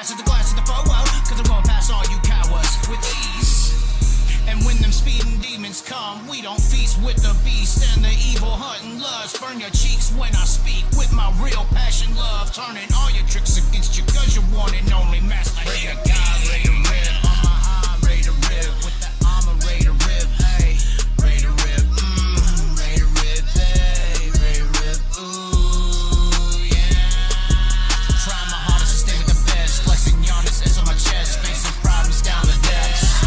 glass at the glass at the flow out, cause I'm gonna pass all you cowards with ease. And when them speeding demons come, we don't feast with the beast and the evil hunting lust. Burn your cheeks when I speak with my real passion, love. Turning all your tricks against you, cause you're one and only master. Ready to God, ready to rip. On my high, ready to rip. With the armor, ready to rip. Hey, ready to rip. Ready to rip. Hey, ready to rip. Ooh, yeah. Try my hardest to stay with the best. Flexing Giannis S on my chest. Facing problems down the depths.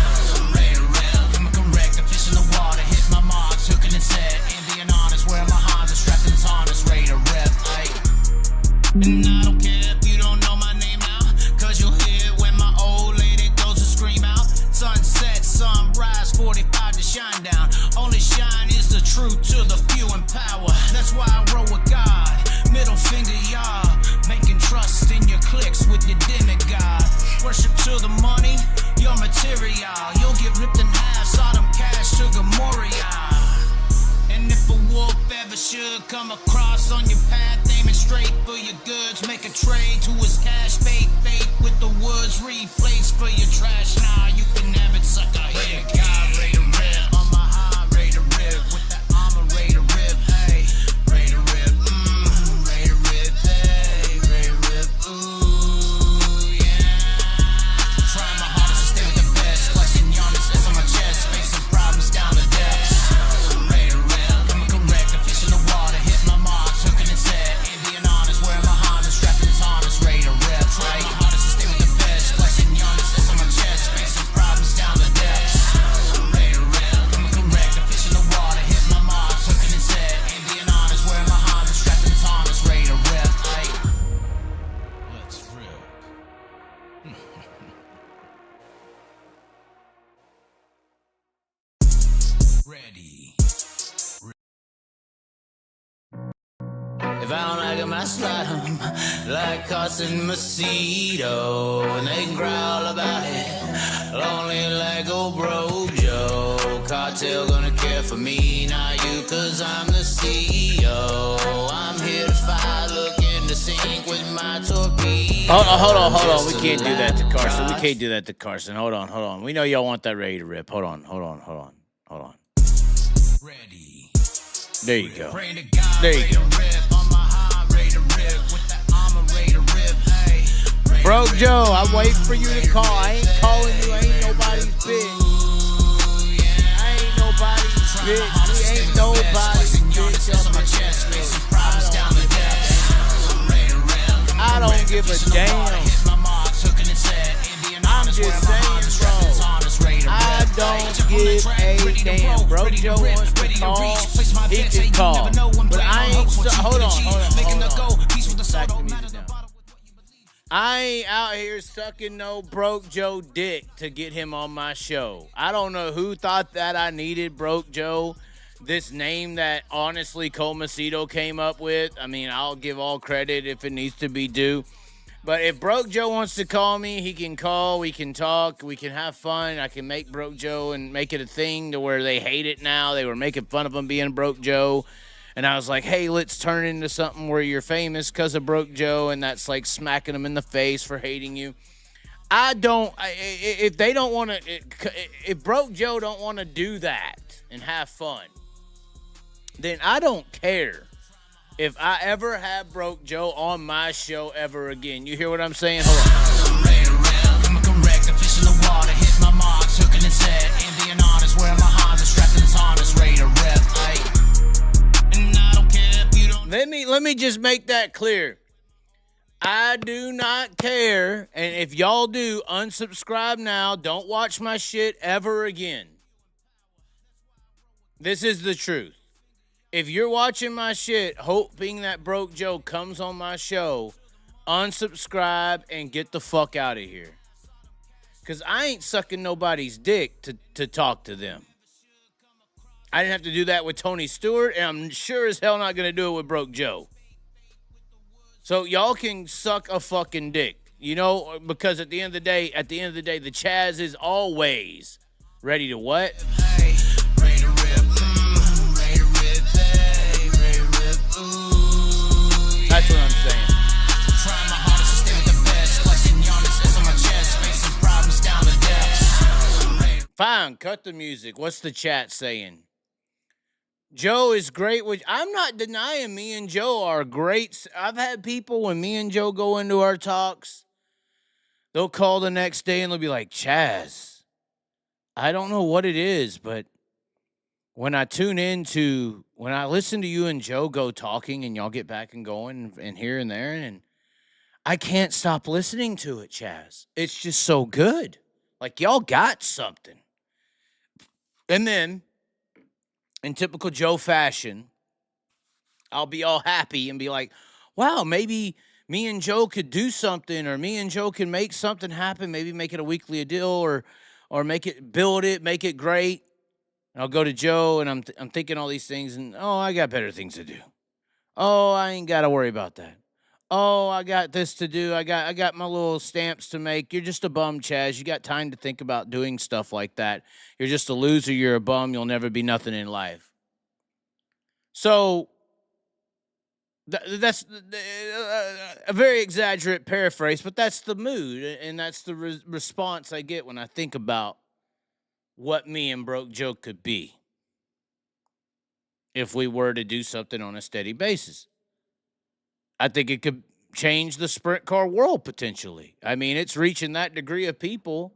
Ready to rip. I'm correct. The fish in the water. Hit my marks. Hooking and set. Envy and honest. Where my hands are strapped and harness. Ready to rip. Hey. And I don't care if you don't know my name now, cause you'll hear it when my old lady goes to scream out. Sunset, sunrise, 45 to shine down. Only shine is the truth to the few in power. That's why I roll with God. Middle finger, y'all. Making trust in your clicks with your demigod. Worship to the money, your material. You'll get ripped in half, Sodom cash to Gomorrah. And if a wolf ever should come across on your path, aiming straight for your goods, make a trade to his cash, fake with the woods, replace for your trash. Nah, you can have it, sucker. Here, God, ready to rip. On my high, ready to rip. With the armor, ready to rip. Hey, ready to rip. Ready to rip. Hey, ready to rip. Ooh, yeah. Trying my hardest to stay with the best. Flexing Giannis S on my chest. Facing problems down the depths. Ready to rip. I'm correct. The fish in the water. Hit my marks. Hooking and set. Envy and honest. Wearing my hands and strapped in harness. Ready to rip. Trying my hardest to stay with the best. Flexing Giannis S on my chest. Facing problems down the depths. Ready to rip. I'm correct. The fish in the water. Hit my marks. Hooking and set. Envy and honest. Wearing my hands and strapped in harness. Ready to rip. Ay. Let's rip. Ready. If I don't like him, I slide him like Carson Macedo, and they can growl about it. Lonely like old bro Joe. Cartel gonna care for me, not you, cause I'm the CEO. I'm here to fight, looking to sink with my torpedo. Hold on. We can't do that to Carson. We can't do that to Carson. Hold on. We know y'all want that ready to rip. Hold on. Ready. There you go. Pray to God, There you ready go. to rip. On my high, ready to rip. With the armor, ready to rip. Hey, ready Bro, to rip. Joe, I'm waiting for you to call. I ain't calling you. I ain't nobody's bitch. Ooh, yeah. I ain't nobody's bitch. We ain't nobody's bitch. I don't give a damn. I'm just saying, bro. I don't give a damn. Bro, Joe wants to call. He can call. But I ain't. Hold on. Back the music down. I ain't out here sucking no broke Joe dick to get him on my show. I don't know who thought that I needed broke Joe. This name that honestly Cole Macedo came up with. I mean, I'll give all credit if it needs to be due. But if Broke Joe wants to call me, he can call. We can talk. We can have fun. I can make Broke Joe and make it a thing to where they hate it now. They were making fun of him being Broke Joe. And I was like, hey, let's turn it into something where you're famous because of Broke Joe. And that's like smacking them in the face for hating you. If they don't want to, if Broke Joe don't want to do that and have fun, then I don't care if I ever have Broke Joe on my show ever again. You hear what I'm saying? Hold on. I'm correct, the fish in the water, hit my marks, hooking and set, envy and honest, wearing my hands, strapped in harness, ready to rip. And I don't care if you don't. Let me just make that clear. I do not care, and if y'all do, unsubscribe now. Don't watch my shit ever again. This is the truth. If you're watching my shit hoping that Broke Joe comes on my show, unsubscribe and get the fuck out of here. Because I ain't sucking nobody's dick to talk to them. I didn't have to do that with Tony Stewart, and I'm sure as hell not going to do it with Broke Joe. So y'all can suck a fucking dick. You know, because at the end of the day, the Chaz is always ready to what? Hey, ready to rip. Ready to rip. Hey, ready to rip. Ooh, yeah. That's what I'm saying. Trying my hardest to stay with the best. Flexing Giannis as Fine, cut the music. What's the chat saying? Joe is great. I'm not denying me and Joe are great. I've had people, when me and Joe go into our talks, they'll call the next day and they'll be like, Chaz, I don't know what it is, but when I listen to you and Joe go talking and y'all get back and going and here and there, and I can't stop listening to it, Chaz. It's just so good. Like, y'all got something. And then, in typical Joe fashion, I'll be all happy and be like, wow, maybe me and Joe could do something, or me and Joe can make something happen, maybe make it a weekly deal, or build it, make it great. And I'll go to Joe, and I'm thinking all these things, and, oh, I got better things to do. Oh, I ain't got to worry about that. Oh, I got this to do. I got my little stamps to make. You're just a bum, Chaz. You got time to think about doing stuff like that. You're just a loser. You're a bum. You'll never be nothing in life. So that's a very exaggerate paraphrase, but that's the mood, and that's the response I get when I think about what me and Broke Joe could be if we were to do something on a steady basis. I think it could change the sprint car world potentially. I mean, it's reaching that degree of people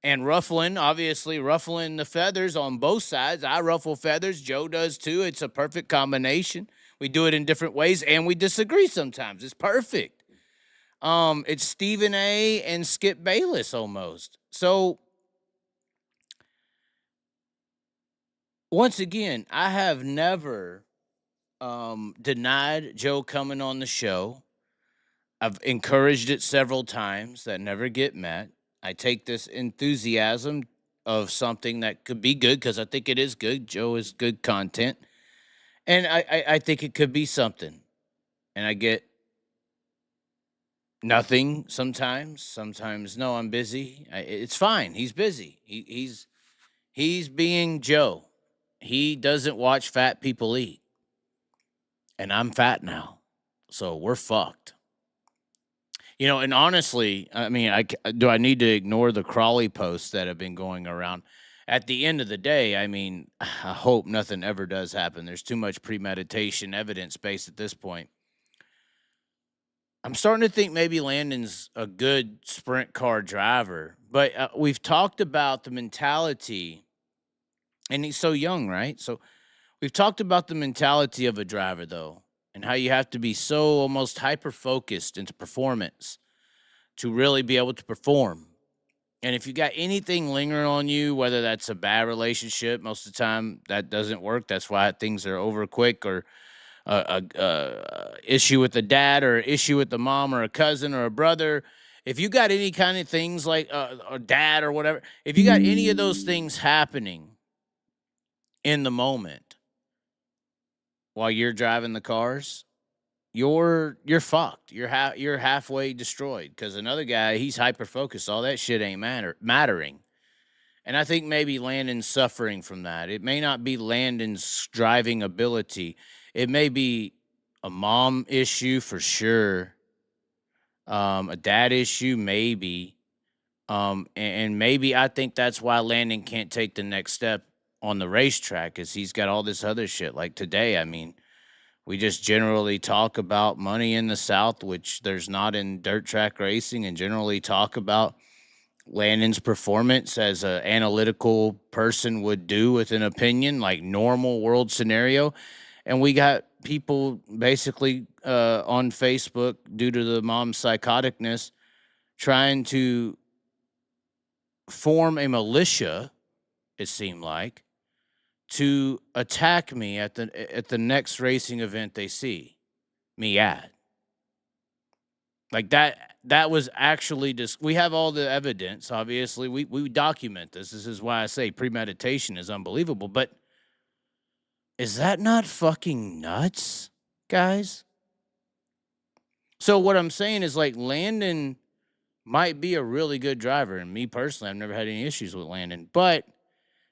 and ruffling the feathers on both sides. I ruffle feathers. Joe does too. It's a perfect combination. We do it in different ways, and we disagree sometimes. It's perfect. It's Stephen A. and Skip Bayless almost. So, once again, I have never denied Joe coming on the show. I've encouraged it several times that never get met. I take this enthusiasm of something that could be good, because I think it is good. Joe is good content. And I think it could be something. And I get nothing sometimes. Sometimes, no, I'm busy. It's fine. He's busy. He's being Joe. He doesn't watch fat people eat. And I'm fat now. So we're fucked. And honestly, I mean, do I need to ignore the Crawley posts that have been going around? At the end of the day, I mean, I hope nothing ever does happen. There's too much premeditation, evidence-based at this point. I'm starting to think maybe Landon's a good sprint car driver. But we've talked about the mentality, and he's so young, right? So we've talked about the mentality of a driver, though, and how you have to be so almost hyper-focused into performance to really be able to perform. And if you got anything lingering on you, whether that's a bad relationship, most of the time that doesn't work. That's why things are over quick, or a issue with the dad, or an issue with the mom, or a cousin, or a brother. If you got any kind of things like or dad or whatever, if you got any of those things happening in the moment while you're driving the cars, you're fucked. You're halfway destroyed, because another guy, he's hyper focused. All that shit ain't mattering. And I think maybe Landon's suffering from that. It may not be Landon's driving ability. It may be a mom issue for sure. A dad issue, maybe. And maybe I think that's why Landon can't take the next step on the racetrack, because he's got all this other shit. Like today, I mean, we just generally talk about money in the South, which there's not in dirt track racing, and generally talk about Landon's performance as an analytical person would do with an opinion, like normal world scenario. And we got people basically on Facebook, due to the mom's psychoticness, trying to form a militia, it seemed like, to attack me at the next racing event they see me at. Like that was actually just, we have all the evidence, obviously. We document this. This is why I say premeditation is unbelievable. But is that not fucking nuts, guys? So what I'm saying is, like, Landon might be a really good driver. And me personally, I've never had any issues with Landon. But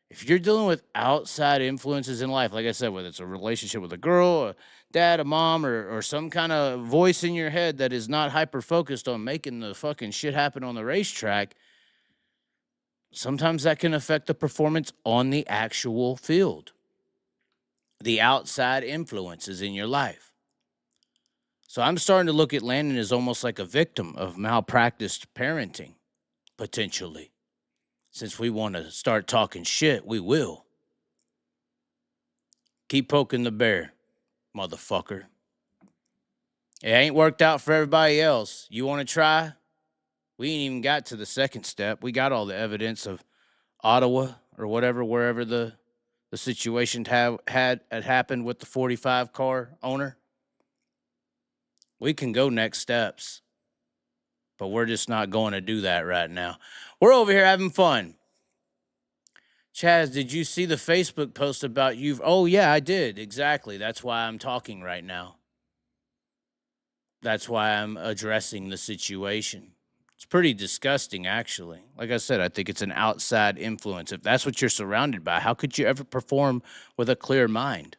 if you're dealing with outside influences in life, like I said, whether it's a relationship with a girl, a dad, a mom, or some kind of voice in your head that is not hyper-focused on making the fucking shit happen on the racetrack, sometimes that can affect the performance on the actual field, the outside influences in your life. So I'm starting to look at Landon as almost like a victim of malpracticed parenting, potentially. Since we want to start talking shit, we will. Keep poking the bear, motherfucker. It ain't worked out for everybody else. You want to try? We ain't even got to the second step. We got all the evidence of Ottawa or whatever, wherever the situation had happened with the 45 car owner. We can go next steps, but we're just not going to do that right now. We're over here having fun. Chaz, did you see the Facebook post about you? Oh, yeah, I did. Exactly. That's why I'm talking right now. That's why I'm addressing the situation. It's pretty disgusting, actually. Like I said, I think it's an outside influence. If that's what you're surrounded by, how could you ever perform with a clear mind?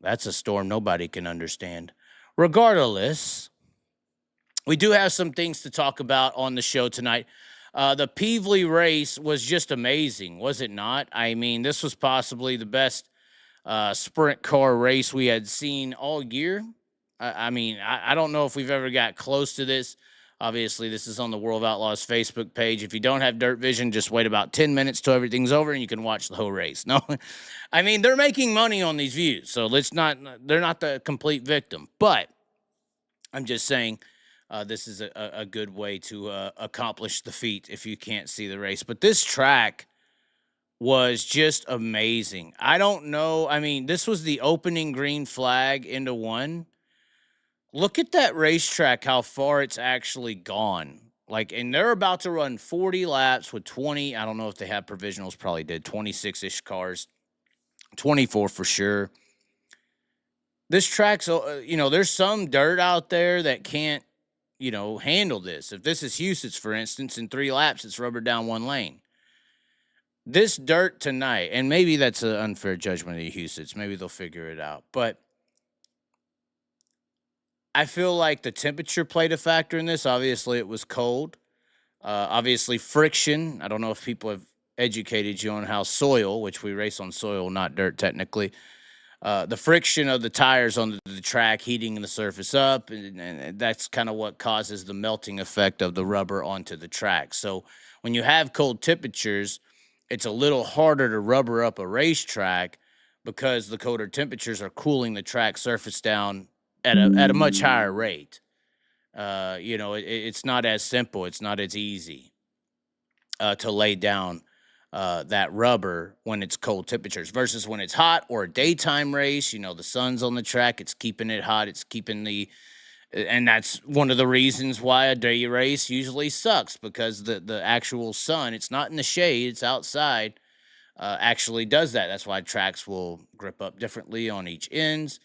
That's a storm nobody can understand. Regardless, we do have some things to talk about on the show tonight. The Peevely race was just amazing, was it not? I mean, this was possibly the best sprint car race we had seen all year. I don't know if we've ever got close to this. Obviously, this is on the World of Outlaws Facebook page. If you don't have Dirt Vision, just wait about 10 minutes till everything's over and you can watch the whole race. No, I mean, they're making money on these views, so they're not the complete victim. But I'm just saying this is a good way to accomplish the feat if you can't see the race. But this track was just amazing. I don't know. I mean, this was the opening green flag into one. Look at that racetrack, how far it's actually gone. Like, and they're about to run 40 laps with 20. I don't know if they have provisionals, probably did 26-ish cars, 24 for sure. This track's, there's some dirt out there that can't, handle this. If this is Huset's, for instance, in 3 laps, it's rubber down one lane. This dirt tonight, and maybe that's an unfair judgment of the Huset's. Maybe they'll figure it out. But I feel like the temperature played a factor in this. Obviously, it was cold. Obviously, friction. I don't know if people have educated you on how soil, which we race on soil, not dirt technically, the friction of the tires on the track heating the surface up, and that's kind of what causes the melting effect of the rubber onto the track. So when you have cold temperatures, it's a little harder to rubber up a racetrack because the colder temperatures are cooling the track surface down at a much higher rate. It's not as simple. It's not as easy to lay down that rubber when it's cold temperatures versus when it's hot or a daytime race. The sun's on the track. It's keeping it hot. It's keeping and that's one of the reasons why a day race usually sucks, because the actual sun, it's not in the shade, it's outside, actually does that. That's why tracks will grip up differently on each ends.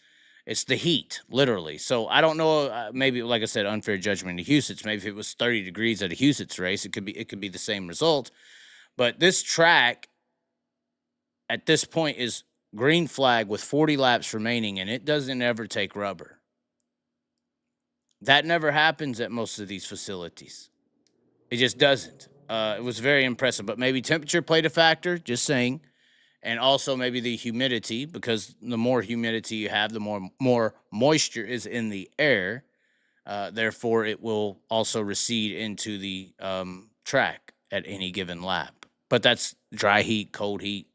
It's the heat, literally. So I don't know. Maybe, like I said, unfair judgment to Huset's. Maybe if it was 30 degrees at a Huset's race, it could be the same result. But this track at this point is green flag with 40 laps remaining, and it doesn't ever take rubber. That never happens at most of these facilities. It just doesn't. It was very impressive. But maybe temperature played a factor. Just saying. And also maybe the humidity, because the more humidity you have, the more moisture is in the air. Therefore, it will also recede into the track at any given lap. But that's dry heat, cold heat,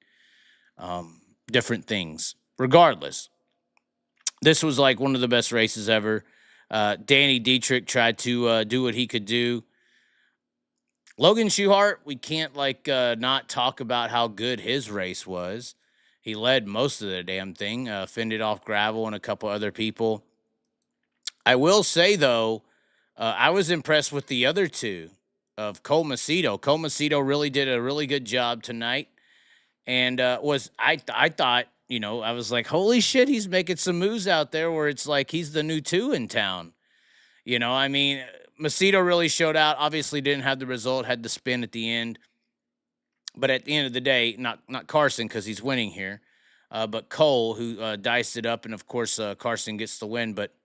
different things. Regardless, this was like one of the best races ever. Danny Dietrich tried to do what he could do. Logan Schuchart, we can't not talk about how good his race was. He led most of the damn thing, fended off Gravel and a couple other people. I will say, though, I was impressed with the other two of Cole Macedo. Cole Macedo really did a really good job tonight. And I thought, I was like, holy shit, he's making some moves out there where it's like he's the new 2 in town. Macedo really showed out. Obviously didn't have the result, had the spin at the end. But at the end of the day, not Carson, because he's winning here, but Cole, who diced it up. And, of course, Carson gets the win. But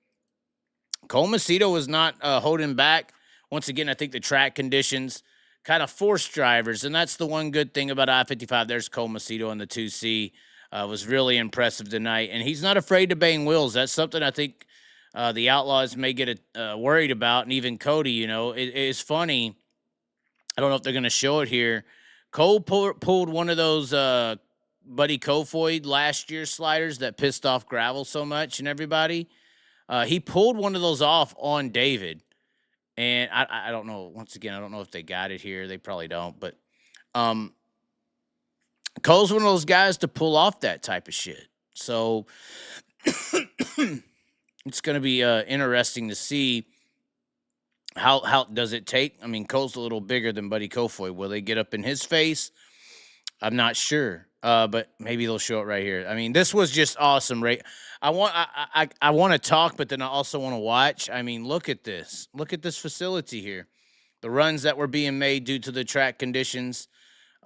Cole Macedo was not holding back. Once again, I think the track conditions kind of force drivers, and that's the one good thing about I-55. There's Cole Macedo in the 2C. Was really impressive tonight, and he's not afraid to bang wheels. That's something I think the Outlaws may get worried about, and even Cody. It's funny. I don't know if they're going to show it here. Cole pulled one of those Buddy Kofoid last year's sliders that pissed off Gravel so much and everybody. He pulled one of those off on David. And I don't know. Once again, I don't know if they got it here. They probably don't. But Cole's one of those guys to pull off that type of shit. So it's going to be interesting to see how does it take. I mean, Cole's a little bigger than Buddy Kofoid. Will they get up in his face? I'm not sure. But maybe they'll show it right here. I mean, this was just awesome, right? I want to talk, but then I also want to watch. I mean, look at this. Look at this facility here. The runs that were being made due to the track conditions.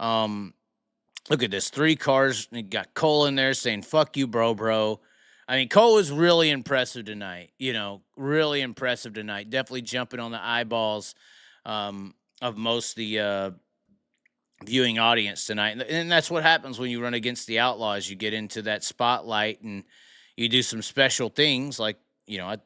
Look at this. 3 cars. You got Cole in there saying, fuck you, bro. I mean, Cole was really impressive tonight. Really impressive tonight. Definitely jumping on the eyeballs of most of the viewing audience tonight. And that's what happens when you run against the Outlaws. You get into that spotlight and you do some special things like,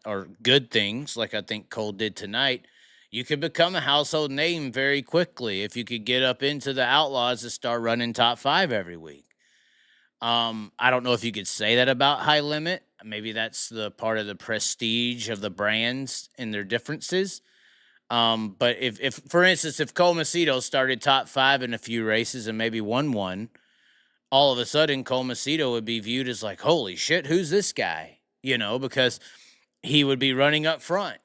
or good things like I think Cole did tonight. You could become a household name very quickly if you could get up into the Outlaws and start running top 5 every week. I don't know if you could say that about High Limit. Maybe that's the part of the prestige of the brands and their differences. But if for instance, if Cole Macedo started top 5 in a few races and maybe won one, all of a sudden Cole Macedo would be viewed as like, holy shit, who's this guy? Because he would be running up front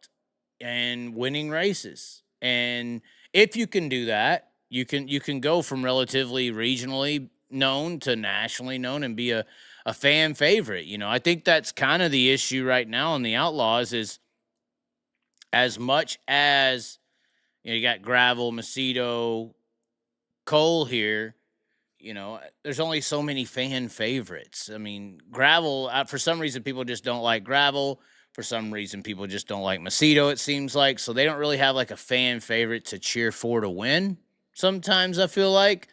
and winning races. And if you can do that, you can go from relatively regionally known to nationally known and be a fan favorite. I think that's kind of the issue right now in the Outlaws is as much as you got Gravel, Macedo, Cole here, there's only so many fan favorites. I mean, Gravel, for some reason, people just don't like Gravel. For some reason, people just don't like Macedo, it seems like. So they don't really have like a fan favorite to cheer for to win. Sometimes I feel like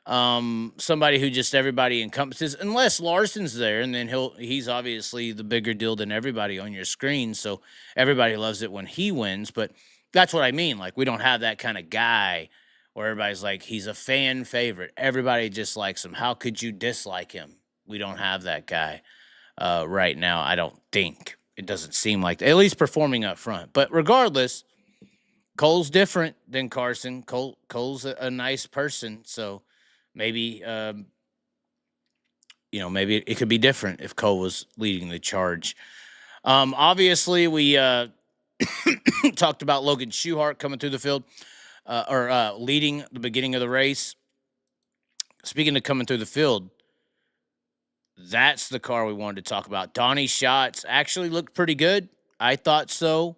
somebody who just everybody encompasses, unless Larson's there, and then he's obviously the bigger deal than everybody on your screen. So everybody loves it when he wins. But that's what I mean. Like, we don't have that kind of guy where everybody's like, he's a fan favorite. Everybody just likes him. How could you dislike him? We don't have that guy right now, I don't think. It doesn't seem like that, at least performing up front. But regardless, Cole's different than Carson. Cole's a nice person. So maybe, maybe it could be different if Cole was leading the charge. Obviously, we talked about Logan Schuchart coming through the field or leading the beginning of the race. Speaking of coming through the field, that's the car we wanted to talk about. Donnie Schatz actually looked pretty good. I thought so.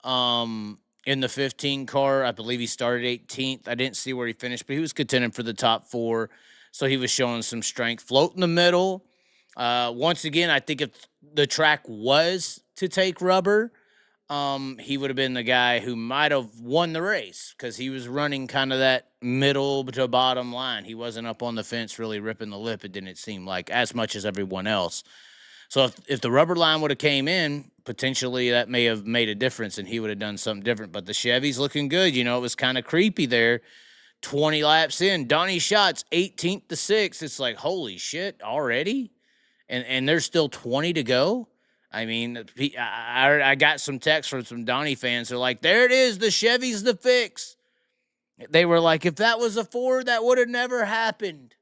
In the 15 car, I believe he started 18th. I didn't see where he finished, but he was contending for the top 4. So he was showing some strength. Float in the middle. Once again, I think if the track was to take rubber, he would have been the guy who might have won the race because he was running kind of that middle to bottom line. He wasn't up on the fence really ripping the lip, it didn't seem like, as much as everyone else. So if the rubber line would have came in, potentially that may have made a difference and he would have done something different. But the Chevy's looking good. It was kind of creepy there. 20 laps in. Donnie Schatz, 18th to 6th. It's like, holy shit, already? And there's still 20 to go? I mean, I got some texts from some Donnie fans. They're like, there it is. The Chevy's the fix. They were like, if that was a Ford, that would have never happened.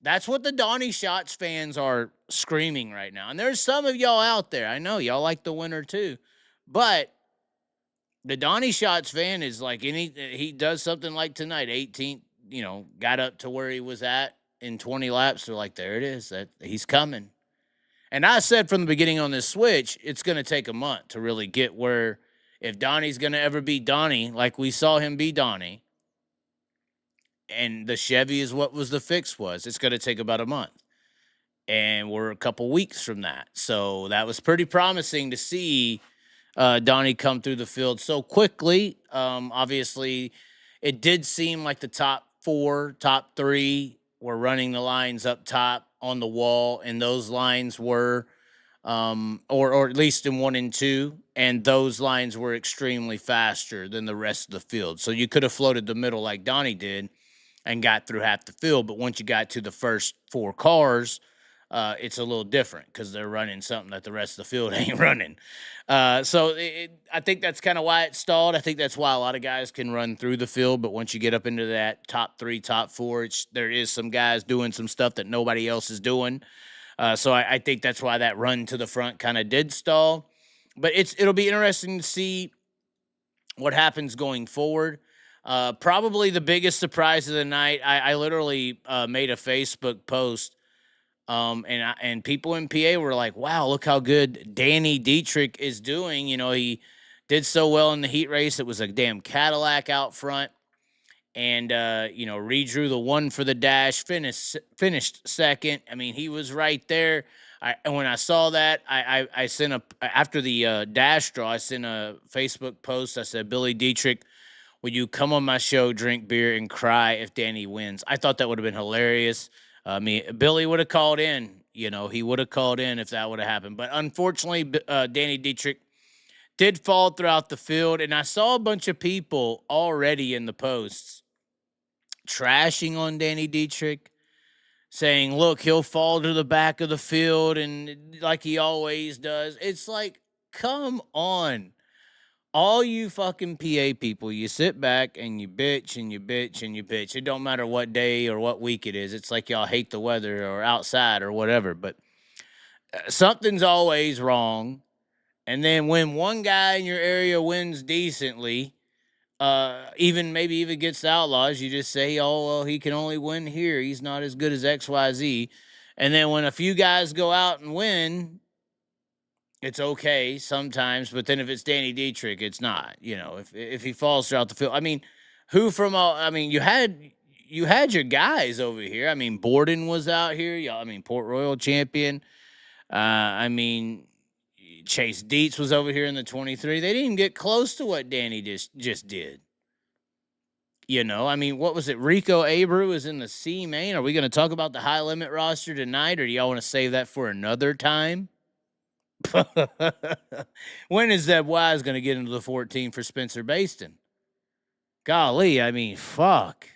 That's what the Donnie Schatz fans are screaming right now. And there's some of y'all out there. I know y'all like the winner too. But the Donnie Schatz fan is like, he does something like tonight, 18th, got up to where he was at in 20 laps. They're like, there it is. He's coming. And I said from the beginning on this switch, it's going to take a month to really get where, if Donnie's going to ever be Donnie, like we saw him be Donnie, and the Chevy is what was the fix was, it's going to take about a month. And we're a couple weeks from that. So that was pretty promising to see Donnie come through the field so quickly. Obviously, it did seem like the top 4, top 3 were running the lines up top on the wall, and those lines were, or at least in 1 and 2, and those lines were extremely faster than the rest of the field. So you could have floated the middle like Donnie did and got through half the field, but once you got to the first 4 cars, it's a little different because they're running something that the rest of the field ain't running. I think that's kind of why it stalled. I think that's why a lot of guys can run through the field, but once you get up into that top 3, top 4, there is some guys doing some stuff that nobody else is doing. So I think that's why that run to the front kind of did stall. But it'll be interesting to see what happens going forward. Probably the biggest surprise of the night. I literally made a Facebook post, and people in PA were like, "Wow, look how good Danny Dietrich is doing." You know, he did so well in the heat race. It was a damn Cadillac out front, and redrew the 1 for the dash. Finished second. I mean, he was right there. And when I saw that, I sent after the dash draw, I sent a Facebook post. I said, "Billy Dietrich, will you come on my show, drink beer, and cry if Danny wins?" I thought that would have been hilarious. Billy would have called in. You know, he would have called in if that would have happened. But unfortunately, Danny Dietrich did fall throughout the field. And I saw a bunch of people already in the posts trashing on Danny Dietrich, saying, "Look, he'll fall to the back of the field," and like he always does. It's like, come on. All you fucking PA people, you sit back and you bitch and you bitch and you bitch. It don't matter what day or what week it is. It's like y'all hate the weather or outside or whatever, but something's always wrong. And then when one guy in your area wins decently, maybe even gets the Outlaws, you just say, "Oh, well, he can only win here. He's not as good as XYZ." And then when a few guys go out and win, it's okay sometimes, but then if it's Danny Dietrich, it's not. You know, if he falls throughout the field, I mean, you had your guys over here. I mean, Borden was out here. Y'all, I mean, Port Royal champion. Chase Dietz was over here in the 23. They didn't even get close to what Danny just did. You know, I mean, what was it? Rico Abreu is in the C main. Are we going to talk about the high limit roster tonight, or do y'all want to save that for another time? When is Zeb Wise going to get into the 14 for Spencer Baston? Golly, I mean, fuck.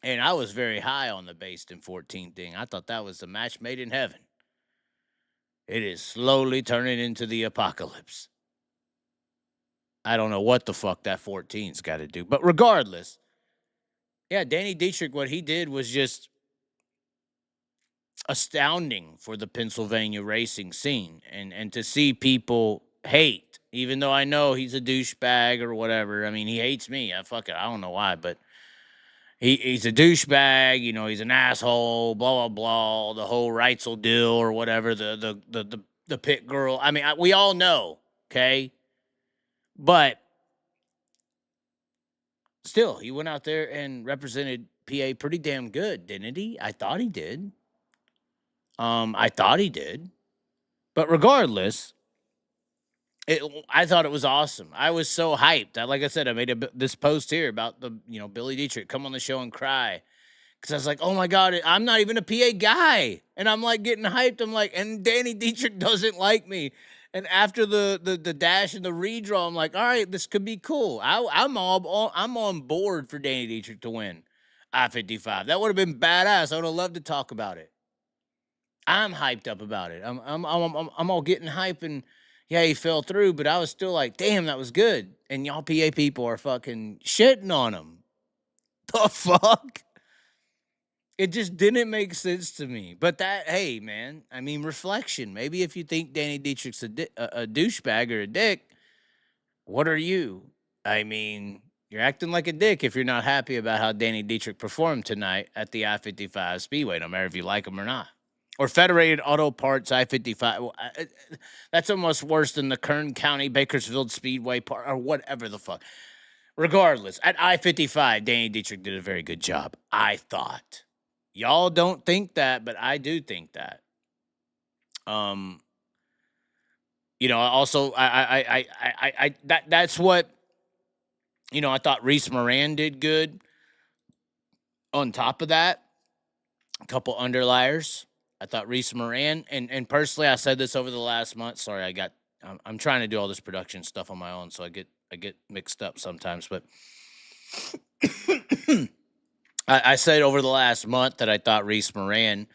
And I was very high on the Baston 14 thing. I thought that was a match made in heaven. It is slowly turning into the apocalypse. I don't know what the fuck that 14's got to do. But regardless, yeah, Danny Dietrich, what he did was just astounding for the Pennsylvania racing scene. And to see people hate, even though I know he's a douchebag or whatever. I mean, he hates me. I don't know why, but he's a douchebag. You know, he's an asshole, blah, blah, blah, the whole Reitzel deal or whatever, the pit girl. I mean, we all know, okay? But still, he went out there and represented PA pretty damn good, didn't he? I thought he did. But regardless, I thought it was awesome. I was so hyped. Like I said, I made this post here about Billy Dietrich, come on the show and cry. Because I was like, oh my God, I'm not even a PA guy. And I'm like getting hyped. I'm like, and Danny Dietrich doesn't like me. And after the dash and the redraw, I'm like, all right, this could be cool. I'm on board for Danny Dietrich to win I-55. That would have been badass. I would have loved to talk about it. I'm hyped up about it. I'm all getting hype, and yeah, he fell through, but I was still like, damn, that was good. And y'all PA people are fucking shitting on him. The fuck? It just didn't make sense to me. But hey, man, I mean, reflection. Maybe if you think Danny Dietrich's a douchebag or a dick, what are you? I mean, you're acting like a dick if you're not happy about how Danny Dietrich performed tonight at the I-55 Speedway, no matter if you like him or not. Or Federated Auto Parts I-55. That's almost worse than the Kern County Bakersfield Speedway Park or whatever the fuck. Regardless, at I-55, Danny Dietrich did a very good job, I thought. Y'all don't think that, but I do think that. Also, that's what I thought Reese Moran did good. On top of that, a couple underliers. I thought Reese Moran, and personally, I said this over the last month. Sorry, I'm trying to do all this production stuff on my own, so I get mixed up sometimes. But I said over the last month that I thought Reese Moran,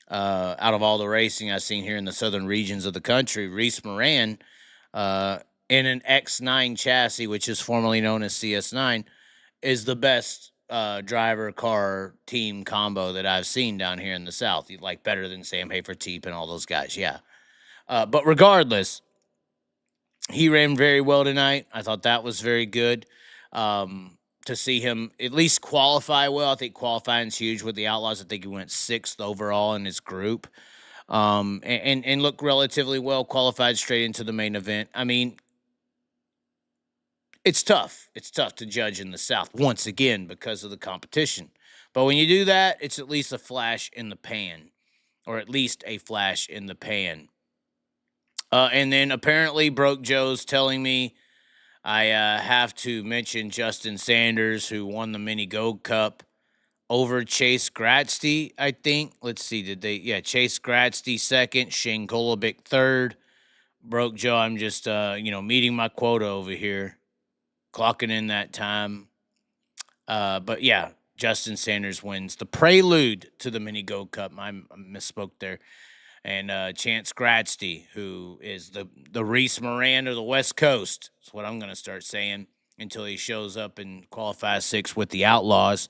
out of all the racing I've seen here in the southern regions of the country, Reese Moran, in an X9 chassis, which is formerly known as CS9, is the best driver car team combo that I've seen down here in the South. Like better than Sam Hafer-Teep and all those guys, yeah. But regardless, he ran very well tonight. I thought that was very good. To see him at least qualify well. I think qualifying's huge with the Outlaws. I think he went 6th overall in his group. And looked relatively well, qualified straight into the main event. I mean, it's tough. It's tough to judge in the South, once again, because of the competition. But when you do that, it's at least a flash in the pan, or at least a flash in the pan. And then apparently Broke Joe's telling me I have to mention Justin Sanders, who won the Mini Gold Cup over Chase Gratzty, I think. Let's see, Chase Gratzty 2nd, Shane Golobic 3rd. Broke Joe, I'm just, meeting my quota over here, clocking in that time. But yeah, Justin Sanders wins the prelude to the Mini Gold Cup. I misspoke there. And Chance Gratzty, who is the Reese Moran of the West Coast. That's what I'm going to start saying until he shows up and qualifies 6th with the Outlaws.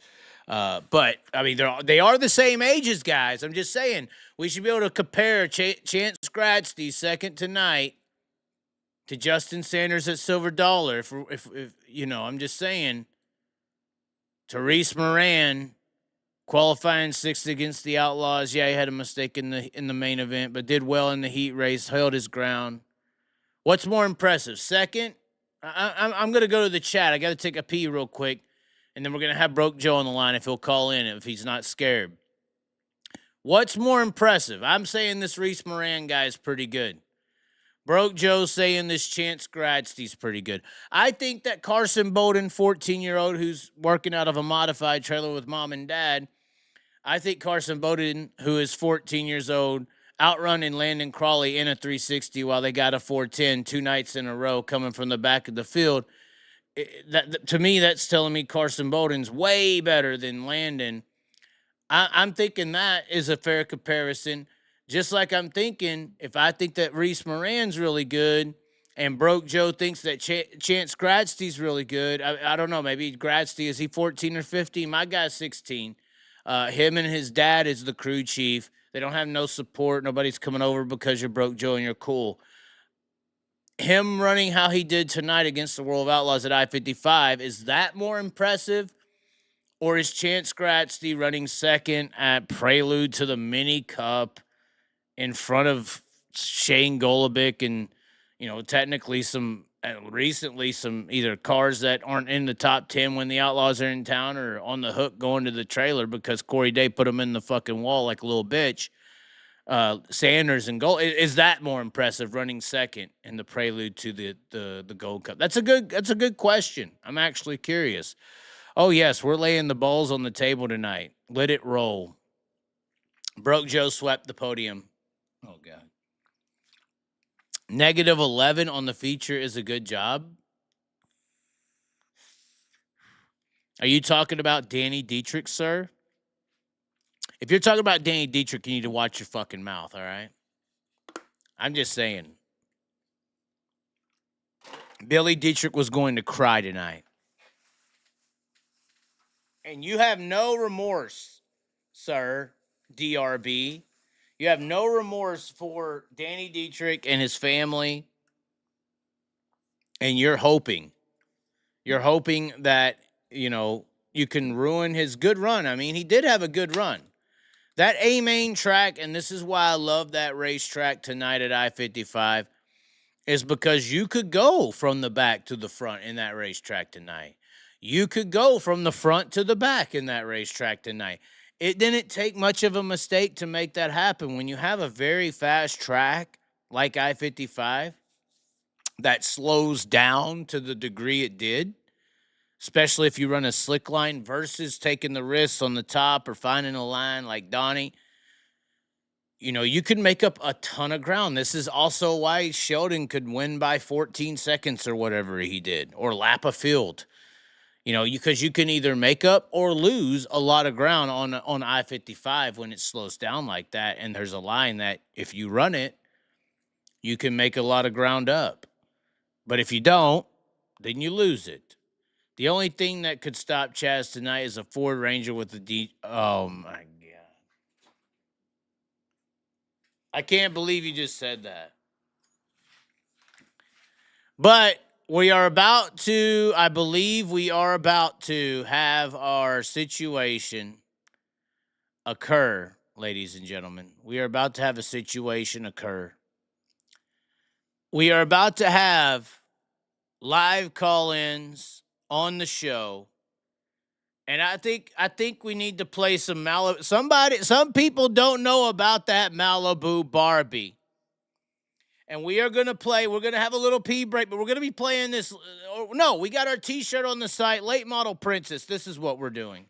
But, I mean, they are the same ages, guys. I'm just saying we should be able to compare Chance Gratzty 2nd tonight to Justin Sanders at Silver Dollar. If I'm just saying, to Reese Moran qualifying 6th against the Outlaws. Yeah, he had a mistake in the main event, but did well in the heat race, held his ground. What's more impressive? 2nd? I'm going to go to the chat. I got to take a pee real quick, and then we're going to have Broke Joe on the line if he'll call in, if he's not scared. What's more impressive? I'm saying this Reese Moran guy is pretty good. Broke Joe saying this Chance Gratzty's pretty good. I think that Carson Bowden, 14-year-old, who's working out of a modified trailer with mom and dad, I think Carson Bowden, who is 14 years old, outrunning Landon Crawley in a 360 while they got a 410 2 nights in a row coming from the back of the field. To me, that's telling me Carson Bowden's way better than Landon. I'm thinking that is a fair comparison. Just like I'm thinking, if I think that Reese Moran's really good and Broke Joe thinks that Chance Gratzty's really good, I don't know, maybe Gratzty, is he 14 or 15? My guy's 16. Him and his dad is the crew chief. They don't have no support. Nobody's coming over because you're Broke Joe and you're cool. Him running how he did tonight against the World of Outlaws at I-55, is that more impressive? Or is Chance Gratzty running 2nd at Prelude to the Mini Cup in front of Shane Golobic and, technically recently some either cars that aren't in the top 10 when the Outlaws are in town or on the hook going to the trailer because Corey Day put them in the fucking wall like a little bitch. Sanders and Gold. Is that more impressive, running 2nd in the prelude to the Gold Cup? That's a good question. I'm actually curious. Oh, yes, we're laying the balls on the table tonight. Let it roll. Broke Joe swept the podium. Oh, God. -11 on the feature is a good job. Are you talking about Danny Dietrich, sir? If you're talking about Danny Dietrich, you need to watch your fucking mouth, all right? I'm just saying. Billy Dietrich was going to cry tonight. And you have no remorse, sir, DRB. You have no remorse for Danny Dietrich and his family. And you're hoping that, you can ruin his good run. I mean, he did have a good run. That A-Main track, and this is why I love that racetrack tonight at I-55, is because you could go from the back to the front in that racetrack tonight. You could go from the front to the back in that racetrack tonight. It didn't take much of a mistake to make that happen. When you have a very fast track like I-55 that slows down to the degree it did, especially if you run a slick line versus taking the risks on the top or finding a line like Donnie. You know, you can make up a ton of ground. This is also why Sheldon could win by 14 seconds or whatever he did, or lap a field. You know, because you can either make up or lose a lot of ground on I-55 when it slows down like that. And there's a line that if you run it, you can make a lot of ground up. But if you don't, then you lose it. The only thing that could stop Chaz tonight is a Ford Ranger with the oh, my God. I can't believe you just said that. But we are about to, I believe we are about to have our situation occur, ladies and gentlemen. We are about to have a situation occur. We are about to have live call-ins on the show. And I think we need to play some Malibu. Some people don't know about that Malibu Barbie. And we are going to play. We're going to have a little pee break, but we're going to be playing this. No, we got our T-shirt on the site. Late Model Princess. This is what we're doing.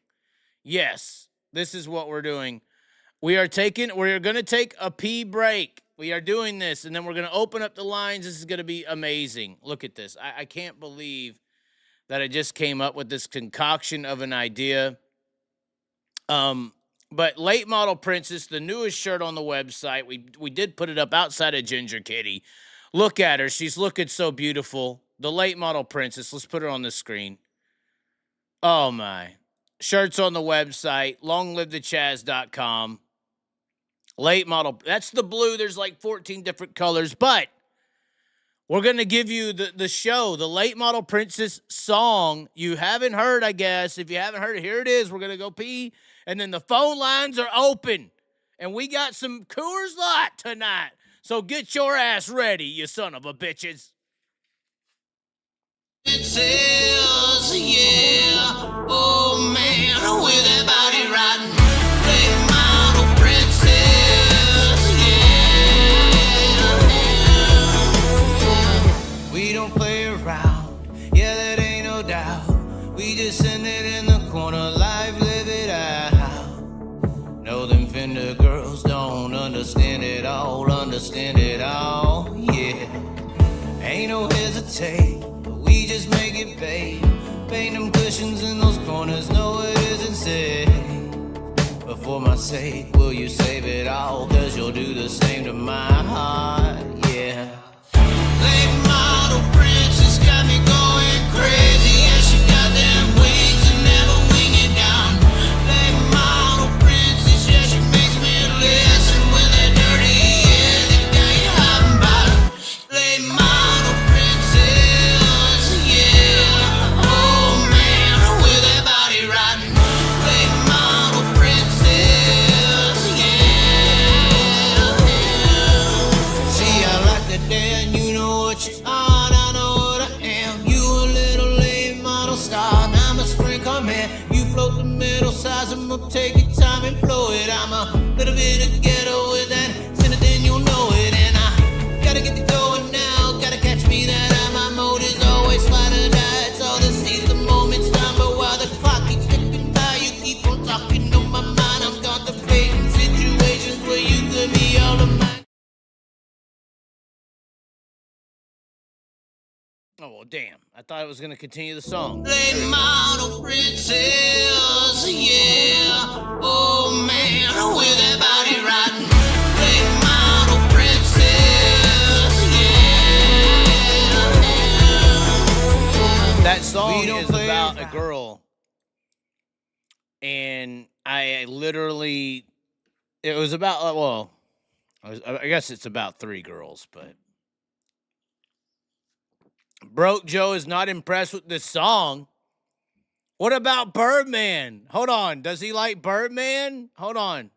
Yes, this is what we're doing. We're going to take a pee break. We are doing this, and then we're going to open up the lines. This is going to be amazing. Look at this. I can't believe that I just came up with this concoction of an idea. But Late Model Princess, the newest shirt on the website, we did put it up outside of Ginger Kitty. Look at her. She's looking so beautiful. The Late Model Princess. Let's put her on the screen. Oh, my. Shirts on the website. LongLiveTheChaz.com. Late Model. That's the blue. There's like 14 different colors. But we're going to give you the show, the Late Model Princess song. You haven't heard, I guess. If you haven't heard it, here it is. We're going to go pee. And then the phone lines are open. And we got some Coors Light tonight. So get your ass ready, you son of a bitches. It says, yeah, oh man, with that body riding. Late Model Princess, yeah. We don't play around, yeah, that ain't no doubt. We just send it in the corner, live, live it out. No, them Fender girls don't understand it all, yeah. Ain't no hesitate, but we just make it pay. Paint them cushions in those corners, no it isn't safe. But for my sake, will you save it all? Cause you'll do the same to my heart, yeah. Late Model Princess got me going crazy. Yeah, she got them wings and never wing it down. Late Model Princess, yeah, she makes me listen when they're dirty. Yeah, they got you hot and bottom. Late Model Princess, yeah. Oh man, with that body riding. Late Model Princess, yeah. See, I like the day and you know what you are, I know what I am. You a little late model star, and I'm a spring man. You float the middle size, I'm gonna take your time and blow it. I'm a little bit of ghetto with that, send it then you'll know it. And I gotta get the going now, gotta catch me that eye. My mode is always slide or die. It's all the seize the moment's time, but while the clock keeps ticking by, you keep on talking on my mind. I'm contemplating situations where you could be all of mine. Oh, well, damn. I thought it was going to continue the song. Late Model Princess, yeah. Oh man, with that body riding. Late Model Princess, yeah. That song is about a girl. And I literally, it was about, well, I guess it's about 3 girls, but Broke Joe is not impressed with this song. What about Birdman? Hold on. Does he like Birdman? Hold on.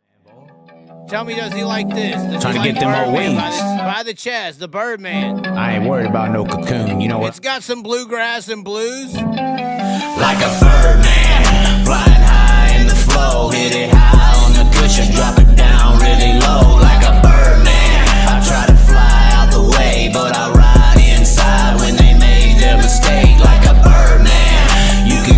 Tell me, does he like this? Does Trying to like get them more Birdman wings. by the Chaz, the Birdman. I ain't worried about no cocoon. You know what? It's got some bluegrass and blues. Like a Birdman, flying high in the flow, hit it high on the cushion, drop it down really low. Like a Birdman, I try to fly out the way, but I ride inside when they made their mistake. Like a Birdman, you can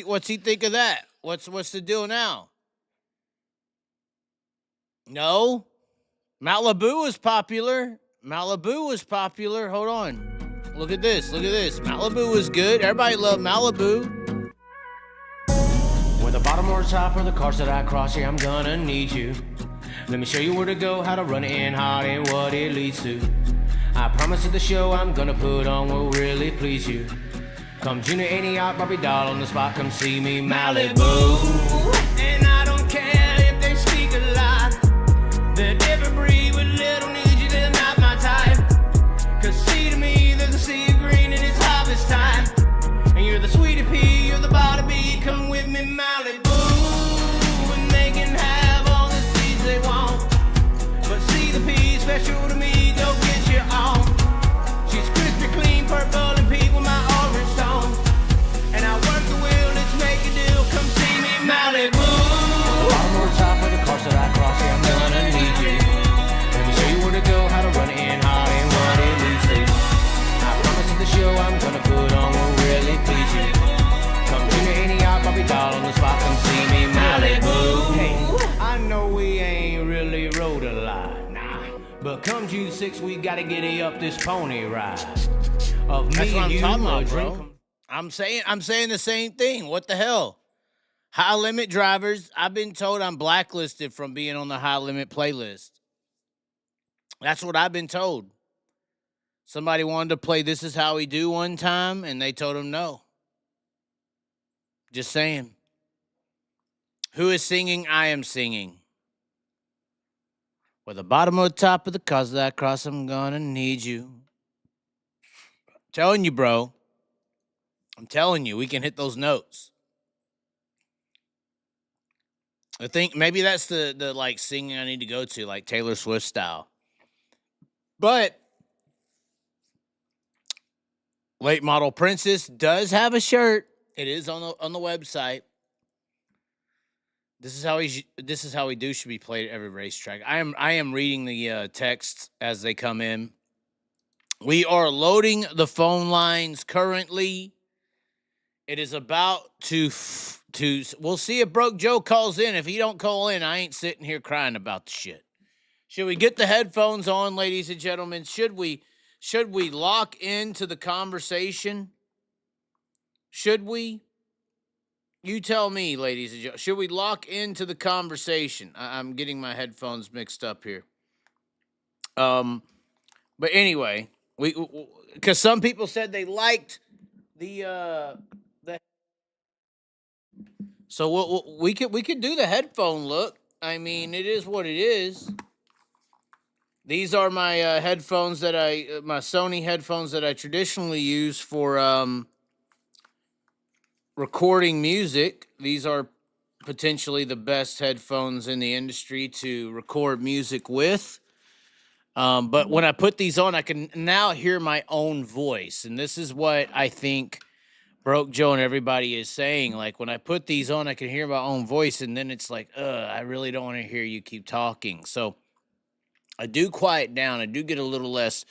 What's he think of that? What's the deal now? No, Malibu was popular. Malibu was popular. Hold on. Look at this. Look at this. Malibu was good. Everybody loved Malibu. With the bottom or top of the course that I cross, yeah, I'm gonna need you. Let me show you where to go, how to run it in hot, and what it leads to. I promise you the show I'm gonna put on will really please you. Come Junior, Antioch, Barbie doll on the spot, come see me, Malibu. And I don't care if they speak a lot. The different breed with little need you, they're not my type. Cause see to me, there's a sea of green and it's harvest time. And you're the sweetie pea, you're the body bee, come with me, Malibu. And they can have all the seeds they want. But see the pea, special to me, don't get you on. She's crispy, clean, purple, and pink with my orange tone. And I work the wheel, let's make a deal, come see me, Malibu. Bottom or top of the course that I cross, yeah, I'm gonna need you. Let me show you where to go, how to run it in hot, and what it leads to. I promise you the show I'm gonna put on will really please you. Come to me, Antioch, Barbie doll on the spot, come see me, Malibu. Hey, I know we ain't really rode a lot, nah. But come June 6th, we gotta get up this pony ride. Of me That's what I'm and talking you, about, drink. bro. I'm saying the same thing. What the hell? High limit drivers. I've been told I'm blacklisted from being on the high limit playlist. That's what I've been told. Somebody wanted to play This Is How We Do one time, and they told him no. Just saying. Who is singing? I am singing. With the bottom or the top of the cause of that cross, I'm gonna need you. Telling you, bro. I'm telling you, we can hit those notes. I think maybe that's the like singing I need to go to, like Taylor Swift style. But Late Model Princess does have a shirt. It is on the website. This is how we do should be played at every racetrack. I am reading the texts as they come in. We are loading the phone lines currently. It is about to we'll see if Broke Joe calls in. If he don't call in, I ain't sitting here crying about the shit. Should we get the headphones on, ladies and gentlemen? Should we lock into the conversation? Should we? You tell me, ladies and gentlemen. Should we lock into the conversation? I'm getting my headphones mixed up here. But anyway, because some people said they liked the so we could do the headphone look. I mean, it is what it is. These are my headphones that my Sony headphones that I traditionally use for recording music. These are potentially the best headphones in the industry to record music with. But when I put these on, I can now hear my own voice. And this is what I think Broke Joe and everybody is saying. Like, when I put these on, I can hear my own voice. And then it's like, I really don't want to hear you keep talking. So I do quiet down. I do get a little less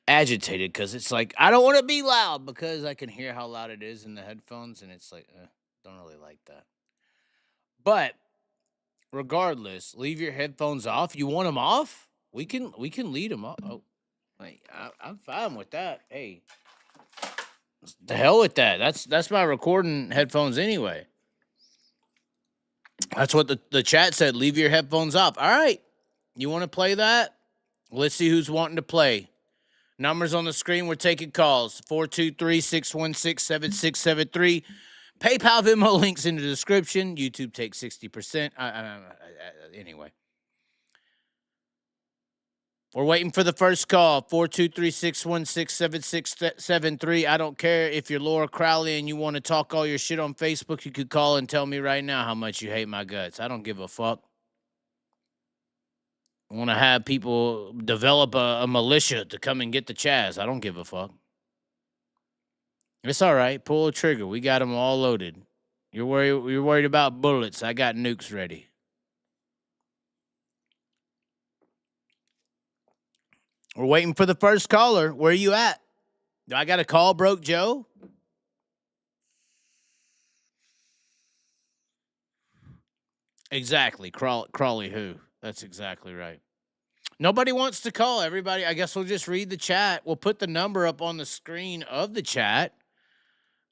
agitated because it's like, I don't want to be loud because I can hear how loud it is in the headphones. And it's like, don't really like that. But regardless, leave your headphones off. You want them off? We can lead them off. Oh, I'm fine with that. Hey, the hell with that. That's my recording headphones anyway. That's what the chat said. Leave your headphones off. All right. You want to play that? Let's see who's wanting to play. Numbers on the screen. We're taking calls. 423-616-7673. PayPal, Venmo links in the description. YouTube takes 60%. Anyway. We're waiting for the first call. 423-616-7673. I don't care if you're Laura Crowley and you want to talk all your shit on Facebook. You could call and tell me right now how much you hate my guts. I don't give a fuck. I want to have people develop a militia to come and get the Chaz. I don't give a fuck. It's all right. Pull a trigger. We got them all loaded. You're worried about bullets. I got nukes ready. We're waiting for the first caller. Where are you at? Do I got to call Broke Joe? Exactly. Crawley who? That's exactly right. Nobody wants to call. Everybody, I guess we'll just read the chat. We'll put the number up on the screen of the chat.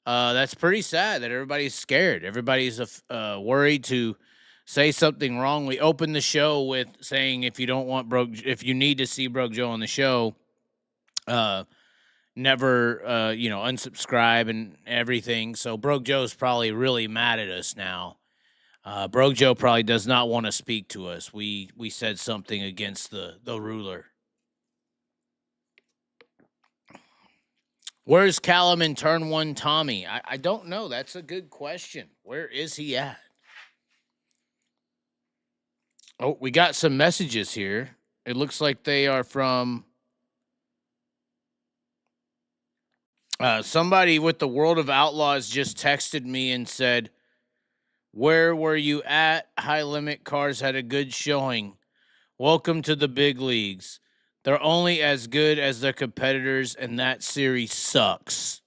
That's pretty sad that everybody's scared. Everybody's worried to say something wrong. We opened the show with saying if you don't want if you need to see Broke Joe on the show, never, unsubscribe and everything. So Broke Joe's probably really mad at us now. Broke Joe probably does not want to speak to us. We said something against the ruler. Where's Callum in turn one Tommy? I don't know. That's a good question. Where is he at? Oh, we got some messages here. It looks like they are from somebody with the World of Outlaws just texted me and said, "Where were you at? High Limit Cars had a good showing. Welcome to the big leagues. They're only as good as their competitors, and that series sucks."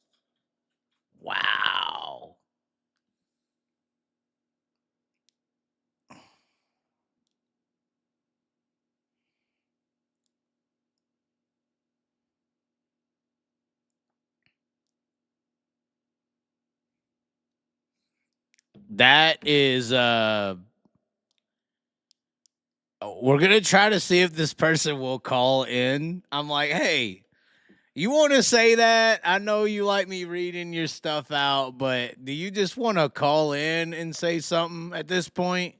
Wow. That is we're going to try to see if this person will call in. I'm like, "Hey, you want to say that? I know you like me reading your stuff out, but do you just want to call in and say something at this point?"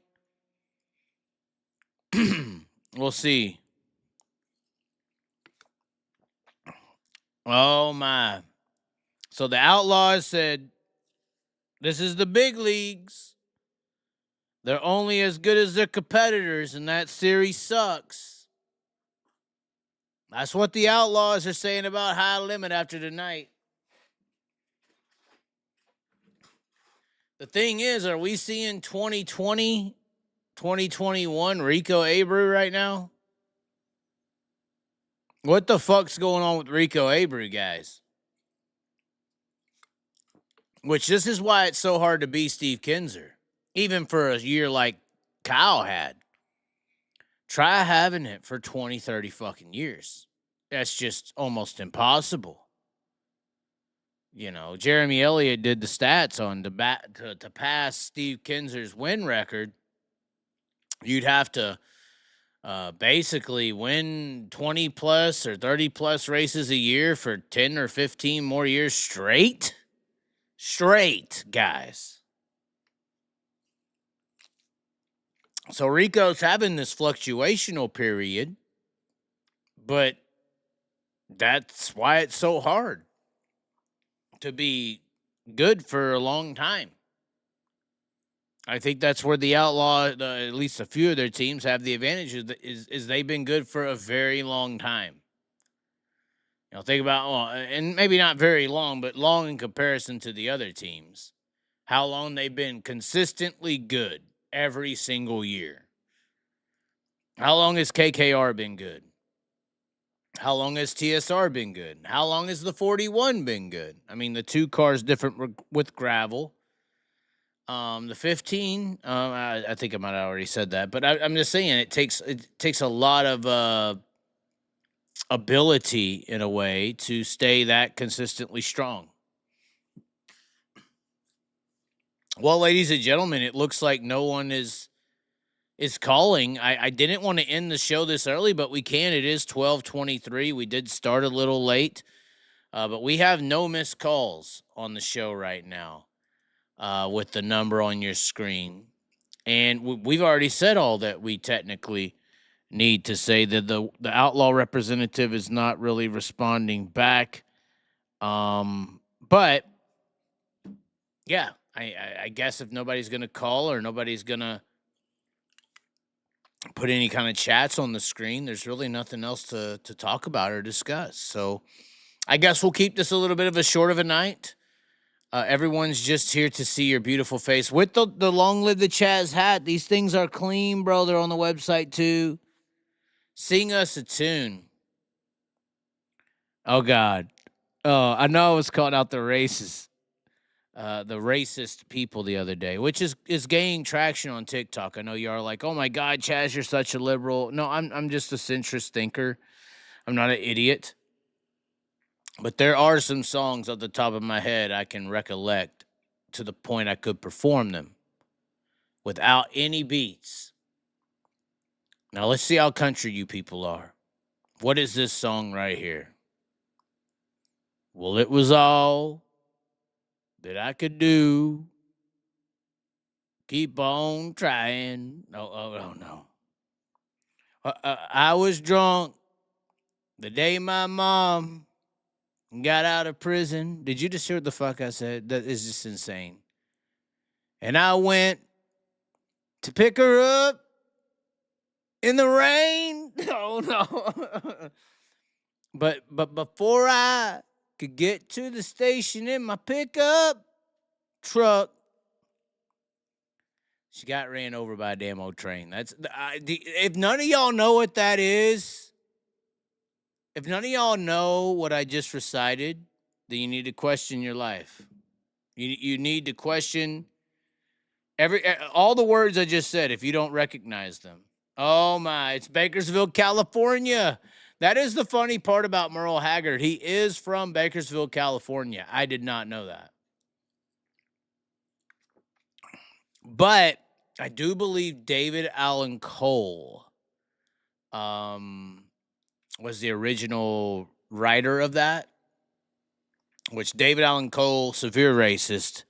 We'll see. Oh, my. So the Outlaws said, "This is the big leagues. They're only as good as their competitors, and that series sucks." That's what the Outlaws are saying about High Limit after tonight. The thing is, are we seeing 2020, 2021 Rico Abreu right now? What the fuck's going on with Rico Abreu, guys? Which this is why it's so hard to be Steve Kinzer, even for a year like Kyle had. Try having it for 20, 30 fucking years. That's just almost impossible. You know, Jeremy Elliott did the stats on to pass Steve Kinzer's win record. You'd have to basically win 20 plus or 30 plus races a year for 10 or 15 more years straight. Straight, guys. So Rico's having this fluctuational period, but that's why it's so hard to be good for a long time. I think that's where the Outlaw, at least a few of their teams, have the advantage is they've been good for a very long time. You know, think about, and maybe not very long, but long in comparison to the other teams. How long they've been consistently good every single year. How long has KKR been good? How long has TSR been good? How long has the 41 been good? I mean, the 2 cars different with gravel. The 15, I think I might have already said that, but I'm just saying it takes a lot of ability in a way to stay that consistently strong. Well, ladies and gentlemen, it looks like no one is calling. I didn't want to end the show this early, but we can. It is 12:23. We did start a little late, but we have no missed calls on the show right now. With the number on your screen. And we've already said all that we technically need to say, that the Outlaw representative is not really responding back. But, yeah, I guess if nobody's going to call or nobody's going to put any kind of chats on the screen, there's really nothing else to talk about or discuss. So I guess we'll keep this a little bit of a short of a night. Everyone's just here to see your beautiful face with the Long Live the Chaz hat. These things are clean, bro. They're on the website too. Sing us a tune. Oh, God. Oh, I know I was calling out the races. the racist people the other day, which is gaining traction on TikTok. I know you are like, oh my God, Chaz, you're such a liberal. No, I'm just a centrist thinker. I'm not an idiot. But there are some songs off the top of my head I can recollect to the point I could perform them without any beats. Now let's see how country you people are. What is this song right here? Well, it was all that I could do. Keep on trying. Oh no. I was drunk the day my mom got out of prison. Did you just hear what the fuck I said? That is just insane. And I went to pick her up in the rain. Oh no. But before I could get to the station in my pickup truck, she got ran over by a damn old train. If none of y'all know what that is, if none of y'all know what I just recited, then you need to question your life. You need to question all the words I just said if you don't recognize them. Oh my, it's Bakersfield, California. That is the funny part about Merle Haggard. He is from Bakersfield, California. I did not know that. But I do believe David Allan Cole was the original writer of that, which David Allan Cole, severe racist,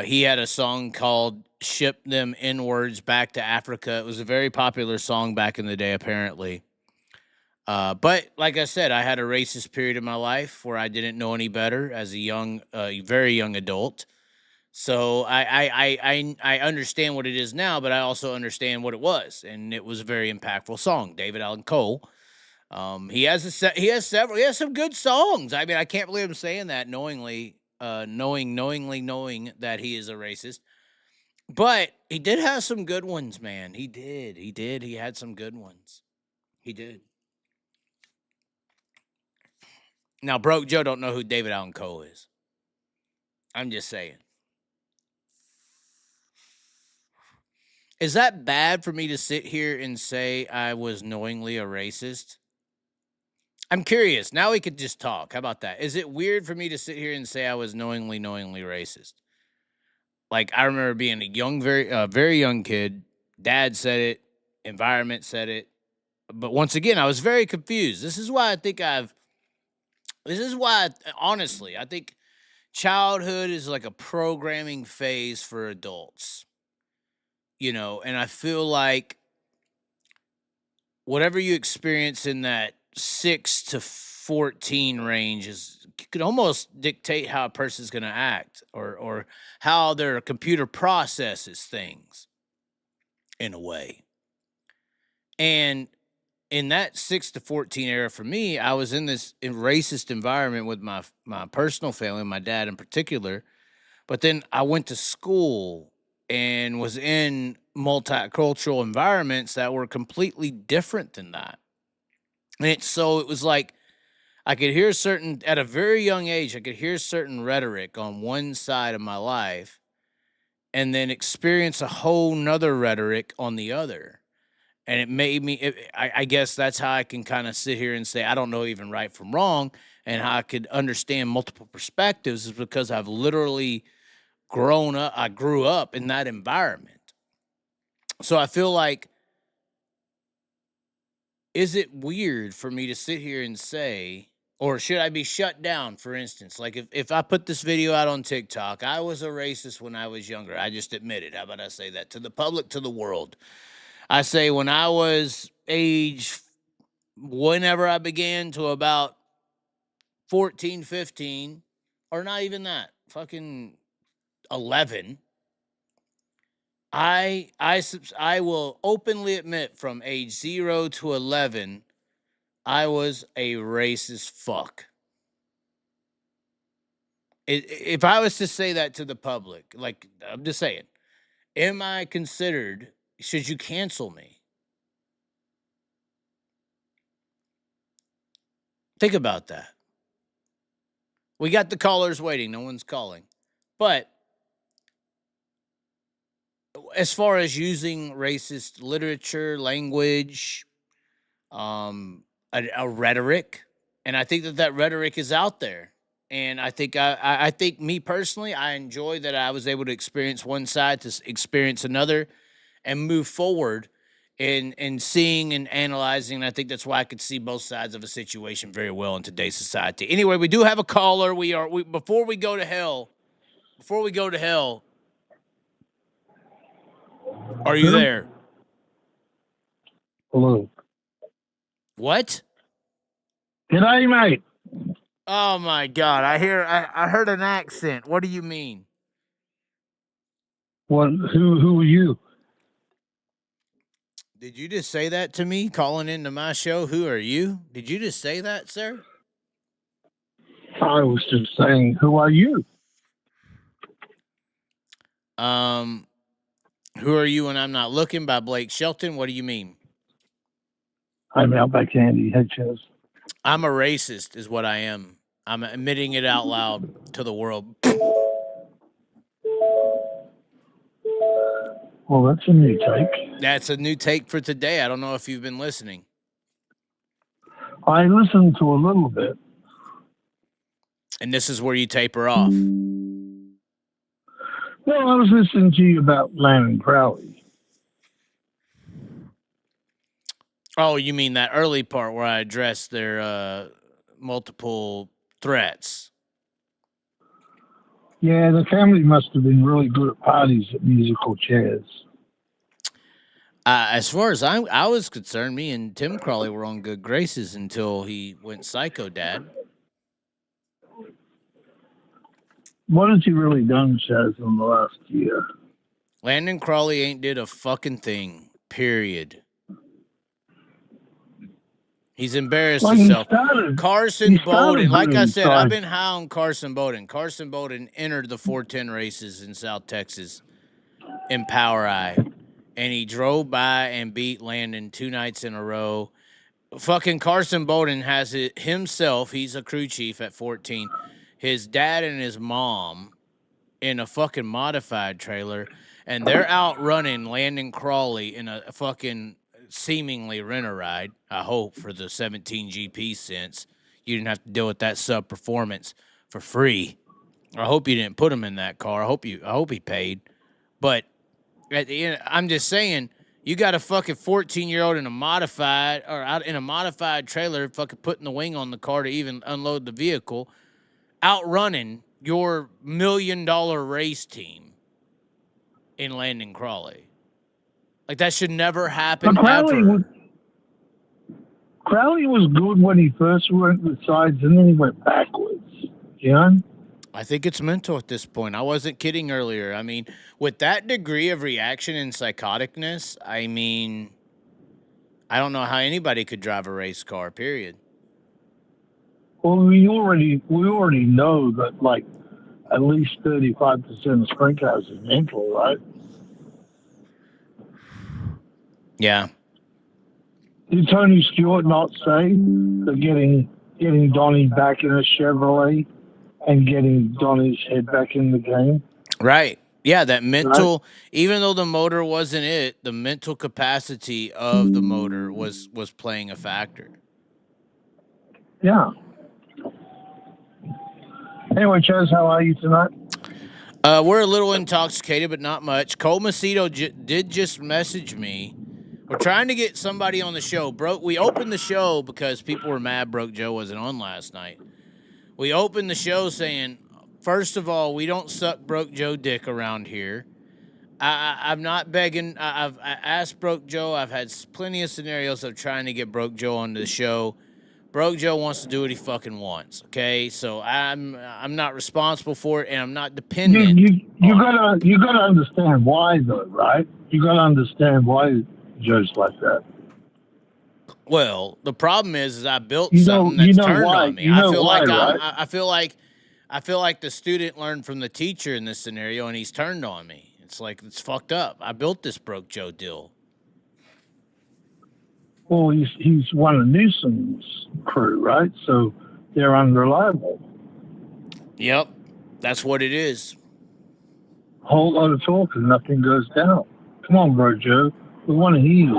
he had a song called Ship Them N-Words Back to Africa. It was a very popular song back in the day, apparently. But like I said, I had a racist period in my life where I didn't know any better as a very young adult. So I understand what it is now, but I also understand what it was, and it was a very impactful song. David Allan Cole. He has some good songs. I mean, I can't believe I'm saying that knowingly knowing that he is a racist. But he did have some good ones, man. He did. He had some good ones. He did. Now, Broke Joe don't know who David Allan Cole is. I'm just saying. Is that bad for me to sit here and say I was knowingly a racist? I'm curious. Now we could just talk. How about that? Is it weird for me to sit here and say I was knowingly racist? Like, I remember being a very young kid. Dad said it. Environment said it. But once again, I was very confused. This is why honestly, I think childhood is like a programming phase for adults. You know, and I feel like whatever you experience in that 6 to 14 range could almost dictate how a person's going to act or how their computer processes things in a way. And in that 6 to 14 era for me, I was in this racist environment with my personal family, my dad in particular. But then I went to school and was in multicultural environments that were completely different than that. And it was like I could hear at a very young age, I could hear certain rhetoric on one side of my life and then experience a whole nother rhetoric on the other. And it made me, I guess that's how I can kind of sit here and say, I don't know even right from wrong, and how I could understand multiple perspectives is because I've literally I grew up in that environment. So I feel like, is it weird for me to sit here and say, or should I be shut down, for instance? Like if I put this video out on TikTok, I was a racist when I was younger. I just admit it. How about I say that to the public, to the world? I say when I was whenever I began to about 14, 15, or not even that, fucking 11, I will openly admit from age 0 to 11, I was a racist fuck. If I was to say that to the public, like, I'm just saying, am I considered, should you cancel me? Think about that. We got the callers waiting. No one's calling. But as far as using racist literature, language, a rhetoric, and I think that rhetoric is out there. And I think I think me personally, I enjoy that I was able to experience one side to experience another and move forward in seeing and analyzing. And I think that's why I could see both sides of a situation very well in today's society. Anyway, we do have a caller. Before we go to hell, are you there? Hello. What? G'day, mate. Oh my God! I heard an accent. What do you mean? What? Who are you? Did you just say that to me? Calling into my show? Who are you? Did you just say that, sir? I was just saying, who are you? Who are you when I'm not looking by Blake Shelton? What do you mean? I'm Outback Andy. Hey, Chaz. I'm a racist, is what I am. I'm admitting it out loud to the world. Well, that's a new take. That's a new take for today. I don't know if you've been listening. I listened to a little bit. And this is where you taper off. Well, I was listening to you about Landon Crowley. Oh, you mean that early part where I addressed their multiple threats? Yeah, the family must have been really good at parties at Musical Chaz. As far as I was concerned, me and Tim Crawley were on good graces until he went psycho, Dad. What has he really done, Chaz, in the last year? Landon Crawley ain't did a fucking thing, period. He's embarrassed himself. Carson Bowden, like I said, I've been high on Carson Bowden. Carson Bowden entered the 410 races in South Texas in Power Eye, and he drove by and beat Landon 2 nights in a row. Fucking Carson Bowden has it himself. He's a crew chief at 14. His dad and his mom in a fucking modified trailer, and they're out running Landon Crawley in a fucking seemingly rent-a-ride, I hope, for the 17 GP since you didn't have to deal with that sub-performance for free. I hope you didn't put him in that car. I hope he paid. But at the end, I'm just saying, you got a fucking 14-year-old in a modified or out in a modified trailer, fucking putting the wing on the car to even unload the vehicle, outrunning your $1 million race team in Landon Crawley. Like, that should never happen. Crowley was good when he first went with sides, and then he went backwards. You know? I think it's mental at this point. I wasn't kidding earlier. I mean, with that degree of reaction and psychoticness, I mean, I don't know how anybody could drive a race car, period. Well, we already know that, like, at least 35% of sprint cars is mental, right? Yeah. Did Tony Stewart not say that getting Donnie back in a Chevrolet and getting Donnie's head back in the game? Right. Yeah, that mental, even though the motor wasn't it, the mental capacity of the motor was playing a factor. Yeah. Anyway, Chaz, how are you tonight? We're a little intoxicated, but not much. Cole Macedo did just message me. We're trying to get somebody on the show. We opened the show because people were mad Broke Joe wasn't on last night. We opened the show saying, first of all, we don't suck Broke Joe dick around here. I'm not begging. I asked Broke Joe. I've had plenty of scenarios of trying to get Broke Joe onto the show. Broke Joe wants to do what he fucking wants. Okay, so I'm not responsible for it, and I'm not dependent. You gotta understand why though, right? You gotta understand why Joe's like that. Well, the problem is I built something that's turned on me. I feel like the student learned from the teacher in this scenario, and he's turned on me. It's like, it's fucked up. I built this Broke Joe deal. Well, he's one of Newsom's crew, right? So they're unreliable. Yep, that's what it is. whole lot of talk and nothing goes down. Come on, bro, Joe. We want to hear you.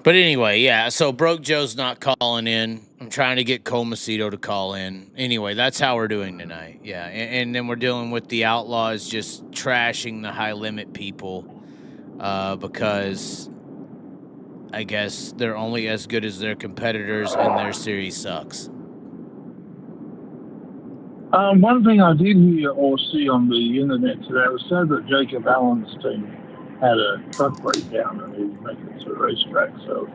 But anyway, yeah, so Broke Joe's not calling in. I'm trying to get Cole Macedo to call in. Anyway, that's how we're doing tonight. Yeah, and then we're dealing with the Outlaws just trashing the high limit people because I guess they're only as good as their competitors and their series sucks. One thing I did hear or see on the internet today was said that Jacob Allen's team had a truck breakdown and he was making it to the racetrack. So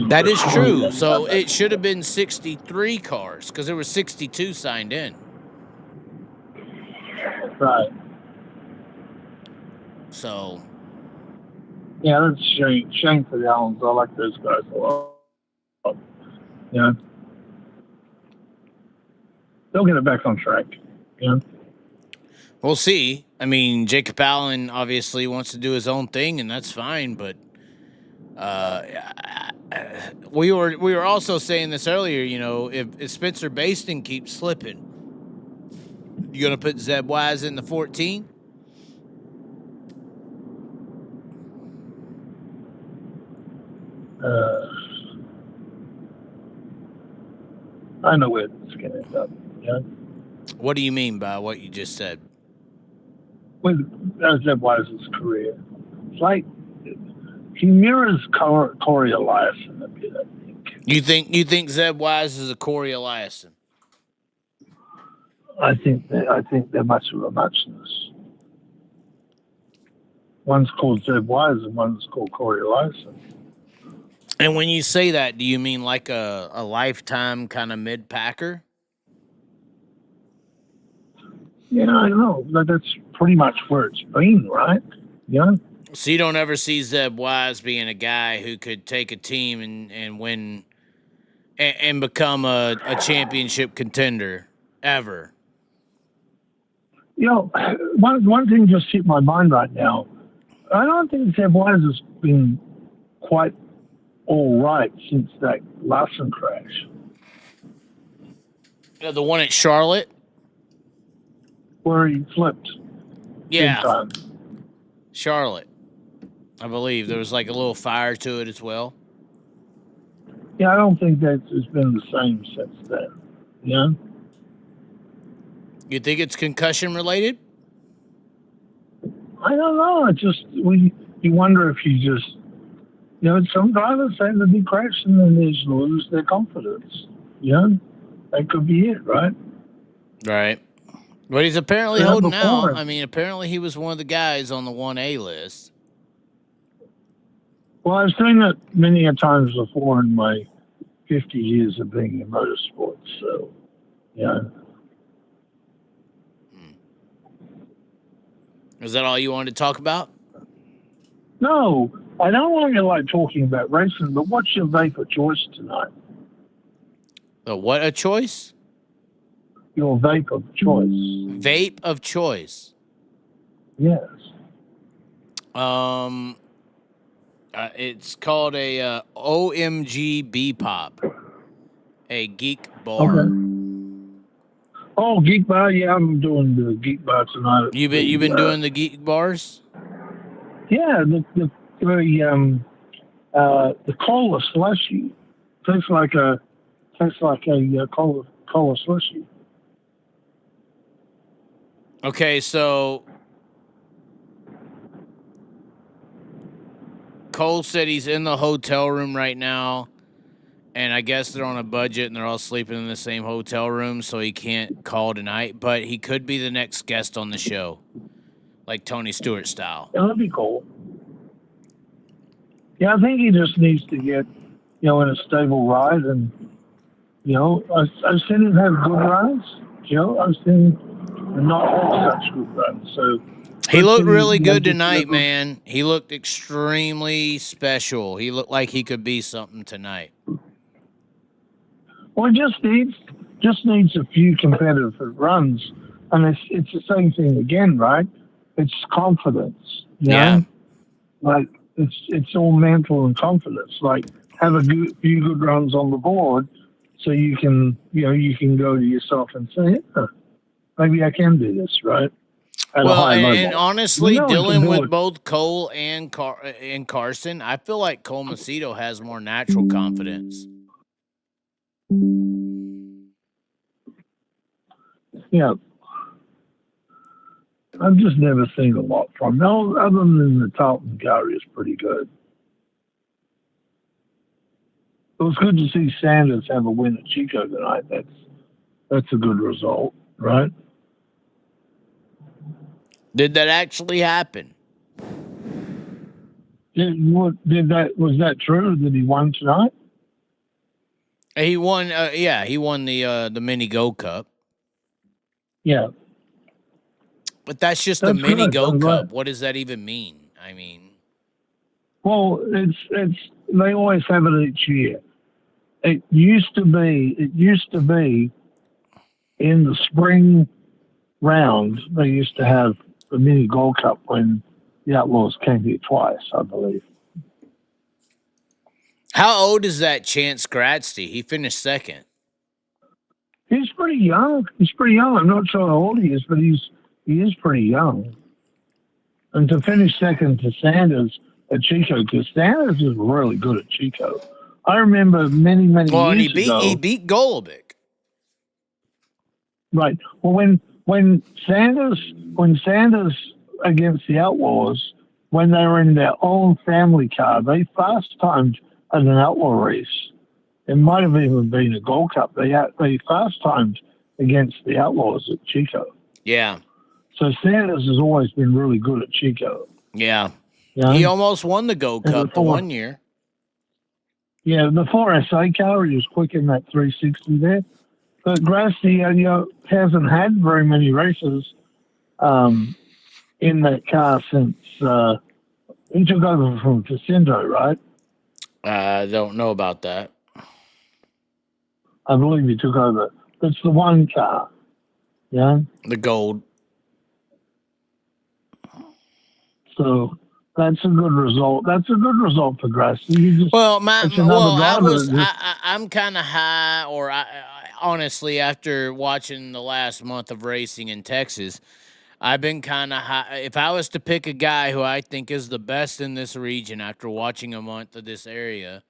that is true. So it should have been 63 cars because there were 62 signed in. Right. So. Yeah, that's a shame for the Allens. I like those guys a lot. Yeah. They'll get it back on track. Yeah. We'll see. I mean, Jacob Allen obviously wants to do his own thing, and that's fine. But we were also saying this earlier. You know, if Spencer Baston keeps slipping, you gonna put Zeb Wise in the 14? I know where it's going to end up. Yeah. What do you mean by what you just said? With Zeb Wise's career, it's like he mirrors Corey Eliason a bit. I think. You think Zeb Wise is a Corey Eliason? I think they're much of a muchness. One's called Zeb Wise and one's called Corey Eliason. And when you say that, do you mean like a lifetime kind of mid-packer? Yeah, I know. That's pretty much where it's been, right? Yeah. So you don't ever see Zeb Wise being a guy who could take a team and win and become a championship contender, ever? You know, one thing just hit my mind right now. I don't think Zeb Wise has been quite all right since that Larson crash. Yeah, the one at Charlotte? Where he flipped. Yeah. Charlotte, I believe. There was like a little fire to it as well. Yeah, I don't think that it's been the same since then. Yeah? You think it's concussion related? I don't know. It's just, you wonder if you just, you know, some drivers say that they crash and then they just lose their confidence. Yeah? That could be it, right? Right. But he's apparently holding out. I mean, apparently he was one of the guys on the 1A list. Well, I've seen it many a times before in my 50 years of being in motorsports. So, yeah. Is that all you wanted to talk about? No, I don't want to like talking about racing, but what's your vape of choice tonight? The what of choice? Your vape of choice. Vape of choice. Yes. It's called a OMG B-Pop, a geek bar. Okay. Oh, geek bar. Yeah, I'm doing the geek bar tonight. You've been doing the geek bars? Yeah, the cola slushy tastes like a cola slushy. Okay, so Cole said he's in the hotel room right now, and I guess they're on a budget and they're all sleeping in the same hotel room, so he can't call tonight, but he could be the next guest on the show, like Tony Stewart style. Yeah, that'd be cool. Yeah, I think he just needs to get, in a stable ride, and, I've seen him have good runs, I've seen not all such good runs, so... He looked really good tonight, man. He looked extremely special. He looked like he could be something tonight. Well, he just needs a few competitive runs, and it's the same thing again, right? It's confidence. Yeah. Like it's all mental and confidence. Like have a few good runs on the board, so you can go to yourself and say, maybe I can do this, right? At a Well, high and level. honestly, We know we can dealing do with it. both Cole and Carson, I feel like Cole Macedo has more natural confidence. Yeah. I've just never seen a lot from him. Other than the Tarleton car is pretty good. It was good to see Sanders have a win at Chico tonight. That's a good result, right? Did that actually happen? Was that true that he won tonight? He won. He won the Mini Gold Cup. Yeah, but that's just that's the Mini good. Gold Cup. What does that even mean? I mean, well, it's they always have it each year. It used to be in the spring round. They used to have the Mini Gold Cup when the Outlaws came here twice, I believe. How old is that Chance Gratzty? He finished second. He's pretty young. I'm not sure how old he is, but he is pretty young. And to finish second to Sanders at Chico, because Sanders is really good at Chico. I remember many years ago. He beat Golubic. Right. Well, when Sanders against the Outlaws, when they were in their own family car, they fast timed at an Outlaw race. It might have even been a Gold Cup. They fast timed against the Outlaws at Chico. Yeah. So Sanders has always been really good at Chico. Yeah. You know? He almost won the Gold Cup the one year. Yeah, the 4SA car, he was quick in that 360 there. But Grassy, hasn't had very many races in that car since he took over from Jacinto, right? I don't know about that. I believe he took over. It's the one car, yeah? The gold. So that's a good result. That's a good result for Grassy. I'm kind of high, or honestly, after watching the last month of racing in Texas, I've been kind of high. If I was to pick a guy who I think is the best in this region after watching a month of this area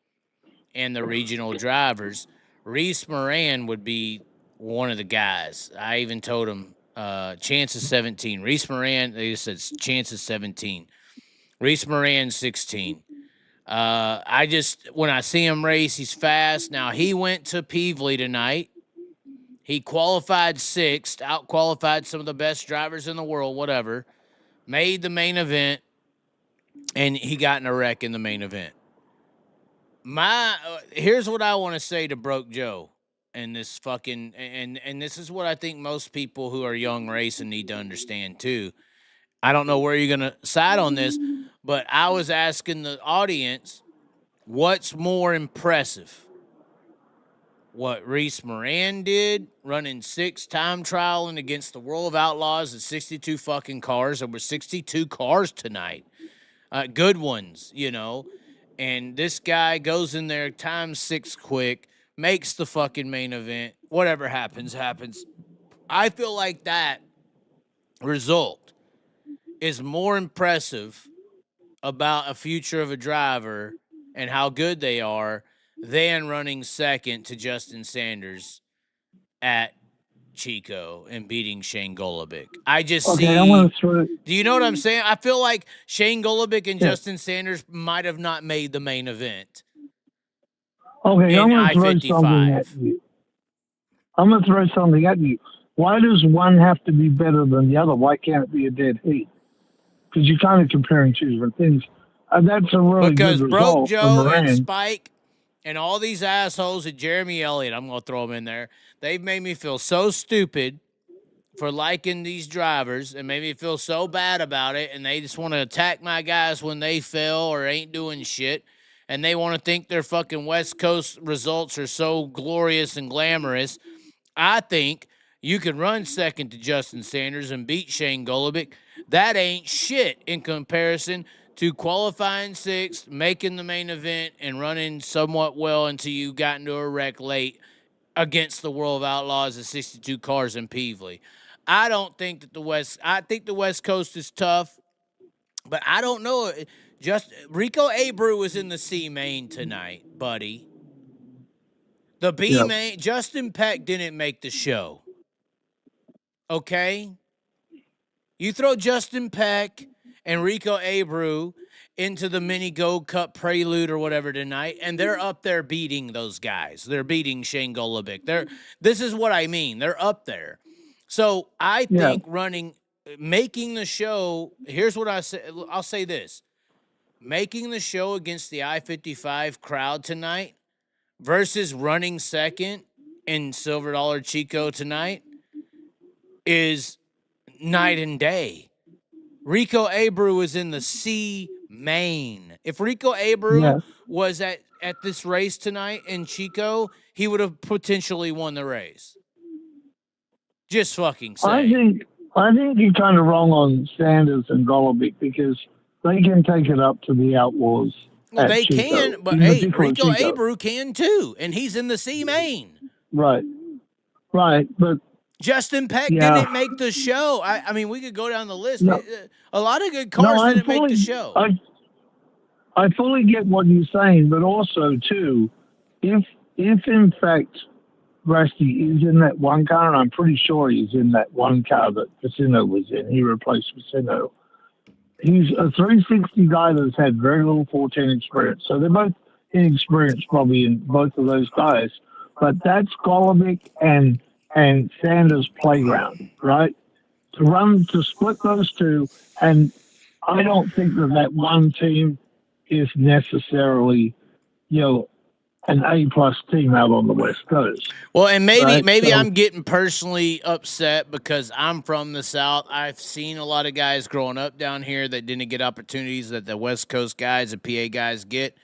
and the regional drivers, Reese Moran would be one of the guys. I even told him Chance is 17. Reese Moran, they just said Chance is 17. Reese Moran 16. When I see him race, he's fast. Now, he went to Peevely tonight. He qualified sixth, out-qualified some of the best drivers in the world, whatever. Made the main event, and he got in a wreck in the main event. Here's what I want to say to Broke Joe, and this and this is what I think most people who are young racing need to understand too. I don't know where you're gonna side on this, but I was asking the audience, what's more impressive? What Reese Moran did, running 6 time trialing against the World of Outlaws at 62 fucking cars. There were 62 cars tonight. Good ones, And this guy goes in there, times 6 quick, makes the fucking main event. Whatever happens, happens. I feel like that result is more impressive about a future of a driver and how good they are than running second to Justin Sanders at Chico and beating Shane Golubic. I just see. Do you know what I'm saying? I feel like Shane Golubic and Justin Sanders might have not made the main event. Okay, I'm going to throw something at you. I'm going to throw something at you. Why does one have to be better than the other? Why can't it be a dead heat? Because you're kind of comparing two different things. That's a really good result. Because Broke Joe and Spike and all these assholes at Jeremy Elliott, I'm going to throw them in there, they've made me feel so stupid for liking these drivers and made me feel so bad about it, and they just want to attack my guys when they fail or ain't doing shit, and they want to think their fucking West Coast results are so glorious and glamorous. I think you can run second to Justin Sanders and beat Shane Golubic. That ain't shit in comparison to qualifying 6th, making the main event, and running somewhat well until you got into a wreck late against the World of Outlaws at 62 cars in Peevely. I don't think that I think the West Coast is tough, but I don't know. Just Rico Abreu was in the C main tonight, buddy. The B main, Justin Peck didn't make the show. Okay? You throw Justin Peck and Rico Abreu into the mini Gold Cup prelude or whatever tonight, and they're up there beating those guys. They're beating Shane Golobic. This is what I mean. They're up there. So I think making the show, here's what I'll say this. Making the show against the I-55 crowd tonight versus running second in Silver Dollar Chico tonight is night and day. Rico Abreu is in the C main. If Rico Abreu was at this race tonight in Chico, he would have potentially won the race. Just fucking saying. I think you're kind of wrong on Sanders and Golobic because they can take it up to the Outlaws. Well, they Chico. Can, but hey, Rico Abreu can too, and he's in the C main. Right, but Justin Peck didn't make the show. I mean, we could go down the list. No, a lot of good cars didn't make the show. I fully get what you're saying, but also, too, if in fact Rusty is in that one car, and I'm pretty sure he's in that one car that Vicino was in, he replaced Vicino. He's a 360 guy that's had very little 410 experience. So they're both inexperienced probably in both of those guys. But that's Golobic and Sanders' playground, right? To split those two, and I don't think that one team is necessarily, an A-plus team out on the West Coast. Well, and maybe I'm getting personally upset because I'm from the South. I've seen a lot of guys growing up down here that didn't get opportunities that the West Coast guys and PA guys get.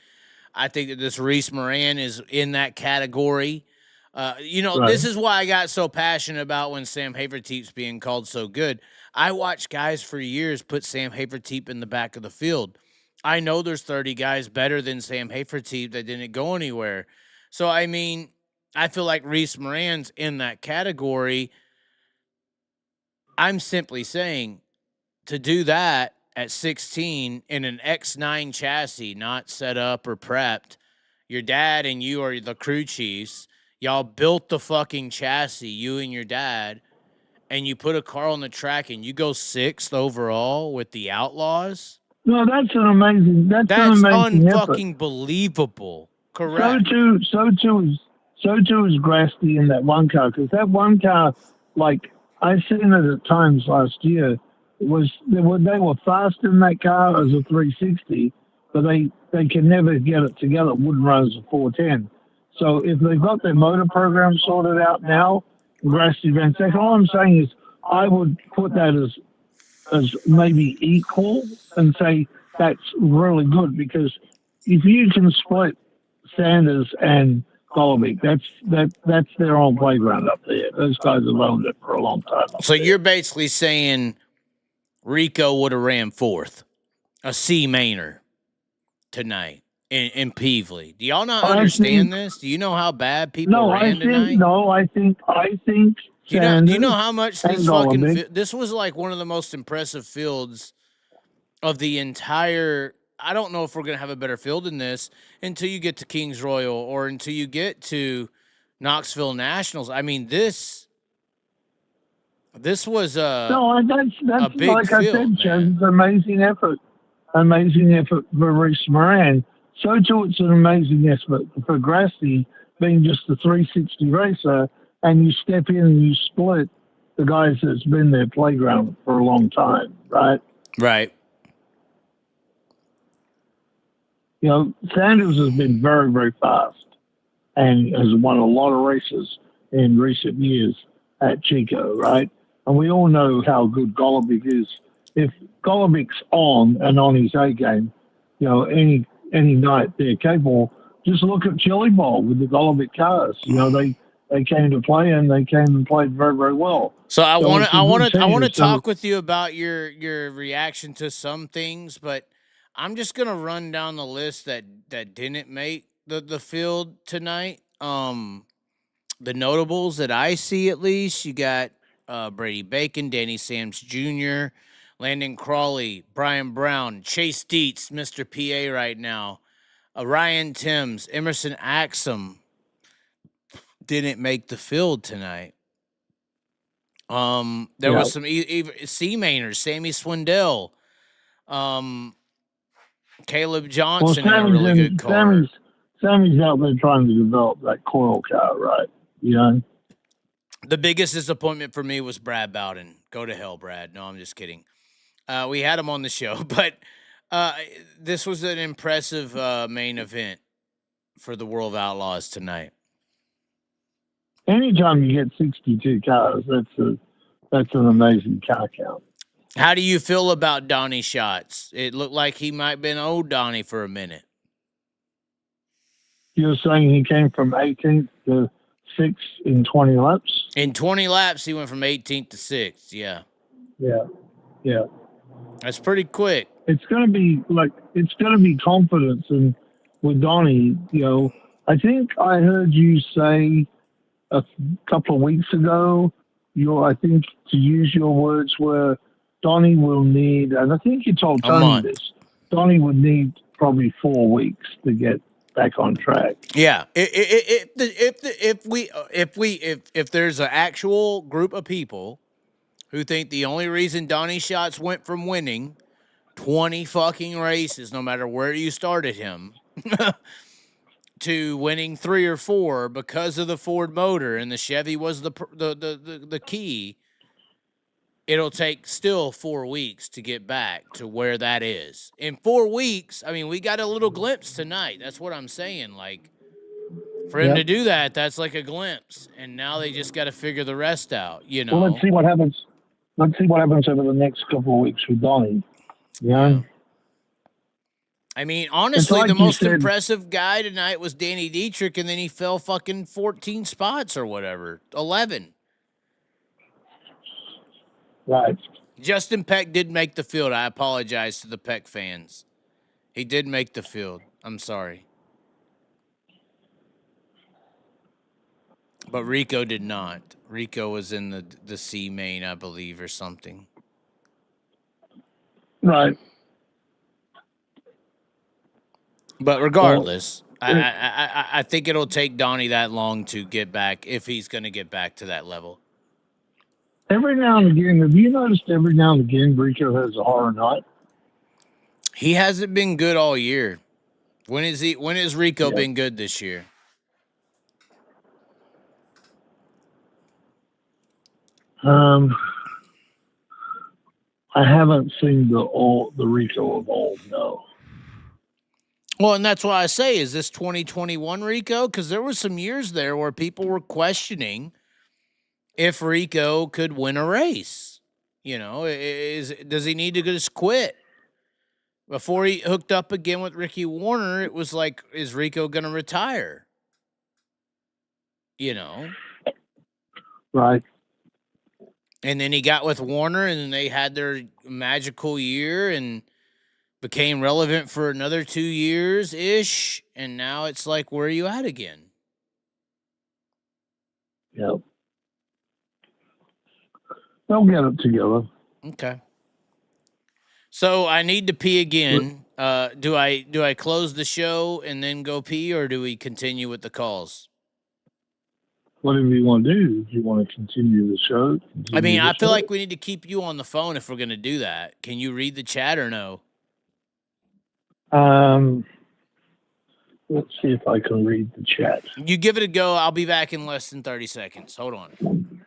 I think that this Reese Moran is in that category. This is why I got so passionate about when Sam Haverteep's being called so good. I watched guys for years put Sam Haverteep in the back of the field. I know there's 30 guys better than Sam Haverteep that didn't go anywhere. So, I mean, I feel like Reese Moran's in that category. I'm simply saying to do that at 16 in an X9 chassis, not set up or prepped, your dad and you are the crew chiefs. Y'all built the fucking chassis, you and your dad, and you put a car on the track and you go 6th overall with the Outlaws. No, that's an amazing. That's an amazing unfucking believable. Correct. So too is Grasty in that one car, because that one car, like I've seen it at times last year, they were fast in that car as a 360, but they can never get it together. It wouldn't run as a 410. So if they've got their motor program sorted out now, Grasty Van Second, all I'm saying is I would put that as maybe equal and say that's really good, because if you can split Sanders and Golobic, that's their own playground up there. Those guys have owned it for a long time. So you're basically saying Rico would have ran 4th, a C mainer tonight in Peevely. Do y'all not understand this? Do you know how bad people ran tonight? I think. Do you know how much this this was like one of the most impressive fields of the entire. I don't know if we're going to have a better field than this until you get to Kings Royal or until you get to Knoxville Nationals. I mean, this was that's big like field, I said, Chaz, it's an amazing effort for Reese Moran. So too, it's an amazing effort for Grassi being just a 360 racer, and you step in and you split the guys that's been their playground for a long time, right? Right. Sanders has been very, very fast and has won a lot of races in recent years at Chico, right? And we all know how good Golobic is. If Golobic's on and on his A game, any night they're capable. Just look at Chili Bowl with the Golobic cars. They came to play and they came and played very, very well. So I want to talk with you about your reaction to some things, but I'm just gonna run down the list that didn't make the field tonight. The notables that I see, at least, you got Brady Bacon, Danny Sams Jr., Landon Crawley, Brian Brown, Chase Dietz, Mr. PA right now, Ryan Timms, Emerson Axum didn't make the field tonight. There was some C-mainers, Sammy Swindell, Caleb Johnson in a really good car. Sammy's out there trying to develop that coil car, right? You know? The biggest disappointment for me was Brad Bowden. Go to hell, Brad. No, I'm just kidding. We had him on the show, but this was an impressive main event for the World of Outlaws tonight. Anytime you get 62 cars, that's an amazing car count. How do you feel about Donnie Schatz? It looked like he might have been old Donnie for a minute. You're saying he came from 18th to 6th in 20 laps? In 20 laps, he went from 18th to 6th, yeah. Yeah. That's pretty quick. It's going to be confidence and with Donnie, you know. I think I heard you say a couple of weeks ago, I think to use your words were Donnie will need, and I think you told Tony this, Donnie would need probably 4 weeks to get back on track. Yeah. If there's an actual group of people who think the only reason Donnie Schatz went from winning 20 fucking races, no matter where you started him, to winning 3 or 4 because of the Ford motor and the Chevy was the key, it'll take still 4 weeks to get back to where that is. In 4 weeks, I mean, we got a little glimpse tonight. That's what I'm saying. Like, for him to do that, that's like a glimpse. And now they just got to figure the rest out, you know. Well, let's see what happens. Let's see what happens over the next couple of weeks with Donnie. Yeah. I mean, honestly, like the most impressive guy tonight was Danny Dietrich, and then he fell fucking 14 spots or whatever, 11. Right. Justin Peck did make the field. I apologize to the Peck fans. He did make the field. I'm sorry. But Rico did not. Rico was in the C main, I believe, or something. Right. But regardless, I think it'll take Donnie that long to get back, if he's going to get back to that level. Every now and again, have you noticed every now and again Rico has a horror night? He hasn't been good all year. When has Rico been good this year? I haven't seen the Rico of old, no. Well, and that's why I say, is this 2021 Rico? Because there were some years there where people were questioning if Rico could win a race. You know, does he need to just quit? Before he hooked up again with Ricky Warner, it was like, is Rico going to retire? You know? Right. And then he got with Warner, and then they had their magical year and became relevant for another 2 years-ish, and now it's like, where are you at again? Yep. They'll get it together. Okay. So I need to pee again. Do I close the show and then go pee, or do we continue with the calls? Whatever you want to do. If you want to continue the show. I mean, I feel like we need to keep you on the phone if we're going to do that. Can you read the chat or no? Let's see if I can read the chat. You give it a go. I'll be back in less than 30 seconds. Hold on.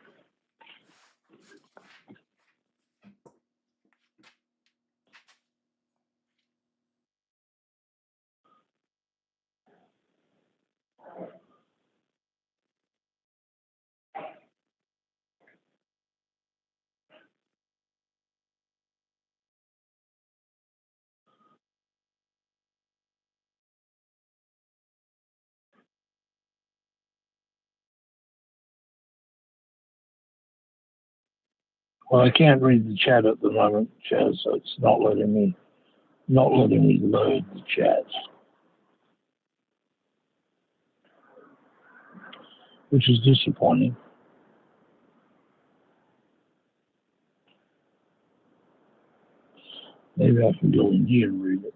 Well, I can't read the chat at the moment, Chaz, so it's not letting me load the chat, which is disappointing. Maybe I can go in here and read it.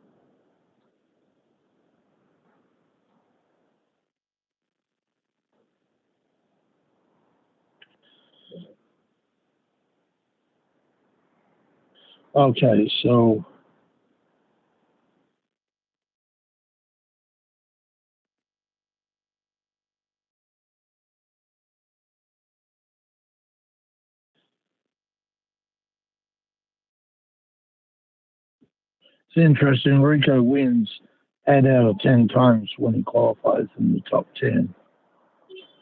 Okay, so it's interesting. Rico wins 8 out of 10 times when he qualifies in the top 10.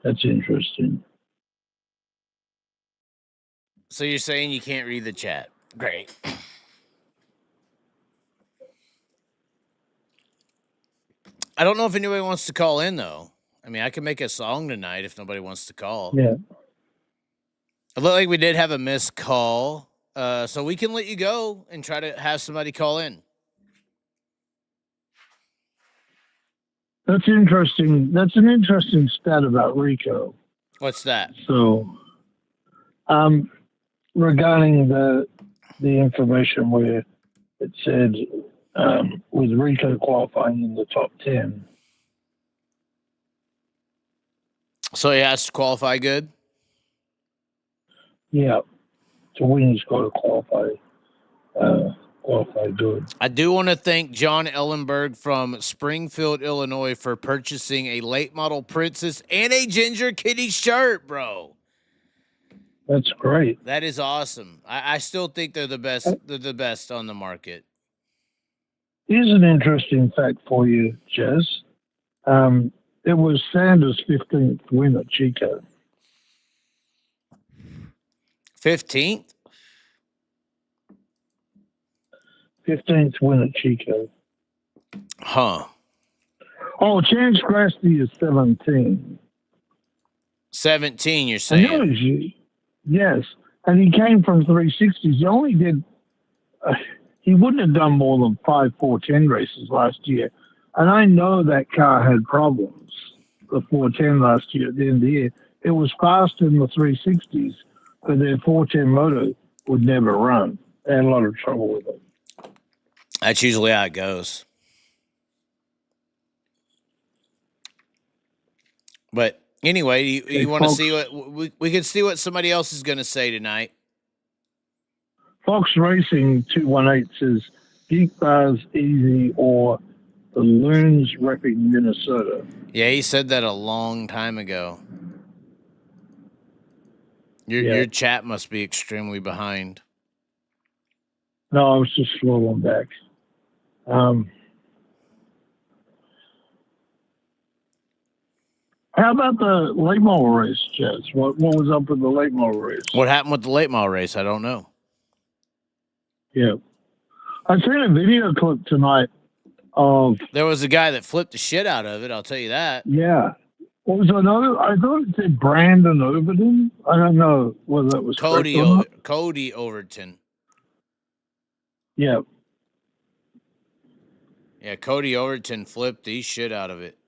That's interesting. So you're saying you can't read the chat? Great. I don't know if anybody wants to call in, though. I mean, I can make a song tonight if nobody wants to call. Yeah. It looked like we did have a missed call, so we can let you go and try to have somebody call in. That's interesting. That's an interesting stat about Rico. What's that? So, regarding the information where it said with Rico qualifying in the top 10. So he has to qualify good? Yeah. To win, he's got to qualify good. I do want to thank John Ellenberg from Springfield, Illinois, for purchasing a late model Princess and a Ginger Kitty shirt, bro. That's great. That is awesome. I still think they're the best. They're the best on the market. Here's an interesting fact for you, Chaz. It was Sanders' 15th win at Chico. 15th? 15th win at Chico. Huh. Oh, Chance Grasty is 17. 17, you're saying? Yes. And he came from 360s. He only did, he wouldn't have done more than 5 410 races last year. And I know that car had problems, the 410 last year at the end of the year. It was fast in the 360s, but their 410 motor would never run. They had a lot of trouble with it. That's usually how it goes. But anyway, you want to see what we can see what somebody else is going to say tonight. Fox Racing 218 says Geek Bars Easy or the Loons repping Minnesota. Yeah, he said that a long time ago. Your chat must be extremely behind. No, I was just scrolling back. How about the late model race, Chaz? What was up with the late model race? What happened with the late model race? I don't know. Yeah. I seen a video clip tonight of... There was a guy that flipped the shit out of it, I'll tell you that. Yeah. What was another? I thought it said Brandon Overton. I don't know whether that was Cody Overton. Yeah. Yeah, Cody Overton flipped the shit out of it.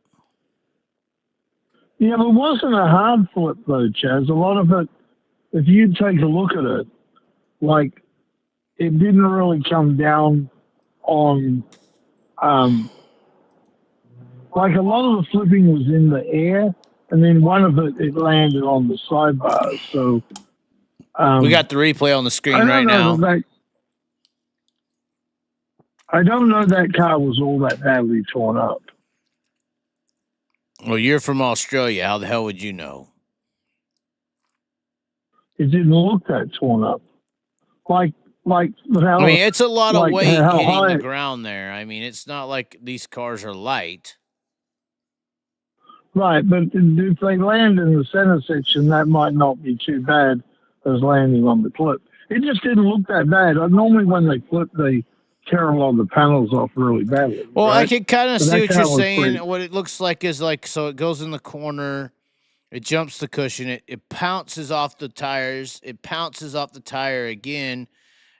Yeah, but it wasn't a hard flip, though, Chaz. A lot of it, if you take a look at it, like, it didn't really come down on, like, a lot of the flipping was in the air, and then one of it landed on the sidebars. So, we got the replay on the screen right now. I don't know that car was all that badly torn up. Well, you're from Australia. How the hell would you know? It didn't look that torn up. Like how, I mean, it's a lot of weight hitting high, the ground there. I mean, it's not like these cars are light. Right, but if they land in the center section, that might not be too bad as landing on the clip. It just didn't look that bad. Normally when they flip, they tear a lot of the panels off really badly. Well, right? I can kind of see what you're saying. Pretty... What it looks like is like, so it goes in the corner, it jumps the cushion, it pounces off the tires, it pounces off the tire again,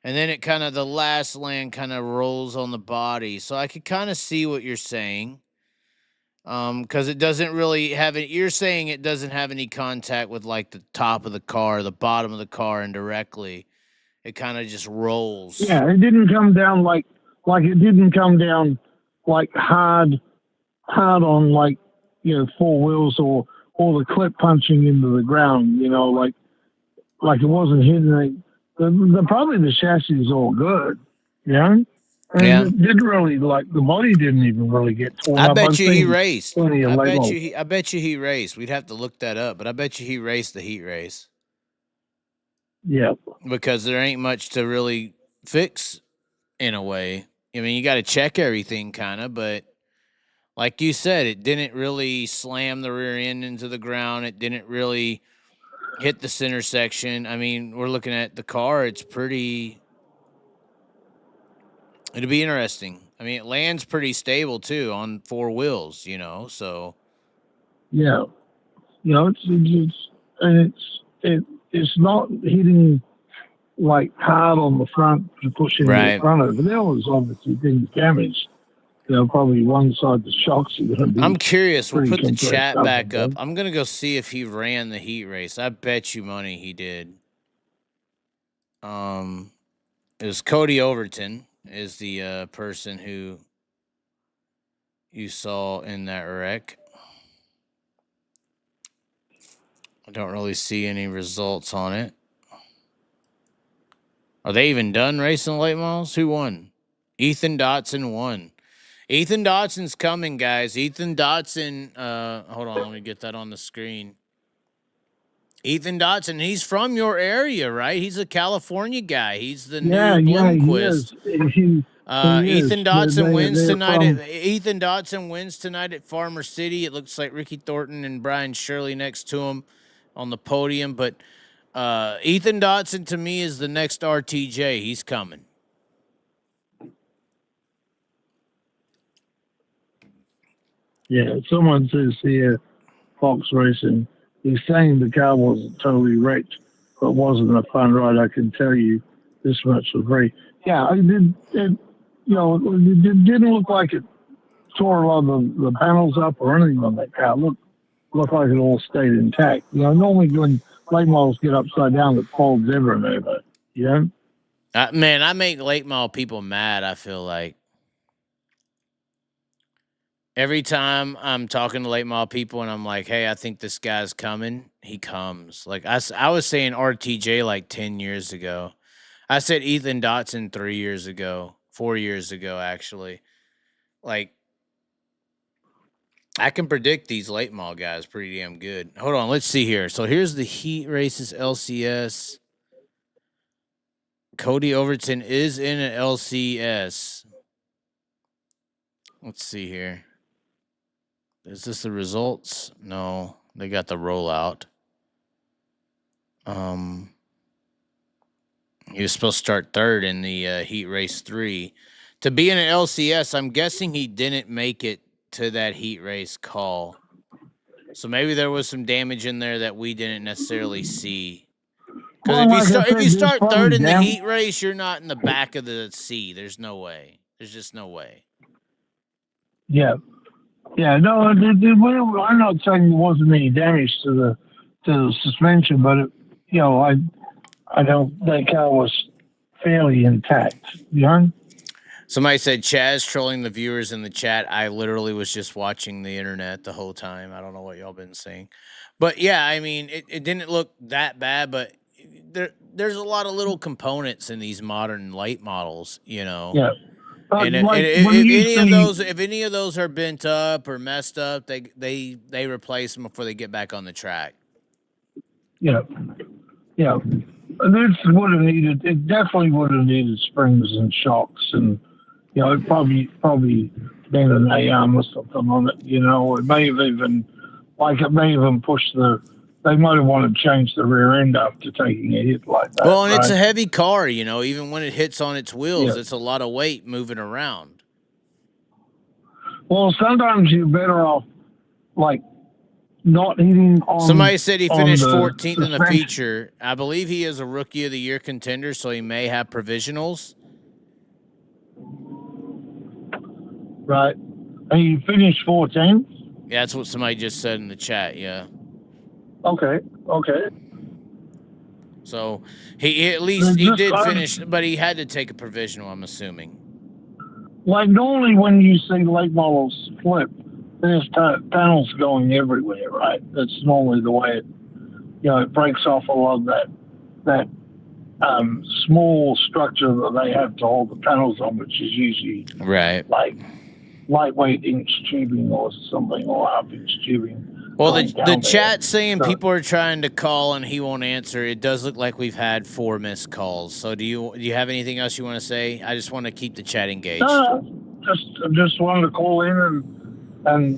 and then it kind of, the last land kind of rolls on the body. So I could kind of see what you're saying. Because it doesn't really have it. You're saying it doesn't have any contact with like the top of the car, the bottom of the car indirectly. It kind of just rolls. Yeah, it didn't come down like it didn't come down like hard on like, you know, four wheels or the clip punching into the ground, you know, like it wasn't hitting probably the chassis is all good, you know? And it didn't really, like, the body didn't even really get torn up. I bet you he raced. I bet you he raced. We'd have to look that up, but I bet you he raced the heat race. Yeah. Because there ain't much to really fix in a way. I mean, you got to check everything kind of, but like you said, it didn't really slam the rear end into the ground. It didn't really hit the center section. I mean, we're looking at the car. It's pretty... It'll be interesting. I mean, it lands pretty stable, too, on four wheels, you know, so... Yeah. You know, it's not hitting, like, hard on the front to push into the front of it. But there was obviously things damaged. You know, probably one side the shocks are going to be... I'm curious. We'll put the chat back up. I'm going to go see if he ran the heat race. I bet you money he did. It was Cody Overton is the person who you saw in that wreck. I don't really see any results on it. Are they even done racing late models? Who won? Ethan Dotson won. Ethan Dotson's coming, guys. Ethan Dotson, hold on, let me get that on the screen. Ethan Dotson, he's from your area, right? He's a California guy. He's the new Bloomquist. Ethan Dotson wins tonight. Ethan Dotson wins tonight at Farmer City. It looks like Ricky Thornton and Brian Shirley next to him on the podium. But Ethan Dotson, to me, is the next RTJ. He's coming. Yeah, someone says here, Fox Racing, he's saying the car wasn't totally wrecked, but wasn't a fun ride. I can tell you this much for free. Yeah, it didn't look like it tore a lot of the panels up or anything on that car. Looked like it all stayed intact. You know, normally when late models get upside down, it folds ever and ever, you know? Man, I make late model people mad, I feel like. Every time I'm talking to late model people and I'm like, hey, I think this guy's coming, he comes. Like, I was saying RTJ like 10 years ago. I said Ethan Dotson 3 years ago, 4 years ago, actually. Like, I can predict these late model guys pretty damn good. Hold on, let's see here. So here's the heat races LCS. Cody Overton is in an LCS. Let's see here. Is this the results? No, they got the rollout. He was supposed to start third in the heat race 3. To be in an LCS, I'm guessing he didn't make it to that heat race call. So maybe there was some damage in there that we didn't necessarily see. Because if you start third in the heat race, you're not in the back of the C. There's no way. There's just no way. Yeah. Yeah, no, I'm not saying there wasn't any damage to the suspension, but I don't. That car was fairly intact. You know? Somebody said Chaz trolling the viewers in the chat. I literally was just watching the internet the whole time. I don't know what y'all been saying, but yeah, I mean, it didn't look that bad, but there's a lot of little components in these modern late models, you know. Yeah. And if any of those are bent up or messed up, they replace them before they get back on the track. Yeah, yeah. This would have needed. It definitely would have needed springs and shocks, and it probably been an AM or something on it. It may have even pushed the. They might have wanted to change the rear end after taking a hit like that. Well, and it's a heavy car, even when it hits on its wheels, it's a lot of weight moving around. Well, sometimes you're better off, like, not hitting on... Somebody said he finished 14th in the feature. I believe he is a Rookie of the Year contender, so he may have provisionals. Right. And you finished 14th? Yeah, that's what somebody just said in the chat, yeah. Okay. So he at least he did finish, but he had to take a provisional, I'm assuming. Like normally when you see late models flip, there's panels going everywhere, right? That's normally the way it breaks off a lot of that small structure that they have to hold the panels on, which is usually like lightweight inch tubing or something, or half-inch tubing. Well, the chat's saying people are trying to call and he won't answer. It does look like we've had 4 missed calls. So do you have anything else you want to say? I just want to keep the chat engaged. Just wanted to call in and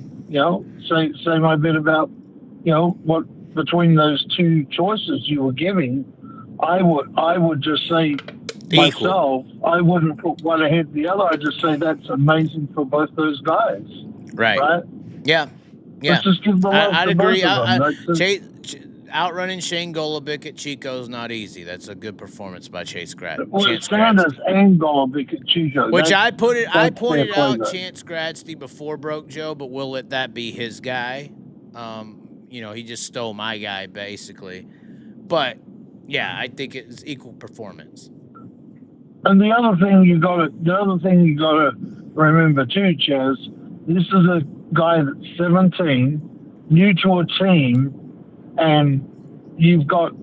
say my bit about what between those two choices you were giving. I would just say myself, I wouldn't put one ahead of the other. I'd just say that's amazing for both those guys. Right? Yeah. Let's just give the love I'd to agree. both of them. Outrunning Shane Golobic at Chico's not easy. That's a good performance by Chance Gradsky. Well, Sanders and Golobic at Chico. Which I pointed out Chance Gradsky before Broke Joe, but we'll let that be his guy. He just stole my guy basically. But yeah, I think it's equal performance. And the other thing you got to remember too, Chaz. This is a guy that's 17, new to a team, and you've got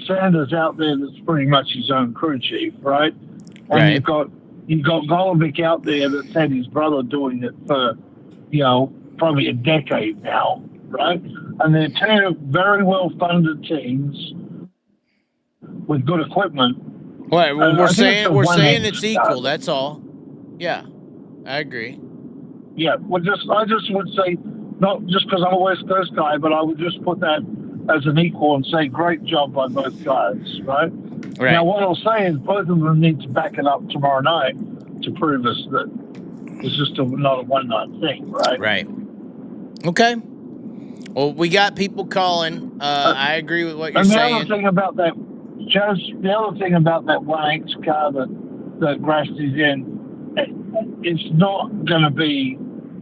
Sanders out there that's pretty much his own crew chief, right? And you've got Golobic out there that's had his brother doing it for probably a decade now, right? And they're two very well funded teams with good equipment. Well, we're saying it's equal. That's all. Yeah, I agree. Yeah, I just would say, not just because I'm a West Coast guy, but I would just put that as an equal and say, great job by both guys, right? Now, what I'll say is both of them need to back it up tomorrow night to prove us that it's just not a one-night thing, right? Right. Okay. Well, we got people calling. I agree with what you're saying. And the other thing about that, Chaz, the other thing about that 1H car that Grasty's in, it's not going to be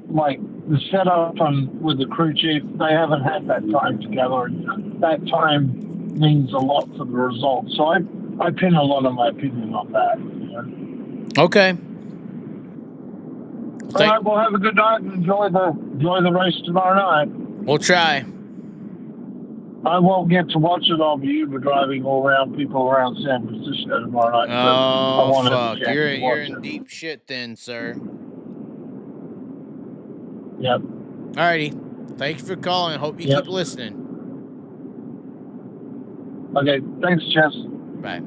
like the setup with the crew chief. They haven't had that time together, and that time means a lot for the results. So I pin a lot of my opinion on that. Okay. All right, well, have a good night and enjoy the race tomorrow night. We'll try. I won't get to watch it. I'll be Uber driving all around people around San Francisco tomorrow night. Oh, fuck. You're in deep shit then, sir. Yep. Alrighty. Thank you for calling. Hope you keep listening. Okay. Thanks, Chaz. Bye.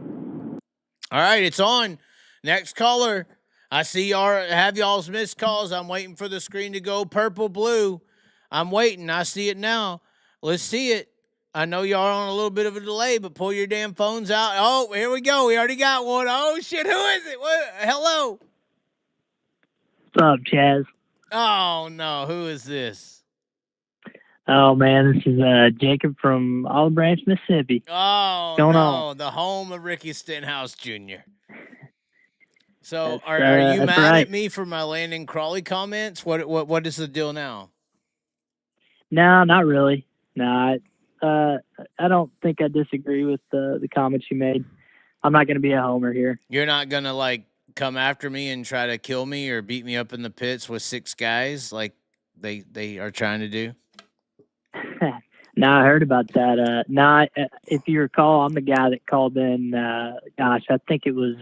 All right, it's on. Next caller. I see have y'all's missed calls. I'm waiting for the screen to go purple, blue. I'm waiting. I see it now. Let's see it. I know y'all are on a little bit of a delay, but pull your damn phones out. Oh, here we go. We already got one. Oh, shit. Who is it? Hello. What's up, Chaz? Oh, no. Who is this? Oh, man. This is Jacob from Olive Branch, Mississippi. Oh, what's going on? The home of Ricky Stenhouse Jr. So, are you mad at me for my Landon Crawley comments? What is the deal now? No, not really. No, I don't think I disagree with the comments you made. I'm not going to be a homer here. You're not going to, come after me and try to kill me or beat me up in the pits with 6 guys like they are trying to do? No, I heard about that. If you recall, I'm the guy that called in, I think it was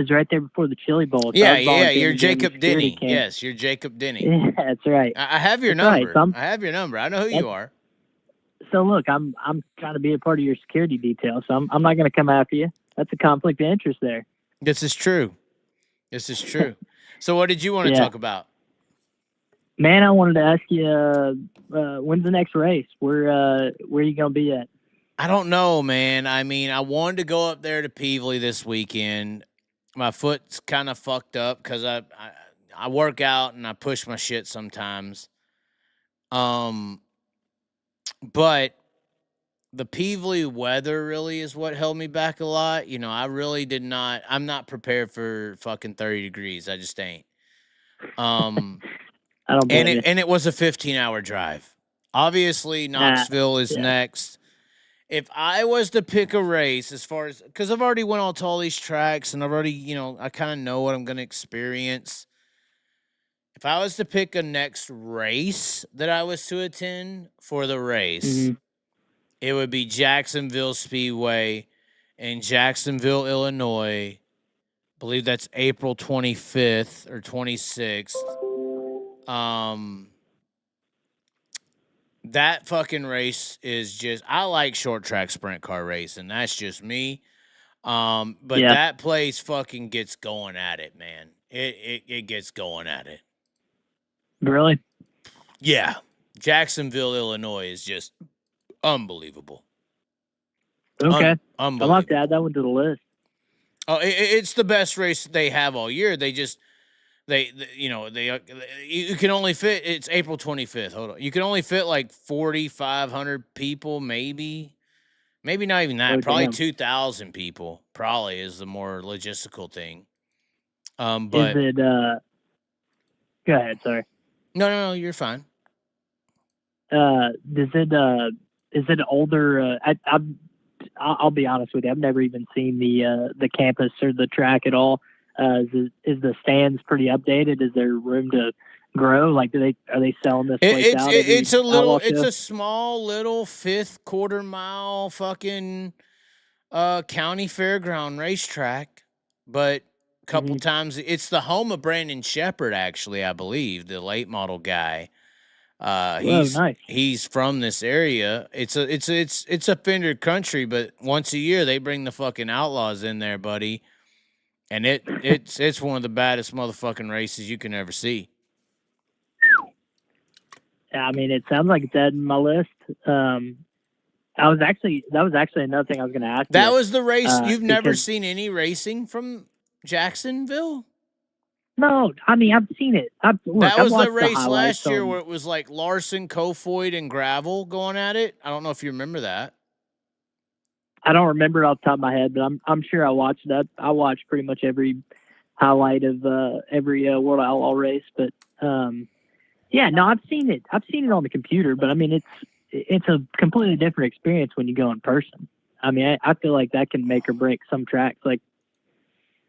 right there before the Chili Bowl. So yeah, you're Jacob Denny. Yes, you're Jacob Denny. Yeah, that's right. I have your number. Right. I have your number. I know who you are. So look, I'm trying to be a part of your security detail, so I'm not going to come after you. That's a conflict of interest there. This is true. So what did you want to talk about? Man, I wanted to ask you, when's the next race? Where are you going to be at? I don't know, man. I mean, I wanted to go up there to Peevely this weekend. My foot's kind of fucked up because I work out and I push my shit sometimes. But the Peevely weather really is what held me back a lot. I really I'm not prepared for fucking 30 degrees. I just ain't. I don't blame you. And it was a 15-hour drive. Obviously, Knoxville is next. If I was to pick a race, as far as because I've already went out to all these tracks and I've already, I kind of know what I'm going to experience. If I was to pick a next race that I was to attend for the race, it would be Jacksonville Speedway in Jacksonville, Illinois. I believe that's April 25th or 26th. That fucking race is just, I like short track sprint car racing. That's just me. But that place fucking gets going at it, man. It gets going at it. Really? Yeah. Jacksonville, Illinois is just unbelievable. Okay. Unbelievable. I'll have to add that one to the list. Oh, it's the best race that they have all year. They just, you can only fit, it's April 25th. Hold on. You can only fit like 4,500 people, maybe not even that. Probably 2,000 people probably is the more logistical thing. But is it, go ahead. Sorry. No, you're fine. Is it older? I'll be honest with you. I've never even seen the campus or the track at all. Is the stands pretty updated? Is there room to grow? Like, are they selling this place out? It's a small little 5th quarter mile fucking county fairground racetrack, but a couple times it's the home of Brandon Shepherd, actually, I believe, the late model guy. Nice. He's from this area. It's a Fender country, but once a year they bring the fucking Outlaws in there, buddy. And it's one of the baddest motherfucking races you can ever see. I mean, it sounds like it's adding my list. That was actually another thing I was going to ask. That was the race. You've never seen any racing from Jacksonville? No, I mean, I've seen it. That was the race last year where it was like Larson, Kofoid, and Gravel going at it. I don't know if you remember that. I don't remember it off the top of my head, but I'm sure I watched that. I watched pretty much every highlight of every World Outlaw race. But yeah, no, I've seen it. I've seen it on the computer, but I mean, it's a completely different experience when you go in person. I mean, I feel like that can make or break some tracks. Like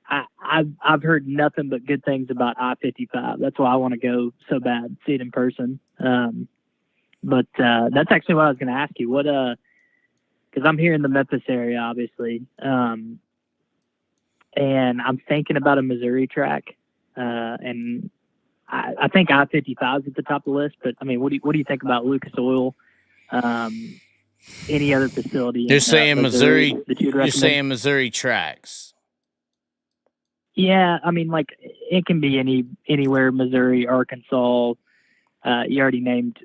I've heard nothing but good things about I-55. That's why I want to go so bad, see it in person. But that's actually what I was going to ask you. What because I'm here in the Memphis area, obviously, and I'm thinking about a Missouri track, and I think I-55 is at the top of the list. But I mean, what do you think about Lucas Oil? Any other facility? You're saying Missouri? That you'd recommend? You're saying Missouri tracks? Yeah, I mean, like it can be anywhere, Missouri, Arkansas. You already named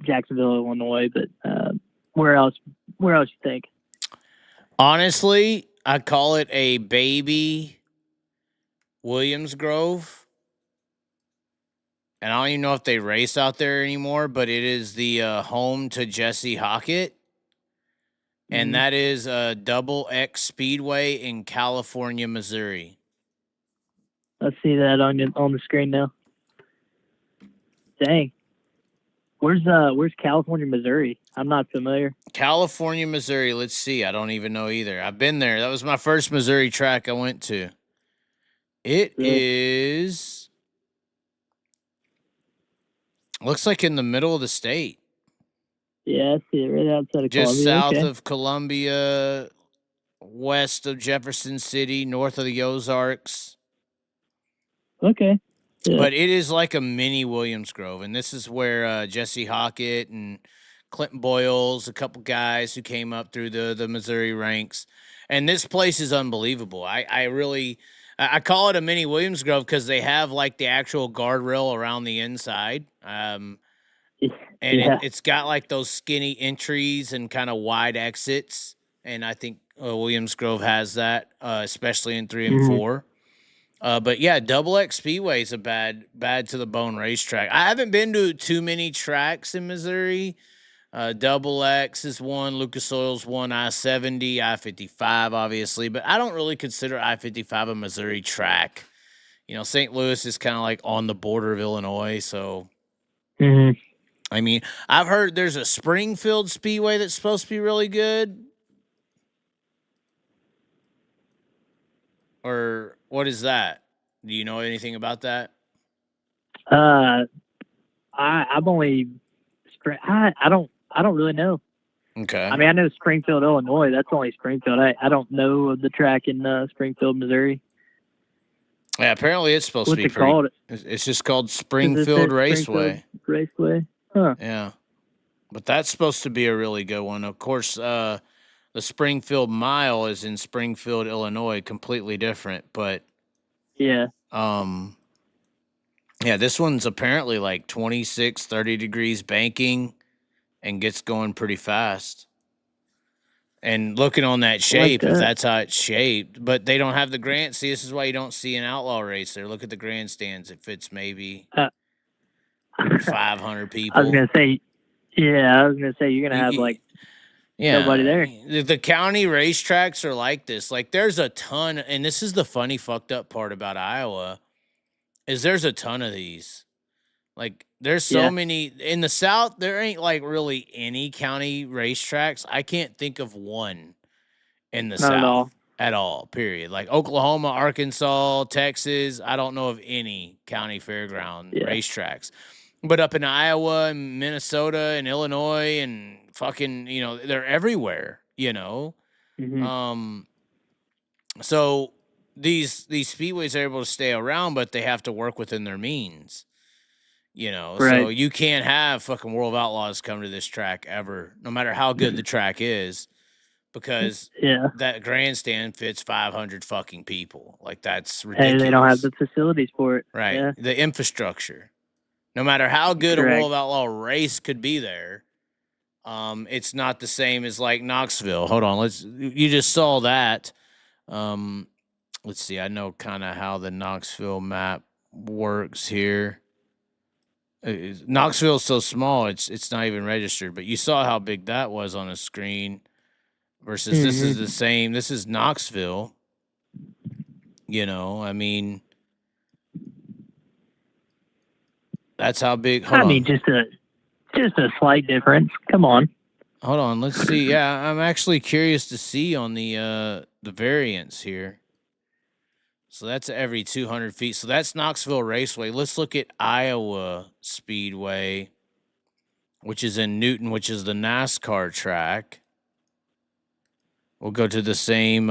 Jacksonville, Illinois, but where else you think? Honestly, I call it a baby Williams Grove. And I don't even know if they race out there anymore, but it is the home to Jesse Hockett. And that is a Double X Speedway in California, Missouri. Let's see that on the screen now. Dang. Where's California, Missouri? I'm not familiar. California, Missouri. Let's see. I don't even know either. I've been there. That was my first Missouri track I went to. It is. Looks like in the middle of the state. Yeah, I see it right outside of Columbia. Just south of Columbia, west of Jefferson City, north of the Ozarks. Okay. Yeah. But it is like a mini Williams Grove, and this is where Jesse Hockett and Clinton Boyles, a couple guys who came up through the Missouri ranks. And this place is unbelievable. I call it a mini Williams Grove because they have like the actual guardrail around the inside. It's got like those skinny entries and kind of wide exits. And I think Williams Grove has that, especially in 3 and 4. But yeah, Double X Speedway is a bad to the bone racetrack. I haven't been to too many tracks in Missouri. Double X is one, Lucas Oil's one, I-70, I-55, obviously, but I don't really consider I-55 a Missouri track. You know, St. Louis is kind of like on the border of Illinois, so. I mean, I've heard there's a Springfield Speedway that's supposed to be really good. or what is that? Do you know anything about that? I've only I don't really know. Okay. I mean, I know Springfield, Illinois. That's only Springfield. I don't know of the track in Springfield, Missouri. Yeah, apparently it's supposed What's to be it called? It's just called Is it Springfield Raceway. Springfield Raceway. Huh. Yeah. But that's supposed to be a really good one. Of course, the Springfield Mile is in Springfield, Illinois, completely different. But Yeah. yeah, this one's apparently like 26, 30 degrees banking and gets going pretty fast. And looking on that shape, if that's how it's shaped, but they don't have the grand. See, this is why you don't see an outlaw race there. Look at the grandstands. It fits maybe 500 people. I was gonna say, you're gonna have like nobody there. The county racetracks are like this. Like there's a ton, and this is the funny, fucked up part about Iowa, is there's a ton of these. Like there's so many in the South. There ain't like really any county racetracks. I can't think of one in the South at all. Period. Like Oklahoma, Arkansas, Texas. I don't know of any county fairground racetracks. But up in Iowa and Minnesota and Illinois and fucking, they're everywhere. Mm-hmm. So these speedways are able to stay around, but they have to work within their means. Right. So you can't have fucking World of Outlaws come to this track ever, no matter how good the track is, because that grandstand fits 500 fucking people. Like that's ridiculous. And they don't have the facilities for it. Right. Yeah. The infrastructure. No matter how good a World of Outlaw race could be there, it's not the same as like Knoxville. Hold on, you just saw that. Let's see. I know kind of how the Knoxville map works here. Knoxville's so small, it's not even registered. But you saw how big that was on a screen. Versus this is the same. This is Knoxville. I mean, that's how big. Hold on. Just a slight difference. Come on. Hold on. Let's see. Yeah, I'm actually curious to see on the variants here. So that's every 200 feet. So that's Knoxville Raceway. Let's look at Iowa Speedway, which is in Newton, which is the NASCAR track. We'll go to the same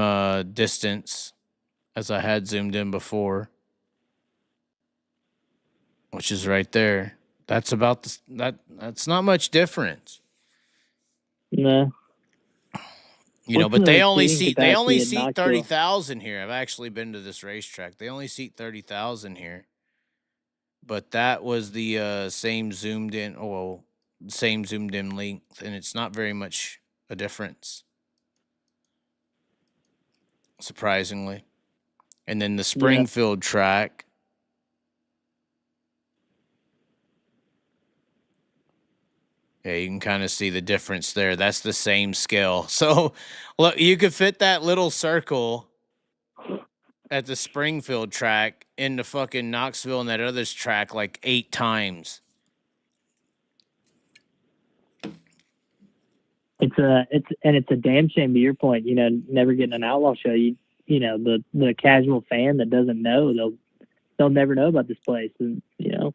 distance as I had zoomed in before, which is right there. That's about that's not much difference. No. But they only seat 30,000 here. I've actually been to this racetrack. They only seat 30,000 here. But that was the same zoomed in length, and it's not very much a difference, surprisingly. And then the Springfield track. Yeah, you can kind of see the difference there. That's the same scale. So, look, you could fit that little circle at the Springfield track into fucking Knoxville and that other track like 8 times. It's a damn shame, to your point, never getting an outlaw show. The casual fan that doesn't know, they'll never know about this place. And,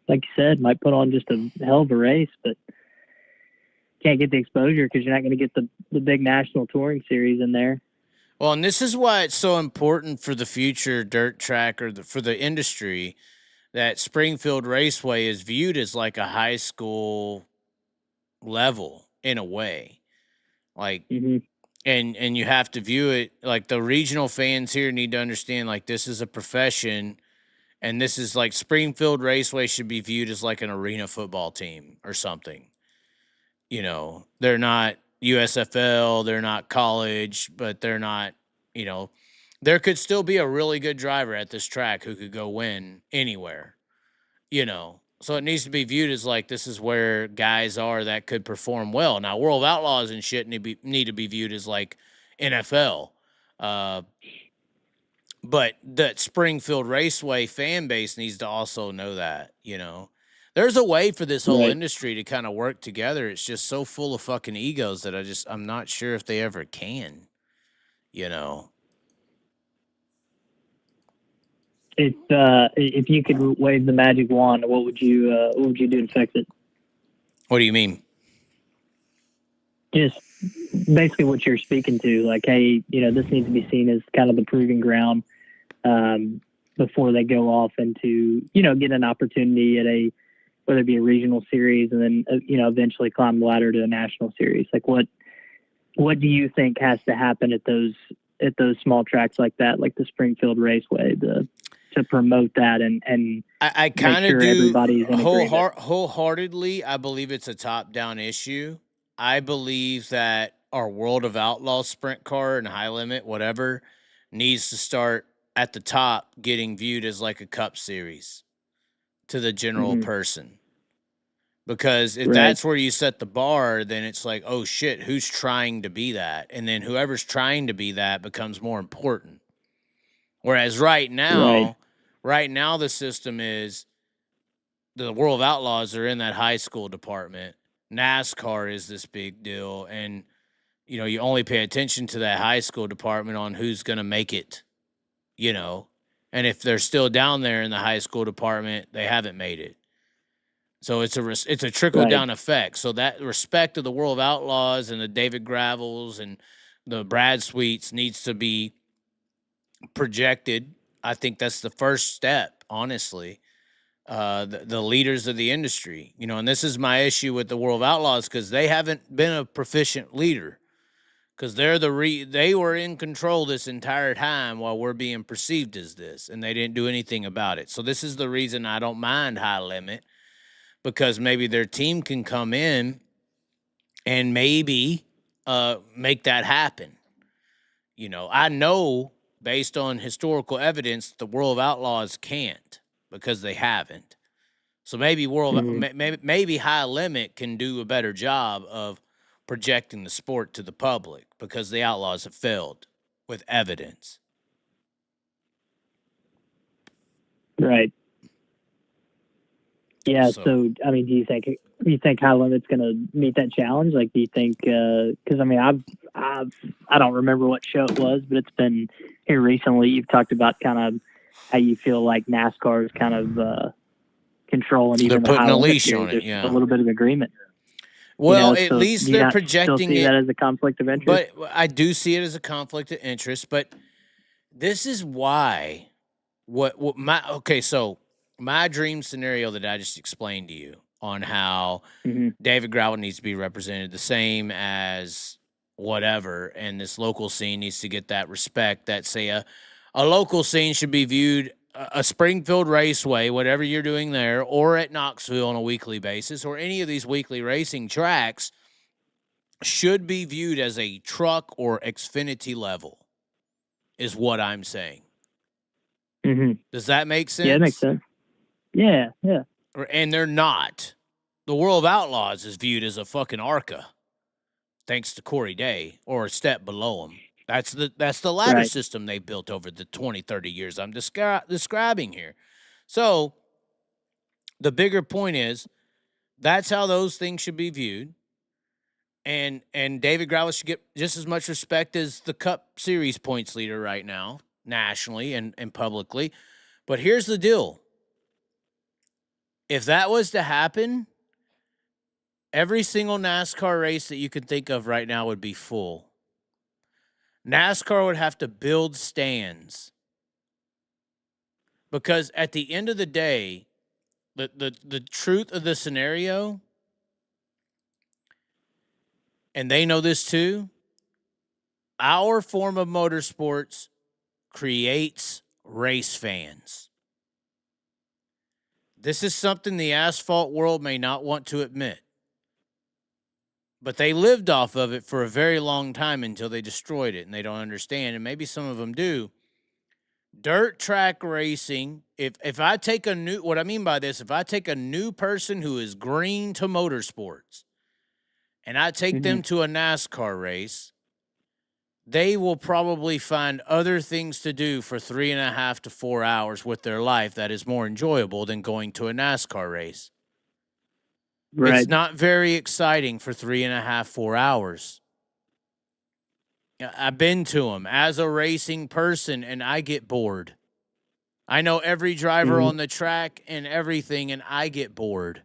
like you said, might put on just a hell of a race, but can't get the exposure because you're not going to get the big national touring series in there. Well, and this is why it's so important for the future dirt track or for the industry that Springfield Raceway is viewed as like a high school level in a way. Like, and you have to view it like the regional fans here need to understand like this is a profession, and this is like Springfield Raceway should be viewed as like an arena football team or something. They're not USFL, they're not college, but they're not, there could still be a really good driver at this track who could go win anywhere, So it needs to be viewed as like this is where guys are that could perform well. Now, World of Outlaws and shit need to be viewed as like NFL. But that Springfield Raceway fan base needs to also know that, There's a way for this whole industry to kind of work together. It's just so full of fucking egos that I'm not sure if they ever can, If you could wave the magic wand, what would you do to fix it? What do you mean? Just basically what you're speaking to, like, hey, this needs to be seen as kind of the proving ground before they go off into, get an opportunity at whether it be a regional series and then, eventually climb the ladder to a national series. Like what do you think has to happen at those small tracks like that, like the Springfield Raceway, to promote that and I kind of sure do everybody's in agreement? wholeheartedly. I believe it's a top-down issue. I believe that our World of Outlaws sprint car and high limit, whatever, needs to start at the top getting viewed as like a cup series to the general person. Because if that's where you set the bar, then it's like, oh shit, who's trying to be that? And then whoever's trying to be that becomes more important. Whereas right now the system is the World of Outlaws are in that high school department. NASCAR is this big deal. And, you only pay attention to that high school department on who's going to make it, And if they're still down there in the high school department, they haven't made it. So it's a trickle-down effect. So that respect of the World of Outlaws and the David Gravels and the Brad Sweets needs to be projected. I think that's the first step, honestly. The leaders of the industry, and this is my issue with the World of Outlaws because they haven't been a proficient leader because they were in control this entire time while we're being perceived as this, and they didn't do anything about it. So this is the reason I don't mind high limit, because maybe their team can come in and maybe make that happen. I know based on historical evidence the World of Outlaws can't because they haven't. So maybe maybe high limit can do a better job of projecting the sport to the public because the Outlaws have failed with evidence. Right. Yeah. So I mean, do you think high limit's going to meet that challenge? Like, do you think? Because I mean, I don't remember what show it was, but it's been here recently. You've talked about kind of how you feel like NASCAR is kind of controlling. Even they're putting a leash series. on it. There's Yeah, a little bit of agreement. Well, at least they're projecting still see it. That as a conflict of interest. But I do see it as a conflict of interest. But this is why. So my dream scenario that I just explained to you on how David Gravel needs to be represented the same as whatever, and this local scene needs to get that respect that, say, a local scene should be viewed, a Springfield Raceway, whatever you're doing there, or at Knoxville on a weekly basis, or any of these weekly racing tracks should be viewed as a truck or Xfinity level, is what I'm saying. Does that make sense? Yeah, it makes sense. Yeah. And they're not. The World of Outlaws is viewed as a fucking ARCA, thanks to Corey Day, or a step below him. That's the ladder system they built over the 20, 30 years I'm describing here. So the bigger point is that's how those things should be viewed. And David Gravel should get just as much respect as the Cup Series points leader right now, nationally and publicly. But here's the deal. If that was to happen, every single NASCAR race that you can think of right now would be full. NASCAR would have to build stands. Because at the end of the day, the truth of the scenario, and they know this too, our form of motorsports creates race fans. This is something the asphalt world may not want to admit. But they lived off of it for a very long time until they destroyed it, and they don't understand, and maybe some of them do. Dirt track racing, if I take what I mean by this, if I take a new person who is green to motorsports, and I take them to a NASCAR race, they will probably find other things to do for 3.5 to 4 hours with their life that is more enjoyable than going to a NASCAR race. Right. It's not very exciting for 3.5, 4 hours. I've been to them as a racing person, and I get bored. I know every driver on the track and everything, and I get bored.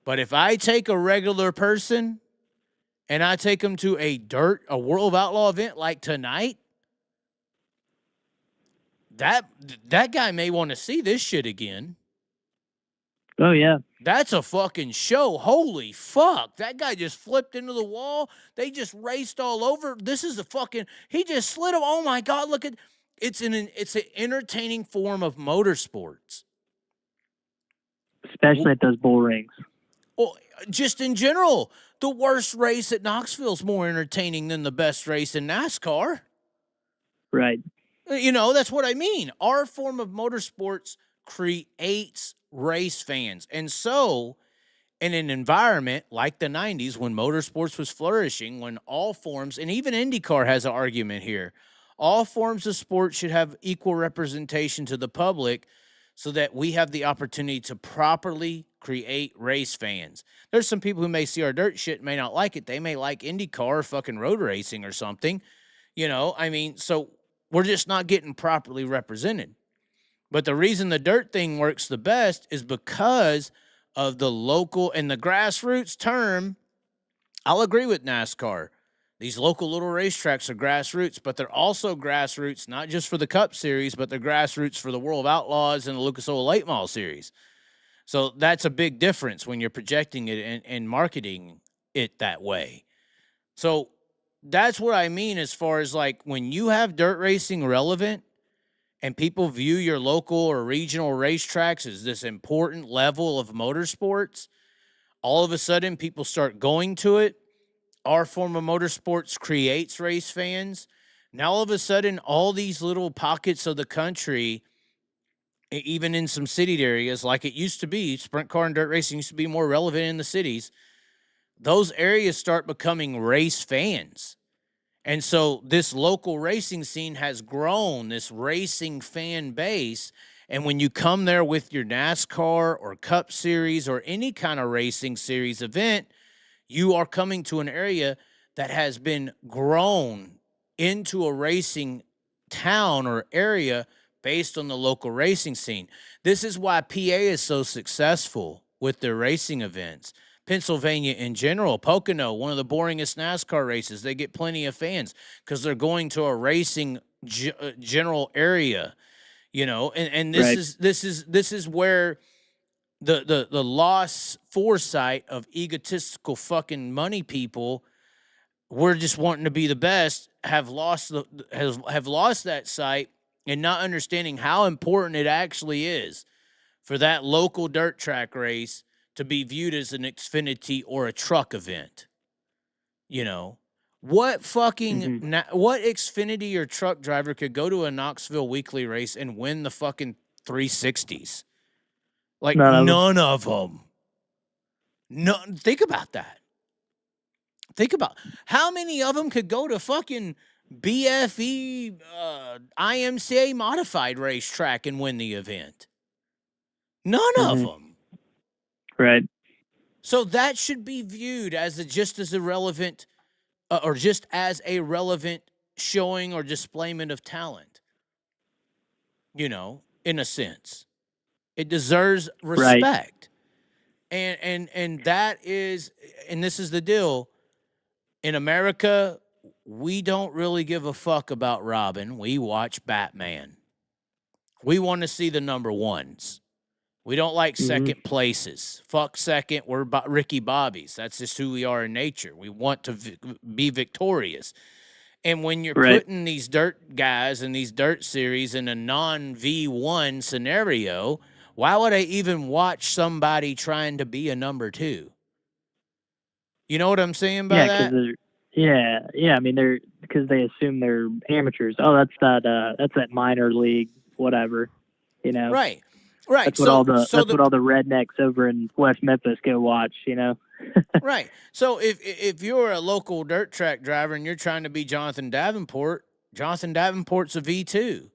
But if I take a regular person and I take them to a World of Outlaw event like tonight, that guy may want to see this shit again. Oh, yeah. That's a fucking show. Holy fuck. That guy just flipped into the wall. They just raced all over. This is he just slid him. Oh my God, look at, it's an entertaining form of motorsports. Especially at those bull rings. Well, just in general, the worst race at Knoxville is more entertaining than the best race in NASCAR. Right. That's what I mean. Our form of motorsports creates race fans. And so, in an environment like the 90s when motorsports was flourishing, when all forms, and even IndyCar has an argument here, all forms of sport should have equal representation to the public so that we have the opportunity to properly create race fans. There's some people who may see our dirt shit and may not like it. They may like IndyCar or fucking road racing or something. So we're just not getting properly represented. But the reason the dirt thing works the best is because of the local and the grassroots term. I'll agree with NASCAR. These local little racetracks are grassroots, but they're also grassroots, not just for the Cup Series, but they're grassroots for the World of Outlaws and the Lucas Oil Late Model Series. So that's a big difference when you're projecting it and marketing it that way. So that's what I mean as far as like when you have dirt racing relevant and people view your local or regional racetracks as this important level of motorsports, all of a sudden people start going to it. Our form of motorsports creates race fans. Now, all of a sudden, all these little pockets of the country, even in some city areas like it used to be, sprint car and dirt racing used to be more relevant in the cities. Those areas start becoming race fans. And so this local racing scene has grown, this racing fan base. And when you come there with your NASCAR or Cup Series or any kind of racing series event, you are coming to an area that has been grown into a racing town or area based on the local racing scene. This is why PA is so successful with their racing events. Pennsylvania in general, Pocono, one of the boringest NASCAR races. They get plenty of fans because they're going to a racing general area, and this is where the lost foresight of egotistical fucking money people, we're just wanting to be the best, have lost that sight and not understanding how important it actually is for that local dirt track race to be viewed as an Xfinity or a truck event. What fucking what Xfinity or truck driver could go to a Knoxville weekly race and win the fucking 360s? Like none of them. No, think about that. Think about how many of them could go to fucking BFE IMCA modified racetrack and win the event. None of them. Right. So that should be viewed as just as irrelevant or just as a relevant showing or displayment of talent. In a sense. It deserves respect. Right. And that is, and this is the deal. In America, we don't really give a fuck about Robin. We watch Batman. We want to see the number ones. We don't like second places. Fuck second. We're Ricky Bobbies. That's just who we are in nature. We want to be victorious. And when you're putting these dirt guys and these dirt series in a non-V1 scenario, why would I even watch somebody trying to be a number two? You know what I'm saying by that? Yeah. I mean, because they assume they're amateurs. Oh, that's that minor league, whatever. Right. That's what all the rednecks over in West Memphis go watch. Right. So if you're a local dirt track driver and you're trying to be Jonathan Davenport's a V2.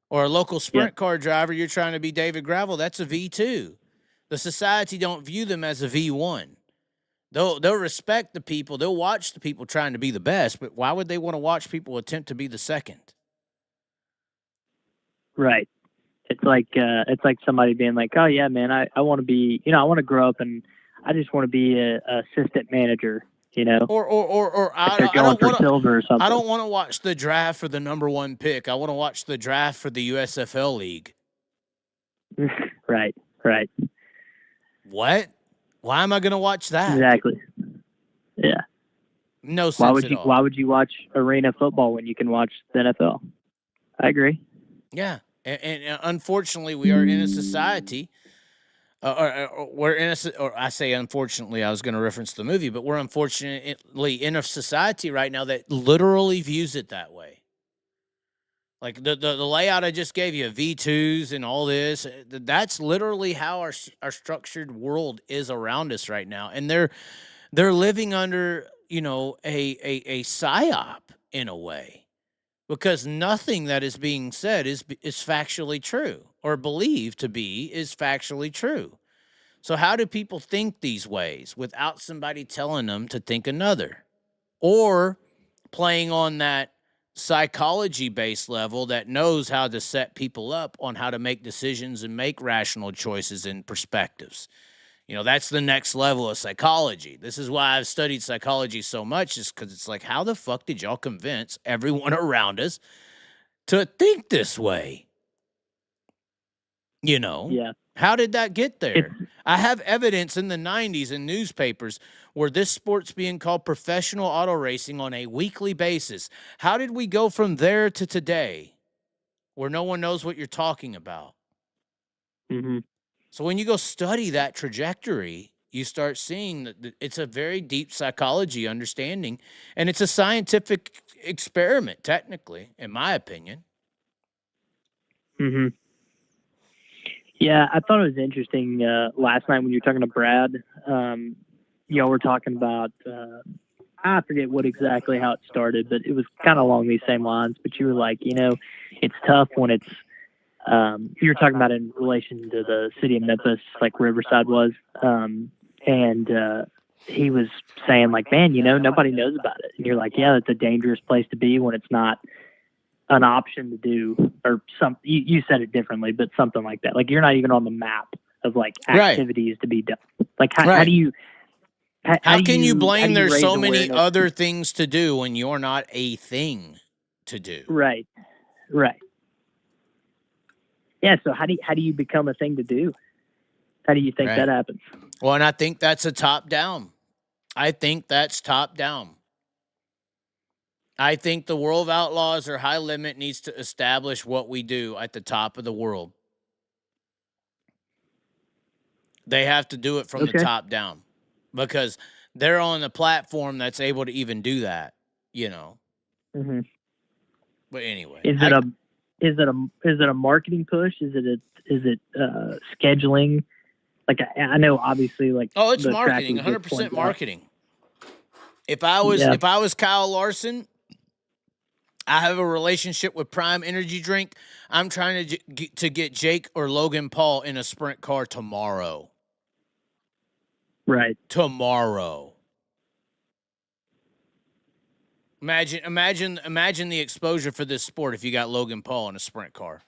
Or a local sprint car driver, you're trying to be David Gravel, that's a V2. The society don't view them as a V1. They'll respect the people. They'll watch the people trying to be the best, but why would they want to watch people attempt to be the second? Right. It's like somebody being like, oh yeah, man, I want to be, I want to grow up and I just want to be a assistant manager, Or like they're going for silver or something. I don't want to watch the draft for the number 1 pick. I want to watch the draft for the USFL league. Right. What? Why am I going to watch that? Exactly. Yeah. No sense at all. Why would you watch arena football when you can watch the NFL? I agree. Yeah. And unfortunately, we are in a society, or I say unfortunately, I was going to reference the movie, but we're unfortunately in a society right now that literally views it that way. Like the layout I just gave you, V2s and all this, that's literally how our structured world is around us right now. And they're living under, a psyop in a way. Because nothing that is being said is factually true, or believed to be is factually true. So how do people think these ways without somebody telling them to think another? Or playing on that psychology-based level that knows how to set people up on how to make decisions and make rational choices and perspectives. That's the next level of psychology. This is why I've studied psychology so much, is because it's like, how the fuck did y'all convince everyone around us to think this way? Yeah. How did that get there? I have evidence in the 90s in newspapers where this sport's being called professional auto racing on a weekly basis. How did we go from there to today where no one knows what you're talking about? Mm-hmm. So when you go study that trajectory, you start seeing that it's a very deep psychology understanding, and it's a scientific experiment, technically, in my opinion. Mm-hmm. Yeah, I thought it was interesting last night when you were talking to Brad. Y'all were talking about, I forget exactly how it started, but it was kind of along these same lines. But you were like, it's tough when it's, you were talking about in relation to the city of Memphis, like Riverside was. And he was saying like, man, nobody knows about it. And you're like, yeah, it's a dangerous place to be when it's not an option to do, or you said it differently, but something like that. Like you're not even on the map of like activities to be done. Like how do you, how can you blame there's so many other things to do when you're not a thing to do? Right. Yeah. So how do you become a thing to do? How do you think that happens? Well, and I think that's a top down. I think that's top down. I think the World of Outlaws or High Limit needs to establish what we do at the top of the world. They have to do it from the top down because they're on the platform that's able to even do that, Mm-hmm. But anyway, is it a marketing push? Is it scheduling? Like I know, obviously, like it's marketing, 100% marketing. If I was Kyle Larson, I have a relationship with Prime Energy Drink. I'm trying to get Jake or Logan Paul in a sprint car tomorrow. Right. Tomorrow. Imagine the exposure for this sport if you got Logan Paul in a sprint car.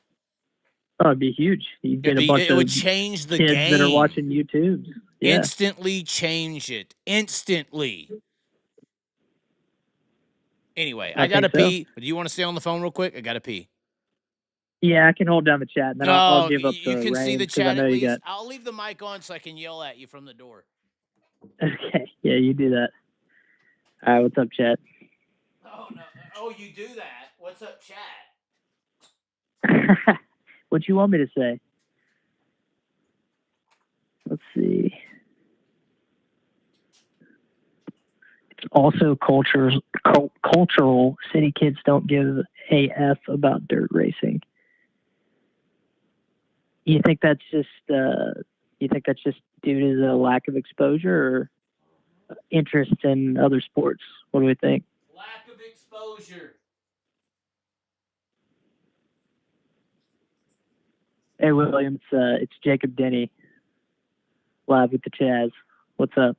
Oh, it'd be huge. You'd get It would change the kids game. that are watching YouTube. Yeah. Instantly change it. Instantly. Anyway, I gotta pee. Do you want to stay on the phone real quick? I gotta pee. Yeah, I can hold down the chat, and then I'll give up the you can see the chat at least. I'll leave the mic on so I can yell at you from the door. Okay. Yeah, you do that. All right, what's up, chat? Oh, no. Oh, you do that? What's up, chat? What you want me to say? Let's see. It's also cultural. City kids don't give a F about dirt racing. You think that's just due to the lack of exposure or interest in other sports? What do we think? Lack of exposure. Hey, Williams, it's Jacob Denny, live with the Chaz. What's up?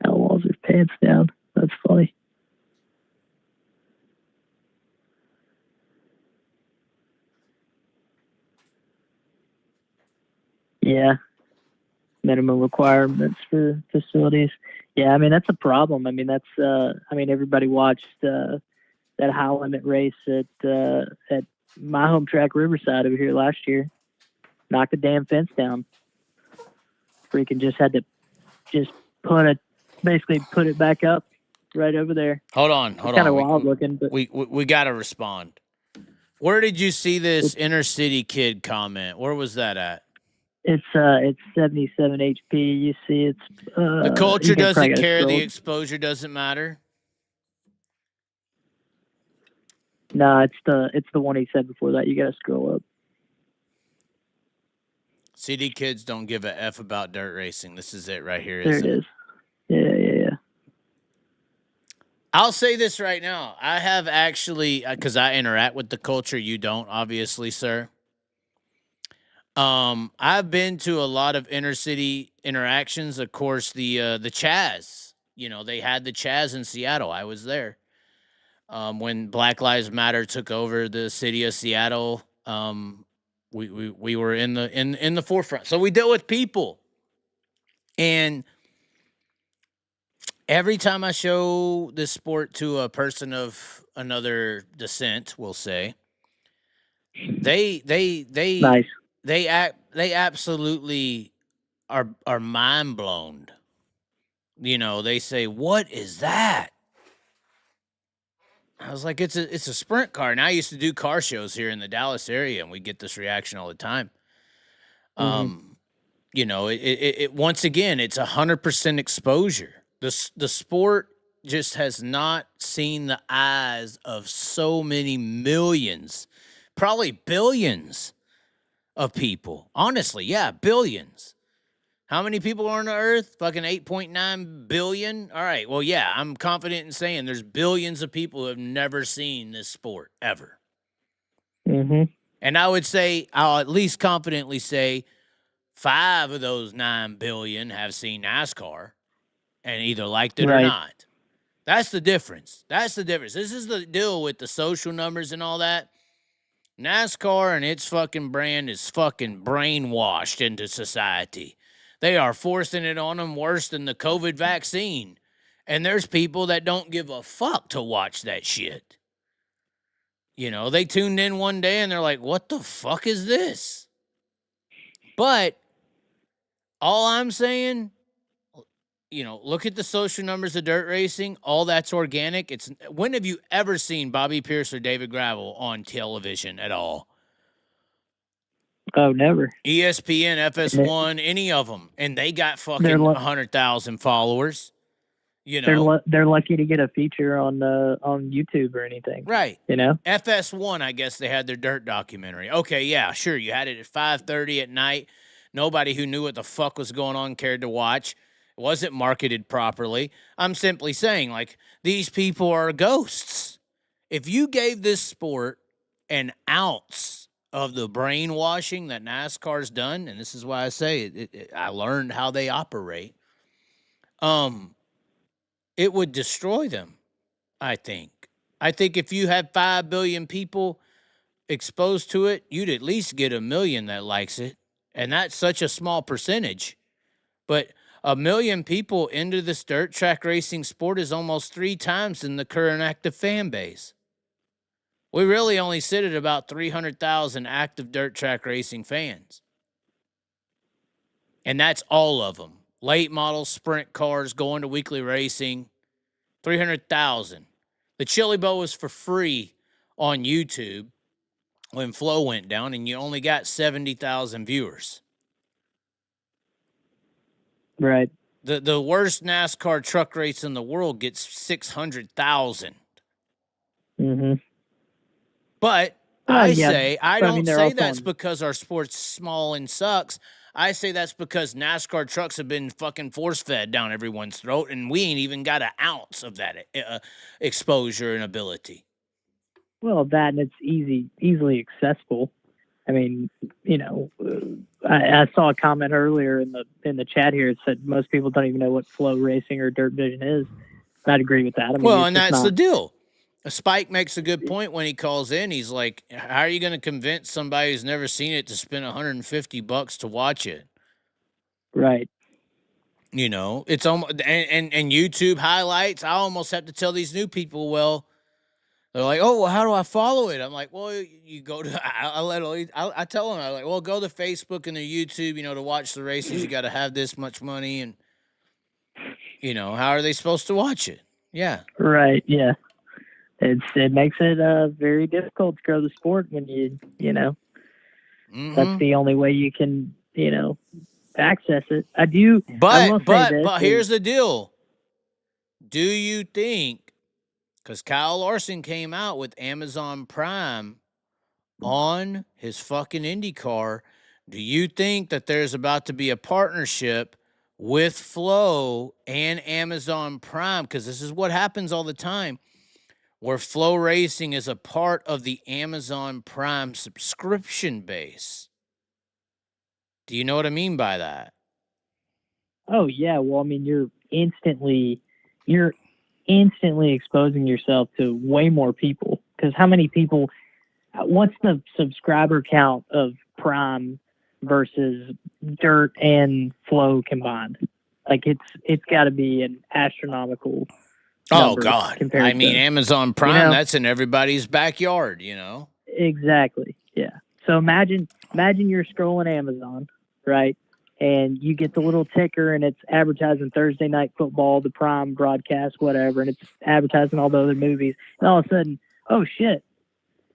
Outlaws their pants down. That's funny. Yeah. Minimum requirements for facilities. Yeah, I mean, that's a problem. I mean, everybody watched that high limit race at my home track, Riverside, over here last year. Knocked the damn fence down. Freaking just had to basically put it back up right over there. Hold on. Kind of wild looking, but We got to respond. Where did you see this inner city kid comment? Where was that at? It's 77 HP. You see, it's the culture doesn't care. The exposure doesn't matter. No, it's the one he said before that. You got to scroll up. CD kids don't give a F about dirt racing. This is it right here. There it is. Yeah. I'll say this right now. I have actually, because I interact with the culture. You don't, obviously, sir. I've been to a lot of inner city interactions. Of course, the Chaz. You know, they had the Chaz in Seattle. I was there. When Black Lives Matter took over the city of Seattle, we were in the forefront. So we deal with people. And every time I show this sport to a person of another descent, we'll say, they Nice. They absolutely are mind blown. You know, they say, "What is that?" I was like, "It's a sprint car." And I used to do car shows here in the Dallas area, and we get this reaction all the time. You know, it once again, it's 100% exposure. The sport just has not seen the eyes of so many millions, probably billions of people. Honestly, yeah, billions. How many people are on the earth? Fucking 8.9 billion? All right, well, yeah, I'm confident in saying there's billions of people who have never seen this sport, ever. And I would say, I'll at least confidently say 5 of those 9 billion have seen NASCAR and either liked it or not. That's the difference. This is the deal with the social numbers and all that. NASCAR and its fucking brand is fucking brainwashed into society. They are forcing it on them worse than the COVID vaccine. And there's people that don't give a fuck to watch that shit. You know, they tuned in one day and they're like, what the fuck is this? But all I'm saying, you know, look at the social numbers of dirt racing. All that's organic. When have you ever seen Bobby Pierce or David Gravel on television at all? Oh, never. ESPN, FS1, any of them. And they got fucking 100,000 followers. You know, they're lucky to get a feature on YouTube or anything. Right. You know, FS1, I guess they had their dirt documentary. Okay, yeah, sure. You had it at 5:30 at night. Nobody who knew what the fuck was going on cared to watch. It wasn't marketed properly. I'm simply saying, like, these people are ghosts. If you gave this sport an ounce of the brainwashing that NASCAR's done, and this is why I say I learned how they operate, it would destroy them, I think. I think if you had 5 billion people exposed to it, you'd at least get 1 million that likes it. And that's such a small percentage. But 1 million people into this dirt track racing sport is almost 3 times in the current active fan base. We really only sit at about 300,000 active dirt track racing fans. And that's all of them. Late model sprint cars going to weekly racing, 300,000. The Chili Bowl was for free on YouTube when Flow went down, and you only got 70,000 viewers. Right. The worst NASCAR truck race in the world gets 600,000. But I don't say that's because our sport's small and sucks. I say that's because NASCAR trucks have been fucking force-fed down everyone's throat, and we ain't even got an ounce of that exposure and ability. Well, that, and it's easily accessible. I mean, you know, I saw a comment earlier in the chat here. It said most people don't even know what flow racing or dirt vision is. I'd agree with that. I mean, well, and that's the deal. Spike makes a good point when he calls in. He's like, how are you going to convince somebody who's never seen it to spend $150 to watch it? Right. You know, it's almost, and YouTube highlights. I almost have to tell these new people, well, they're like, oh, well, how do I follow it? I'm like, well, you go to, I tell them, I'm like, well, go to Facebook and the YouTube, you know, to watch the races. You got to have this much money. And, you know, how are they supposed to watch it? Yeah. Right. Yeah. It makes it very difficult to grow the sport when you know, that's the only way you can, you know, access it. But here's the deal. Do you think, because Kyle Larson came out with Amazon Prime on his fucking IndyCar, do you think that there's about to be a partnership with Flow and Amazon Prime? Because this is what happens all the time, where Flow Racing is a part of the Amazon Prime subscription base. Do you know what I mean by that? Oh yeah, well, I mean, you're instantly exposing yourself to way more people, because how many people? What's the subscriber count of Prime versus Dirt and Flow combined? Like it's got to be an astronomical. Oh God! I mean, Amazon Prime, you know, that's in everybody's backyard, you know. Exactly. Yeah. So imagine you're scrolling Amazon, right? And you get the little ticker, and it's advertising Thursday Night Football, the Prime broadcast, whatever, and it's advertising all the other movies. And all of a sudden, oh shit,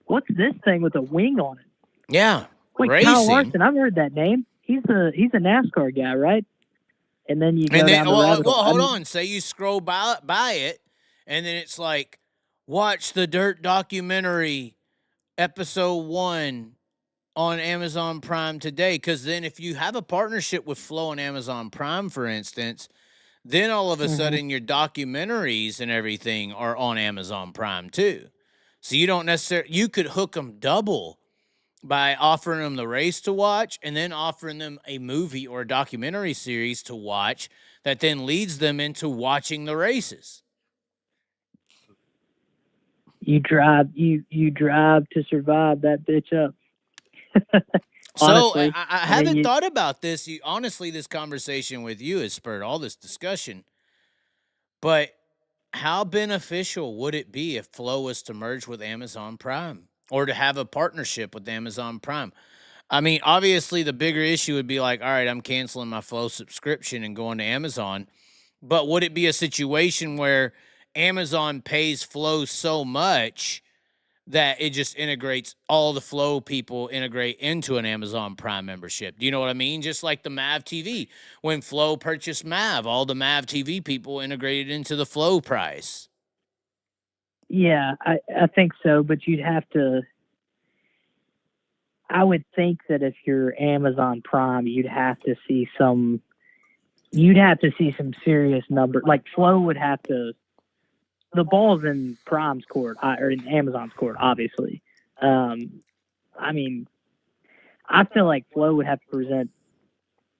what's this thing with a wing on it? Yeah, wait, racing. Kyle Larson, I've heard that name. He's a NASCAR guy, right? And then you go down the rabbit hole. Hold on. Say you scroll by it, and then it's like, watch the Dirt documentary, episode 1. On Amazon Prime today, because then if you have a partnership with Flow and Amazon Prime, for instance, then all of a sudden your documentaries and everything are on Amazon Prime too. So you don't necessarily, you could hook them double by offering them the race to watch and then offering them a movie or a documentary series to watch that then leads them into watching the races. You drive to survive that bitch up. So I haven't thought about this. Honestly, this conversation with you has spurred all this discussion. But how beneficial would it be if Flow was to merge with Amazon Prime or to have a partnership with Amazon Prime? I mean, obviously, the bigger issue would be like, all right, I'm canceling my Flow subscription and going to Amazon. But would it be a situation where Amazon pays Flow so much that it just integrates all the Flow people integrate into an Amazon Prime membership? Do you know what I mean? Just like the MAV TV. When Flow purchased MAV, all the MAV TV people integrated into the Flow price. Yeah, I think so, but you'd have to, I would think that if you're Amazon Prime, you'd have to see some serious number. Like Flow would have to, the ball's in Prime's court, or in Amazon's court, obviously. I mean, I feel like Flow would have to present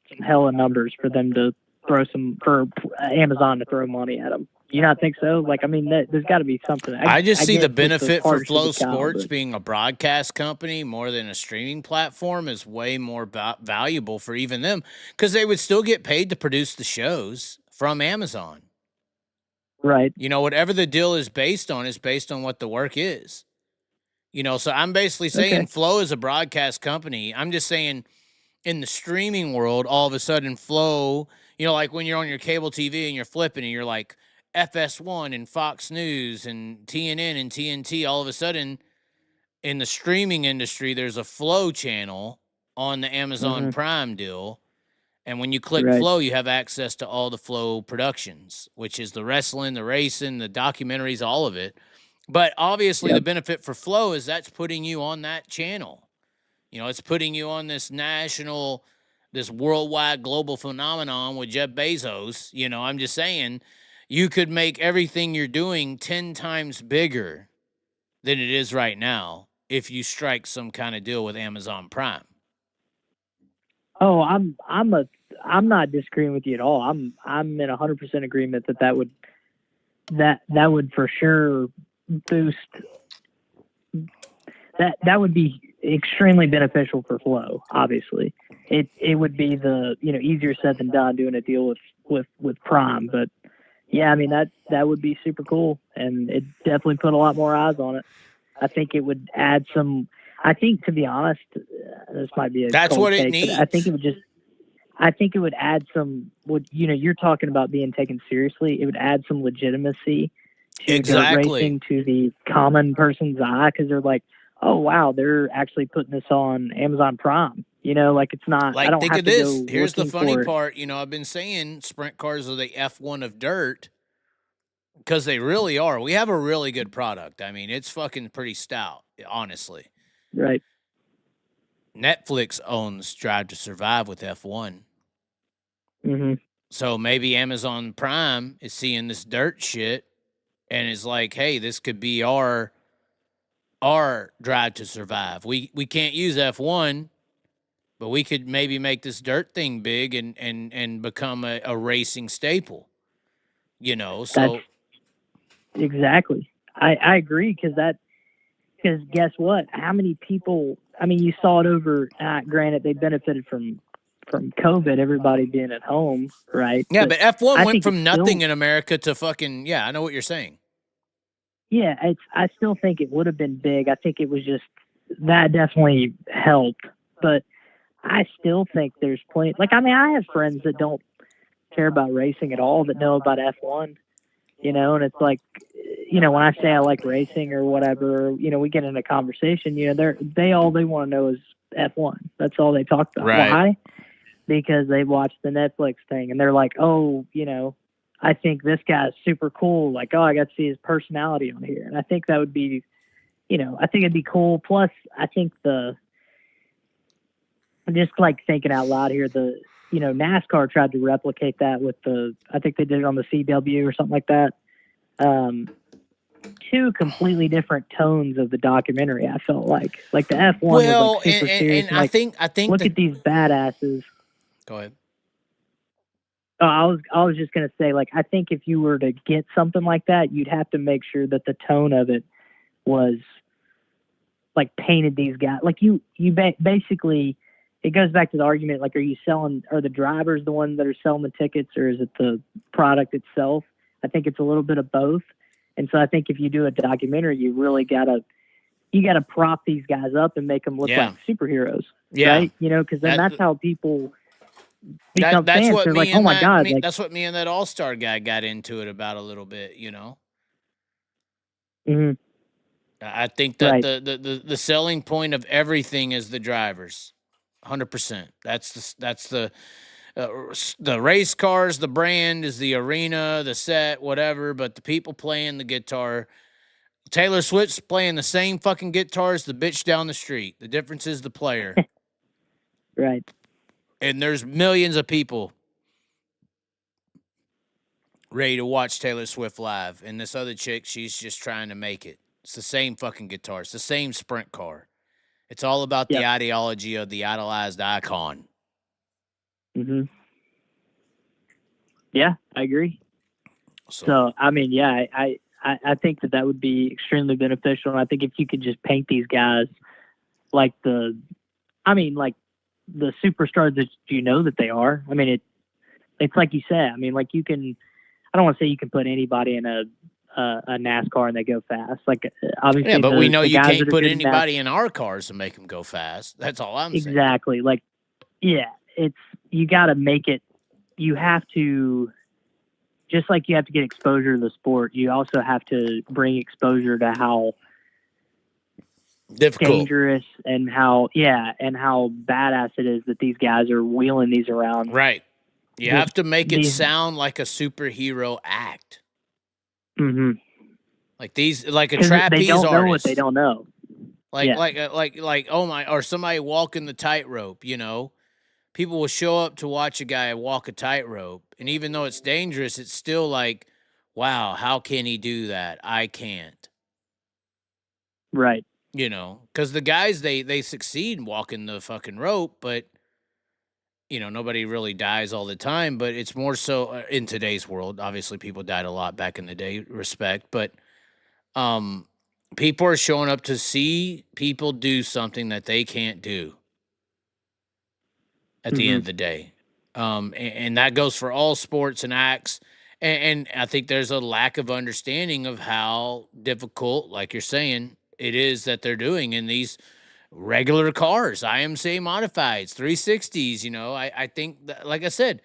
some hella numbers for them to for Amazon to throw money at them. You not think so? Like, I mean, there's got to be something. I just see the benefit for Flow Sports being a broadcast company more than a streaming platform is way more valuable for even them, because they would still get paid to produce the shows from Amazon. Right. You know, whatever the deal is based on what the work is. You know, so I'm basically saying Flow is a broadcast company. I'm just saying in the streaming world, all of a sudden Flow, you know, like when you're on your cable TV and you're flipping and you're like FS1 and Fox News and TNN and TNT, all of a sudden in the streaming industry, there's a Flow channel on the Amazon Prime deal. And when you click Flow, you have access to all the Flow productions, which is the wrestling, the racing, the documentaries, all of it. But obviously the benefit for Flow is that's putting you on that channel. You know, it's putting you on this national, this worldwide global phenomenon with Jeff Bezos. You know, I'm just saying you could make everything you're doing 10 times bigger than it is right now if you strike some kind of deal with Amazon Prime. Oh, I'm not disagreeing with you at all. I'm in 100% agreement that would for sure boost. That would be extremely beneficial for Flow. Obviously, it would be easier said than done doing a deal with Prime, but yeah, I mean that would be super cool, and it definitely put a lot more eyes on it. I think it would add some. I think, to be honest, this might be a That's cold what it take, needs. but I think it would add some. You're talking about being taken seriously. It would add some legitimacy to dirt racing to the common person's eye, because they're like, oh wow, they're actually putting this on Amazon Prime. Like it's not. Like, I don't think have of to this. go Here's the looking funny for it. part. I've been saying sprint cars are the F1 of dirt, because they really are. We have a really good product. I mean, it's fucking pretty stout, honestly. Right. Netflix owns Drive to Survive with F1. Mm-hmm. So maybe Amazon Prime is seeing this dirt shit and is like, hey, this could be our Drive to Survive. We can't use F1, but we could maybe make this dirt thing big and become a racing staple. So exactly. I agree, because guess what? How many people? I mean, you saw it over. Granted, they benefited from COVID, everybody being at home, right? Yeah, but F1 went from nothing still, in America to fucking, I know what you're saying. Yeah, I still think it would have been big. I think it was just, that definitely helped. But I still think there's plenty. I have friends that don't care about racing at all that know about F1, and it's like, when I say I like racing or whatever, we get in a conversation, they want to know is F1. That's all they talk about. Right. Why? Because they watched the Netflix thing and they're like, oh, I think this guy's super cool. Like, oh, I got to see his personality on here. And I think that would be, I think it'd be cool. Plus, I think I'm just like thinking out loud here, NASCAR tried to replicate that with I think they did it on the CW or something like that. Two completely different tones of the documentary. I felt like the F1 was like super serious. And I think look at these badasses. Go ahead. Oh, I was just gonna say, I think if you were to get something like that, you'd have to make sure that the tone of it was painted these guys. Basically, it goes back to the argument. Are the drivers the ones that are selling the tickets, or is it the product itself? I think it's a little bit of both. And so I think if you do a documentary, you really gotta prop these guys up and make them look like superheroes. Yeah. Right? Because then that's how people become fans. They're like, oh my God. That's what me and that All-Star guy got into it about a little bit, Mm-hmm. I think that the selling point of everything is the drivers. 100%. That's the race cars, the brand is the arena, the set, whatever, but the people playing the guitar. Taylor Swift's playing the same fucking guitar as the bitch down the street. The difference is the player. Right. And there's millions of people ready to watch Taylor Swift live. And this other chick, she's just trying to make it. It's the same fucking guitar. It's the same sprint car. It's all about the ideology of the idolized icon. Mm-hmm. Yeah, I agree. So I mean, yeah, I think that would be extremely beneficial. And I think if you could just paint these guys like the superstars that that they are. I mean, it's like you said. I mean, you can. I don't want to say you can put anybody in a NASCAR and they go fast. Obviously, yeah, but we know you can't put anybody in our cars and make them go fast. That's all I'm saying. Exactly. You got to make it. You have to, just like you have to get exposure to the sport, you also have to bring exposure to how difficult, dangerous, and how badass it is that these guys are wheeling these around. Right. You have to make it sound like a superhero act. Mm-hmm. Like a trapeze they don't artist. know what they don't know. Or somebody walking the tightrope, People will show up to watch a guy walk a tightrope, and even though it's dangerous, it's still like, wow, how can he do that? I can't. Right. You know, because the guys, they succeed walking the fucking rope, but, you know, nobody really dies all the time. But it's more so in today's world. Obviously, people died a lot back in the day, respect. But people are showing up to see people do something that they can't do at the end of the day. And that goes for all sports and acts. And I think there's a lack of understanding of how difficult, like you're saying, it is that they're doing in these regular cars, IMCA modifieds, 360s. You know, I think that, like I said,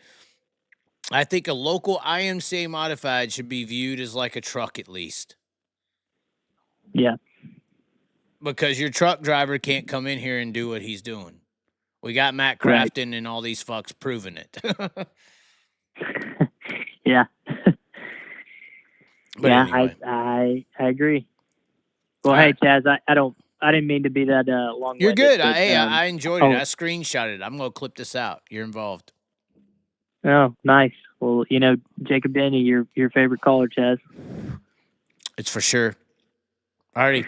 I think a local IMCA modified should be viewed as like a truck at least. Yeah. Because your truck driver can't come in here and do what he's doing. We got Matt Crafton and all these fucks proving it. Yeah. But yeah, anyway. I agree. Well, hey, Chaz, I didn't mean to be that long. You're good. I enjoyed it. I screenshotted it. I'm going to clip this out. You're involved. Oh, nice. Well, you know, Jacob Denny, your favorite caller, Chaz. It's for sure. Alrighty.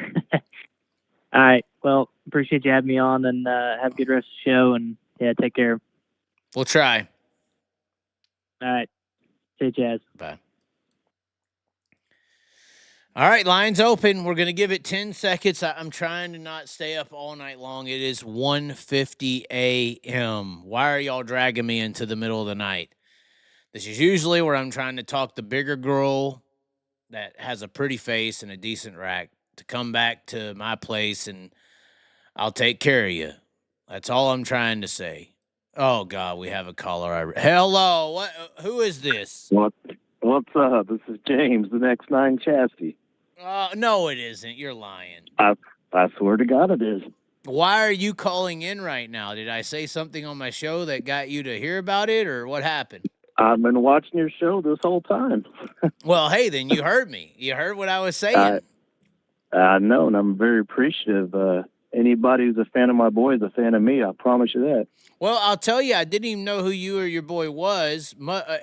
All right. Well, appreciate you having me on, and have a good rest of the show. And yeah, take care. We'll try. All right. See you, Chaz. Bye. All right, lines open. We're going to give it 10 seconds. I'm trying to not stay up all night long. It is 1:50 a.m. Why are y'all dragging me into the middle of the night? This is usually where I'm trying to talk the bigger girl that has a pretty face and a decent rack to come back to my place, and I'll take care of you. That's all I'm trying to say. Oh, God, we have a caller. Hello. Who is this? What's up? This is James, the X9 chassis. No, it isn't. You're lying. I swear to God it is. Why are you calling in right now? Did I say something on my show that got you to hear about it, or what happened? I've been watching your show this whole time. Well, hey, then you heard me. You heard what I was saying. I know, and I'm very appreciative. Anybody who's a fan of my boy is a fan of me. I promise you that. Well, I'll tell you, I didn't even know who you or your boy was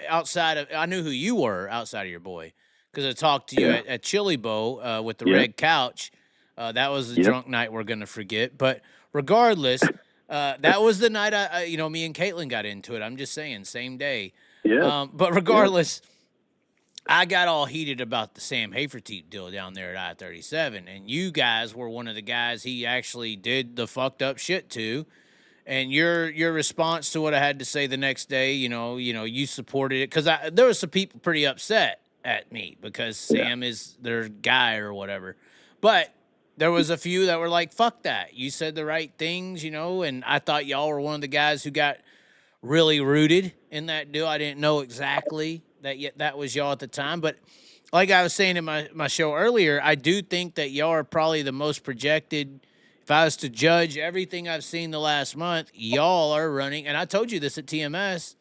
outside of. I knew who you were outside of your boy because I talked to you at Chili Bow with the red couch. That was the drunk night we're gonna forget. But regardless, that was the night me and Caitlin got into it. I'm just saying, same day. Yeah. But regardless, I got all heated about the Sam Haferteep deal down there at I-37, and you guys were one of the guys he actually did the fucked up shit to. And your response to what I had to say the next day, you supported it because there was some people pretty upset at me because Sam is their guy or whatever. But there was a few that were like, "Fuck that! You said the right things," And I thought y'all were one of the guys who got really rooted in that deal. I didn't know exactly that was y'all at the time, but like I was saying in my show earlier, I do think that y'all are probably the most projected. If I was to judge everything I've seen the last month, y'all are running, and I told you this at TMS,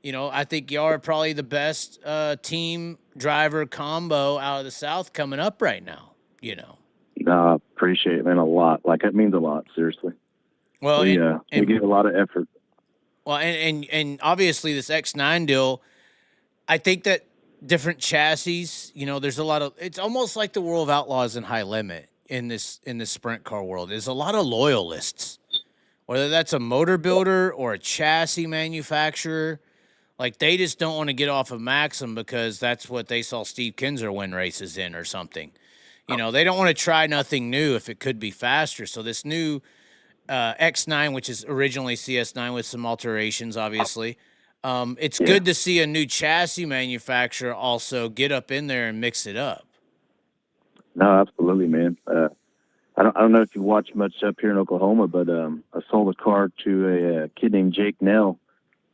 I think y'all are probably the best team driver combo out of the South coming up right now, No, I appreciate it, man, a lot. Like, it means a lot, seriously. Well, we give a lot of effort. Well, and obviously this X9 deal, I think that different chassis, there's a lot of, it's almost like the World of Outlaws and High Limit. In this sprint car world, there's a lot of loyalists, whether that's a motor builder or a chassis manufacturer. Like, they just don't want to get off of Maxim because that's what they saw Steve Kinzer win races in or something. They don't want to try nothing new if it could be faster. So this new X9, which is originally CS9 with some alterations, obviously, it's good to see a new chassis manufacturer also get up in there and mix it up. No, absolutely, man. I don't know if you watch much up here in Oklahoma, but I sold a car to a kid named Jake Nell,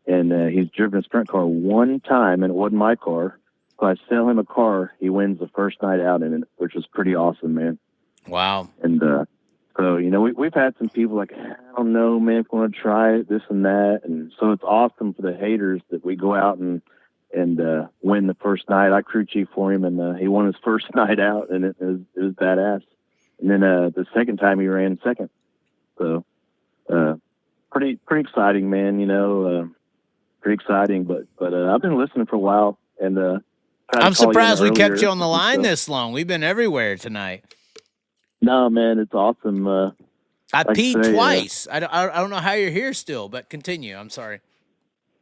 and he's driven a sprint car one time, and it wasn't my car. So I sell him a car, he wins the first night out in it, which was pretty awesome, man. Wow. And so, we've had some people like, I don't know, man, if we want to try it, this and that. And so it's awesome for the haters that we go out and win the first night. I crew chief for him, and he won his first night out, and it was badass. And then the second time he ran second. So pretty exciting, man. Pretty exciting. But I've been listening for a while, and I'm surprised we kept you on the line this long. We've been everywhere tonight. No, man, it's awesome. I like peed say, twice. I don't know how you're here still, but continue. I'm sorry.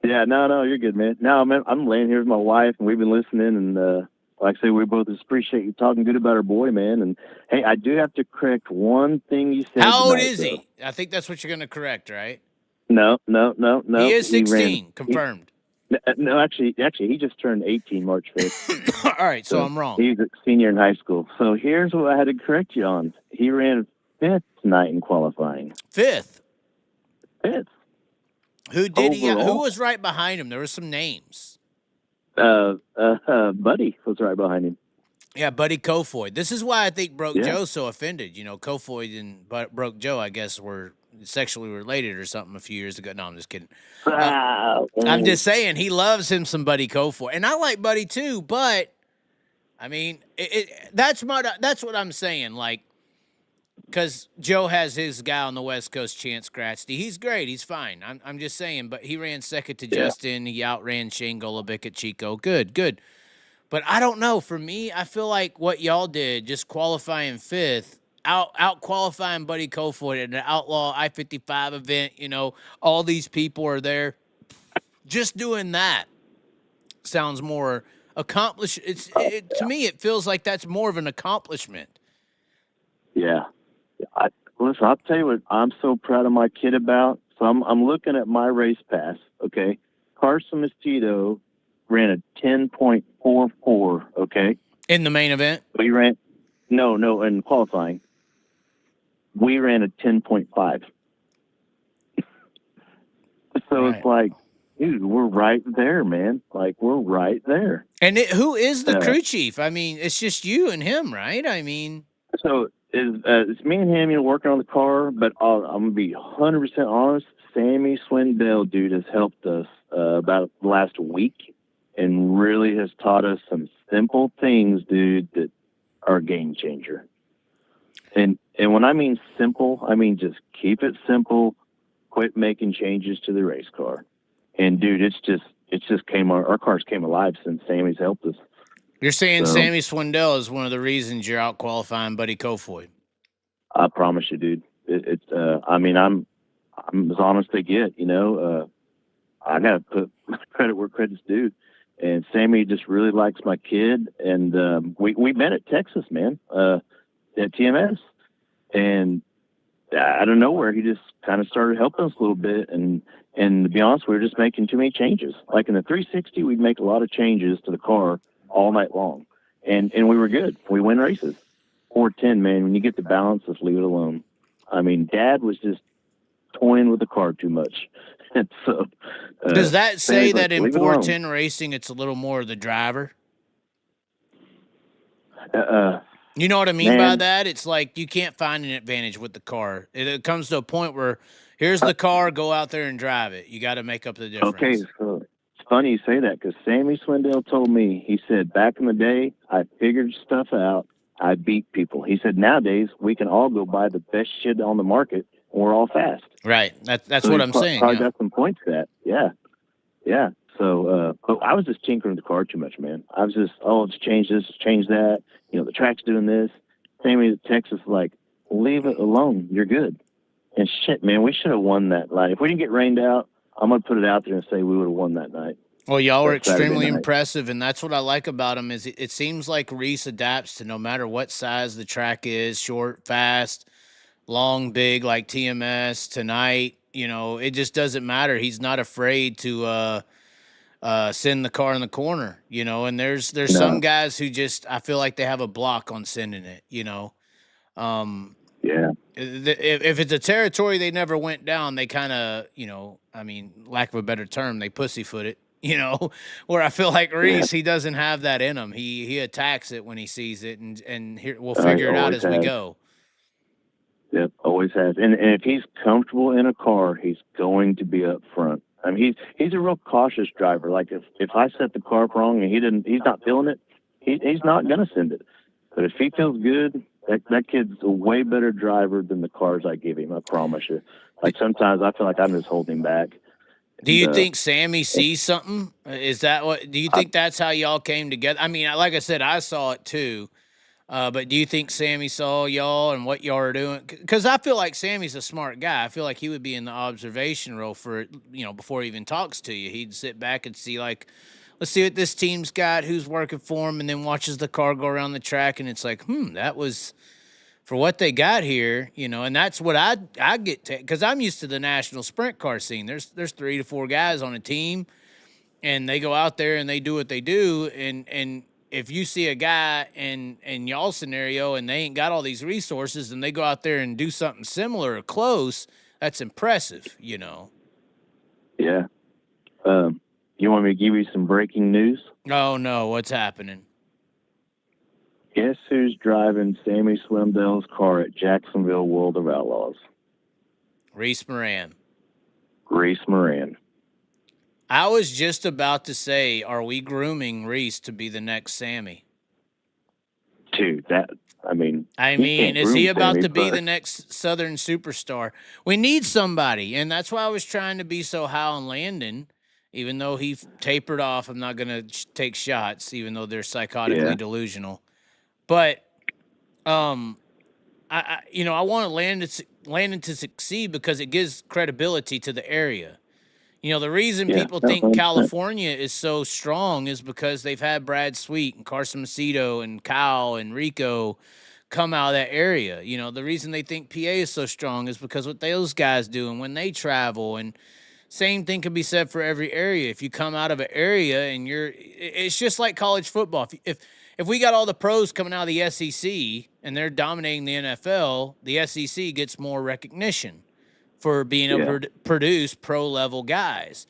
Yeah, no, you're good, man. No, man, I'm laying here with my wife, and we've been listening, and like I say, we both just appreciate you talking good about our boy, man. And hey, I do have to correct one thing you said. How old tonight, is he? I think that's what you're going to correct, right? No. He is 16, confirmed. No, actually, he just turned 18 March 5th. All right, so I'm wrong. He's a senior in high school. So here's what I had to correct you on. He ran 5th tonight in qualifying. 5th. 5th. Who did he? Who was right behind him? There were some names. Buddy was right behind him. Yeah, Buddy Kofoid. This is why I think Broke Joe's so offended. You know, Kofoid and Broke Joe, I guess, were sexually related or something a few years ago. No, I'm just kidding. I'm just saying he loves him some Buddy Kofoid, and I like Buddy too. But I mean, that's what I'm saying. Like, because Joe has his guy on the West Coast, Chance Gratzy. He's great. He's fine. I'm just saying. But he ran second to Justin. He outran Shane Golobic at Chico. Good. But I don't know. For me, I feel like what y'all did, just qualifying 5th, out qualifying Buddy Kofoid at an Outlaw I-55 event, you know, all these people are there. Just doing that sounds more accomplished. To me, it feels like that's more of an accomplishment. Yeah. Listen, I'll tell you what I'm so proud of my kid about. So I'm looking at my race pass, okay? Carson Macedo ran a 10.44, okay? In the main event? We ran, no, in qualifying. We ran a 10.5. So It's like, dude, we're right there, man. Like, we're right there. And who is the crew chief? I mean, it's just you and him, right? I mean. So it's me and him, working on the car, but I'm going to be 100% honest. Sammy Swindell, dude, has helped us about the last week and really has taught us some simple things, dude, that are a game changer. And when I mean simple, I mean just keep it simple, quit making changes to the race car. And dude, it's just our cars came alive since Sammy's helped us. You're saying Sammy Swindell is one of the reasons you're out qualifying Buddy Kofoid? I promise you, dude. I mean, I'm as honest as they get, I got to put credit where credit's due. And Sammy just really likes my kid. And we met at Texas, man, at TMS. And out of nowhere, he just kind of started helping us a little bit. And to be honest, we were just making too many changes. Like in the 360, we'd make a lot of changes to the car all night long. And we were good. We win races. 410, man, when you get the balance, just leave it alone. I mean, Dad was just toying with the car too much. And so, does that say that in 410 racing, it's a little more the driver? You know what I mean by that? It's like you can't find an advantage with the car. It comes to a point where here's the car, go out there and drive it. You got to make up the difference. Okay, so it's funny you say that because Sammy Swindell told me, he said, back in the day, I figured stuff out. I beat people. He said, nowadays, we can all go buy the best shit on the market, and we're all fast. Right. That's what I'm saying. Probably got some points to that. Yeah. So, but I was just tinkering with the car too much, man. I was just, let's change this, let's change that. The track's doing this. Sammy at Texas, like, leave it alone. You're good. And shit, man, we should have won that night. If we didn't get rained out, I'm going to put it out there and say we would have won that night. Well, y'all were extremely impressive, and that's what I like about him is it seems like Reese adapts to no matter what size the track is, short, fast, long, big, like TMS, tonight. It just doesn't matter. He's not afraid to send the car in the corner, and there's some guys who just, I feel like they have a block on sending it, Yeah. If it's a territory they never went down, they kind of, lack of a better term, they pussyfoot it. Where I feel like Reese, he doesn't have that in him. He attacks it when he sees it, and here we'll figure it out as we go. Yep, always has. And if he's comfortable in a car, he's going to be up front. I mean, he's a real cautious driver. Like if I set the car up wrong and he's not feeling it, he's not gonna send it. But if he feels good, that kid's a way better driver than the cars I give him. I promise you. Like sometimes I feel like I'm just holding him back. Do you think Sammy sees something? Is that what? Do you think that's how y'all came together? I mean, like I said, I saw it too. But do you think Sammy saw y'all and what y'all are doing? Because I feel like Sammy's a smart guy. I feel like he would be in the observation role for, before he even talks to you. He'd sit back and see, like, let's see what this team's got, who's working for him, and then watches the car go around the track, and it's like, that was for what they got here, and that's what I get to, because I'm used to the national sprint car scene. There's 3 to 4 guys on a team, and they go out there and they do what they do, and if you see a guy in y'all scenario and they ain't got all these resources and they go out there and do something similar or close, that's impressive, Yeah. You want me to give you some breaking news? Oh, no. What's happening? Guess who's driving Sammy Swindell's car at Jacksonville World of Outlaws? Reese Moran. Reese Moran. I was just about to say, are we grooming Reese to be the next Sammy? Dude, is he about to be the next Southern superstar? We need somebody, and that's why I was trying to be so high on Landon, even though he tapered off. I'm not going to take shots, even though they're psychotically delusional. But, I want Landon to succeed because it gives credibility to the area. The reason people think California is so strong is because they've had Brad Sweet and Carson Macedo and Kyle and Rico come out of that area. The reason they think PA is so strong is because what those guys do and when they travel. And same thing can be said for every area. If you come out of an area and it's just like college football. If we got all the pros coming out of the SEC and they're dominating the NFL, the SEC gets more recognition for being able to produce pro-level guys.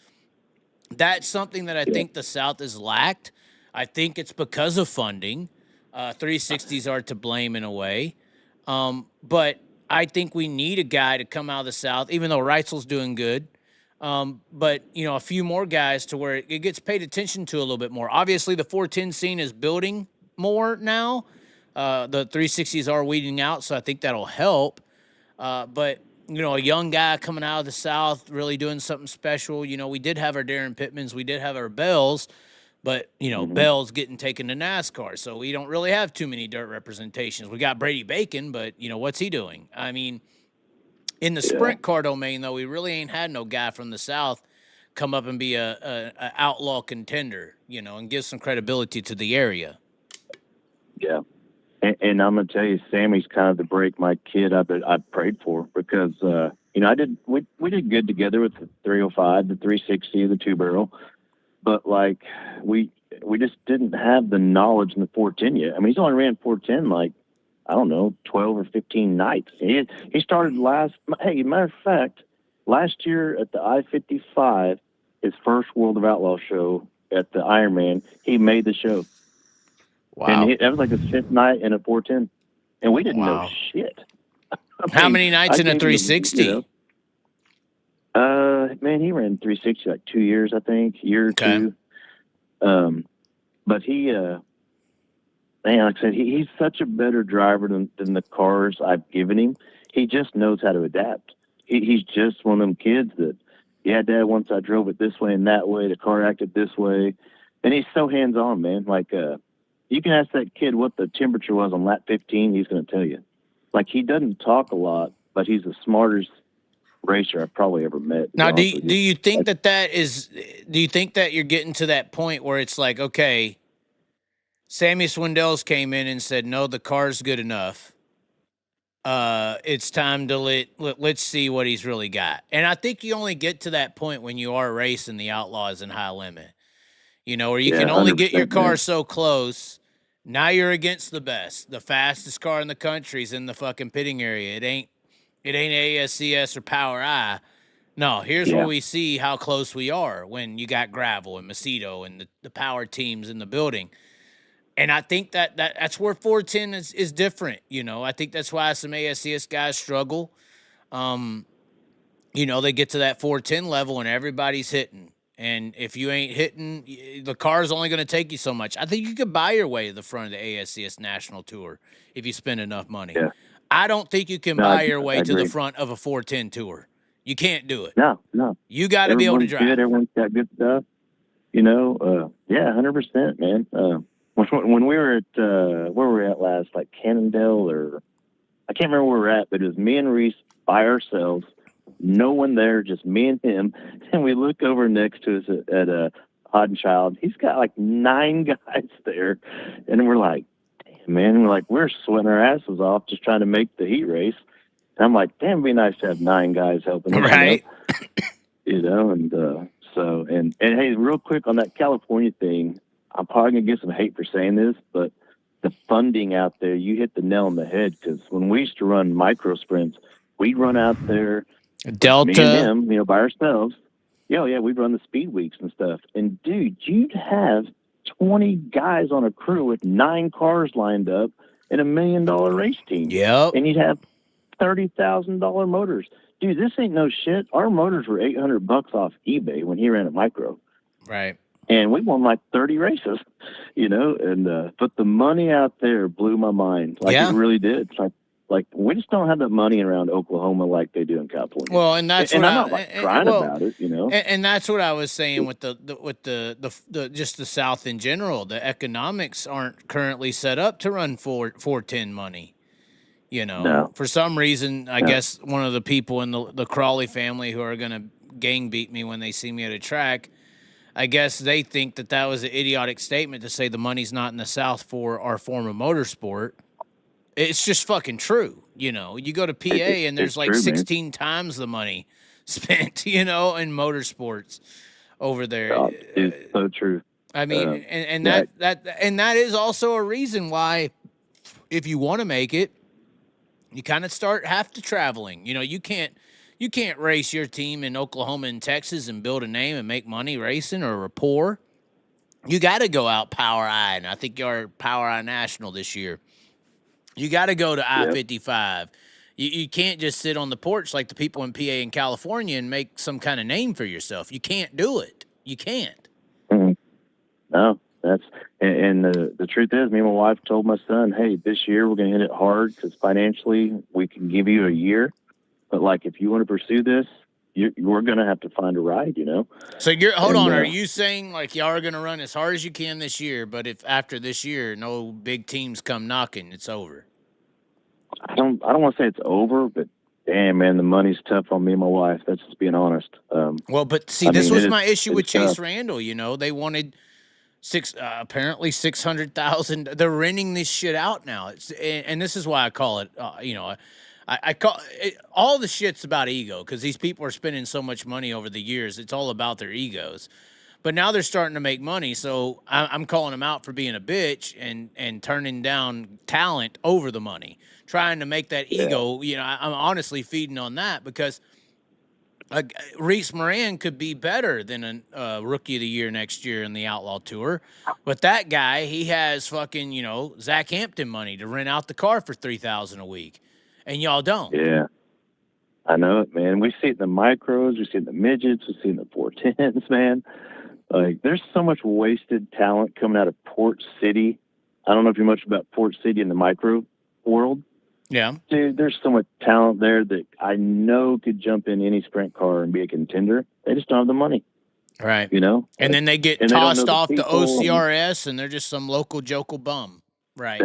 That's something that I think the South has lacked. I think it's because of funding. 360s are to blame in a way. But I think we need a guy to come out of the South, even though Reitzel's doing good. But, a few more guys to where it gets paid attention to a little bit more. Obviously, the 410 scene is building more now. The 360s are weeding out, so I think that'll help. But a young guy coming out of the South really doing something special. We did have our Darren Pittmans. We did have our Bells. But, Bell's getting taken to NASCAR. So we don't really have too many dirt representations. We got Brady Bacon, but, what's he doing? I mean, in the sprint car domain, though, we really ain't had no guy from the South come up and be a outlaw contender, and give some credibility to the area. Yeah. And I'm gonna tell you, Sammy's kind of the break my kid I prayed for because we did good together with the 305, the 360, the 2-barrel, but like we just didn't have the knowledge in the 410 yet. I mean, he's only ran 410 12 or 15 nights. He started matter of fact, last year at the I-55, his first World of Outlaw show at the Ironman, he made the show. Wow. And that was like the 5th night in a 410. And we didn't know shit. How many nights in a 360? Man, he ran 360 like 2 years, I think, year or two. But he, like I said, he's such a better driver than the cars I've given him. He just knows how to adapt. He's just one of them kids that, Dad, once I drove it this way and that way, the car acted this way. And he's so hands-on, man. Like, you can ask that kid what the temperature was on lap 15, he's going to tell you. Like, he doesn't talk a lot, but he's the smartest racer I've probably ever met. Now, do you think do you think that you're getting to that point where it's like, okay, Sammy Swindell's came in and said, no, the car's good enough. It's time to let's see what he's really got. And I think you only get to that point when you are racing the Outlaws in high limit. Where you can only get your car so close. Now you're against the best. The fastest car in the country's in the fucking pitting area. It ain't ASCS or Power I. No, here's where we see how close we are when you got Gravel and Macedo and the power teams in the building. And I think that's where 410 is different. I think that's why some ASCS guys struggle. They get to that 410 level and everybody's hitting. And if you ain't hitting, the car's only going to take you so much. I think you could buy your way to the front of the ASCS National Tour if you spend enough money. Yeah. I don't think you can buy your way to the front of a 410 Tour. You can't do it. No. You got to be able to drive. Good. Everyone's got good stuff. 100%, man. when we were at where were we at last, like Cannondale, or I can't remember where we're at, but it was me and Reese by ourselves, no one there, just me and him. And we look over next to us at Odd and Child. He's got like 9 guys there, and we're like, damn, man, we're sweating our asses off just trying to make the heat race. And I'm like, damn, it'd be nice to have 9 guys helping us, right? And so hey, real quick on that California thing, I'm probably gonna get some hate for saying this, but the funding out there, you hit the nail on the head, because when we used to run micro sprints, we'd run out there, Delta, me and him, by ourselves. Yeah, we'd run the speed weeks and stuff. And dude, you'd have 20 guys on a crew with 9 cars lined up in $1 million race team. Yep. And you'd have $30,000 motors. Dude, this ain't no shit. Our motors were $800 off eBay when he ran a micro. Right. And we won like 30 races, and but the money out there blew my mind. It really did. It's like we just don't have that money around Oklahoma like they do in California. Well, and that's and what I'm not crying about it, And that's what I was saying with the just the South in general. The economics aren't currently set up to run 410 money. No. For some reason, I guess one of the people in the Crawley family who are going to gang beat me when they see me at a track, I guess they think that was an idiotic statement to say the money's not in the South for our form of motorsport. It's just fucking true. You go to PA and there's like 16 times the money spent, in motorsports over there. Oh, it's so true. I mean, that is also a reason why, if you want to make it, you kind of have to traveling. You can't race your team in Oklahoma and Texas and build a name and make money racing or rapport. You got to go out Power I, and I think you're Power I National this year. You got to go to I-55. You can't just sit on the porch like the people in PA and California and make some kind of name for yourself. You can't do it. You can't. Mm-hmm. No, and the truth is, me and my wife told my son, hey, this year we're going to hit it hard because financially we can give you a year. But if you want to pursue this, you're going to have to find a ride, So hold on. Are you saying y'all are going to run as hard as you can this year, but if after this year no big teams come knocking, it's over? I don't want to say it's over, but damn, man, the money's tough on me and my wife. That's just being honest. Well, but see, this was my issue with Chase Randall. They wanted apparently 600,000. They're renting this shit out now. And this is why I call it. I call it, all the shit's about ego, because these people are spending so much money over the years. It's all about their egos. But now they're starting to make money, so I'm calling them out for being a bitch and turning down talent over the money, trying to make that ego. I'm honestly feeding on that, because Reese Moran could be better than a Rookie of the Year next year in the Outlaw Tour. But that guy, he has fucking, Zach Hampton money to rent out the car for $3,000 a week. And y'all don't. Yeah. I know it, man. We see it in the micros, we see it in the midgets, we see it in the 410s, man. There's so much wasted talent coming out of Port City. I don't know if you're much about Port City in the micro world. Yeah. Dude, there's so much talent there that I know could jump in any sprint car and be a contender. They just don't have the money. Right. And then they get tossed off to OCRS, and they're just some local jokel bum. Right.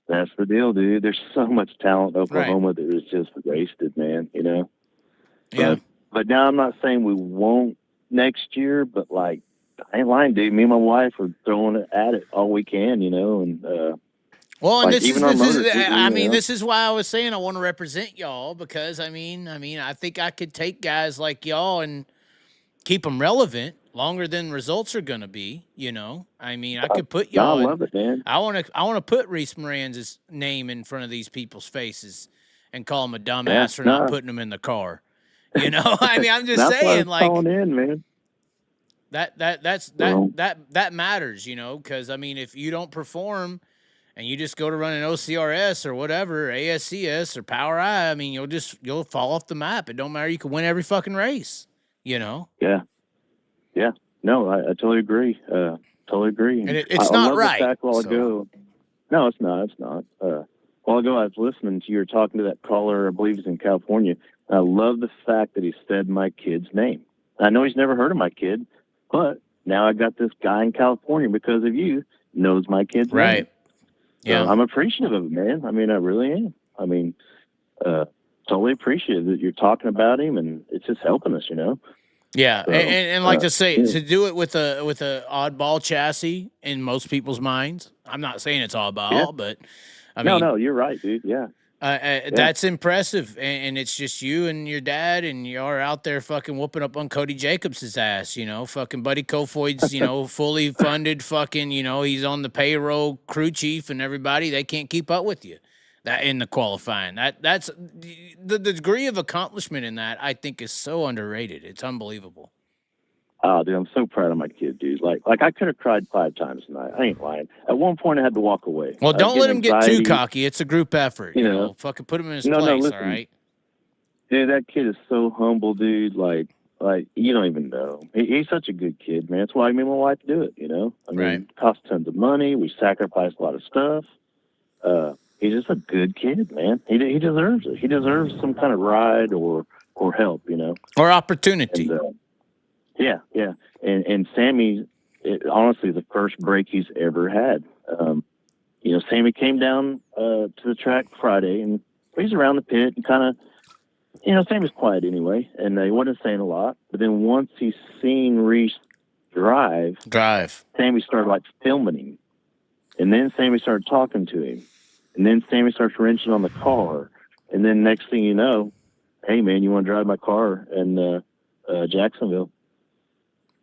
That's the deal, dude. There's so much talent in Oklahoma that is just wasted, man, Yeah. But now I'm not saying we won't next year, but I ain't lying, dude. Me and my wife are throwing it at it all we can, and well, and this is why I was saying I want to represent y'all, because I think I could take guys like y'all and keep them relevant longer than results are gonna be. I could put y'all. I love it, man. I want to put Reese Moran's name in front of these people's faces and call him a dumbass for not putting him in the car. I'm just saying, calling in, man. That matters, because if you don't perform and you just go to run an OCRS or whatever, ASCS or Power I, you'll fall off the map. It don't matter. You can win every fucking race, Yeah. Yeah. No, I totally agree. Totally agree. And it's not right. The fact while ago. No, it's not. It's not. While ago, I was listening to you were talking to that caller, I believe he's in California. I love the fact that he said my kid's name. I know he's never heard of my kid, but now I got this guy in California because of you knows my kid's Right. name. Yeah. So I'm appreciative of it, man. I mean, I really am. I mean, totally appreciative that you're talking about him, and it's just helping us, you know. Yeah, So, and like to say yeah. to do it with a oddball chassis in most people's minds. I'm not saying it's oddball, but I mean, No, you're right, dude. Yeah. that's impressive, and it's just you and your dad, and you are out there fucking whooping up on Cody Jacobs' ass, you know, fucking Buddy Kofoid's, you know, fully funded, fucking, you know, he's on the payroll, crew chief, and everybody. They can't keep up with you. That in the qualifying, that's the degree of accomplishment in that, I think, is so underrated. It's unbelievable. Oh, dude, I'm so proud of my kid, dude. Like I could have cried 5 times tonight. I ain't lying. At one point, I had to walk away. Well, don't let him get too anxiety. cocky. It's a group effort. You know, fucking put him in his place. listen. All right. Dude, that kid is so humble, dude. Like you don't even know. He's such a good kid, man. That's why me and my wife do it. You know, I mean, Right. it costs tons of money. We sacrifice a lot of stuff. He's just a good kid, man. He deserves it. He deserves some kind of ride or help, you know, Or opportunity. And, yeah. And Sammy, honestly, the first break he's ever had. You know, Sammy came down to the track Friday, and he's around the pit and kind of, you know, Sammy's quiet anyway, and he wasn't saying a lot. But then once he seen Reese drive, Sammy started like filming him, and then Sammy started talking to him, and then Sammy starts wrenching on the car, and then next thing you know, hey man, you want to drive my car in Jacksonville?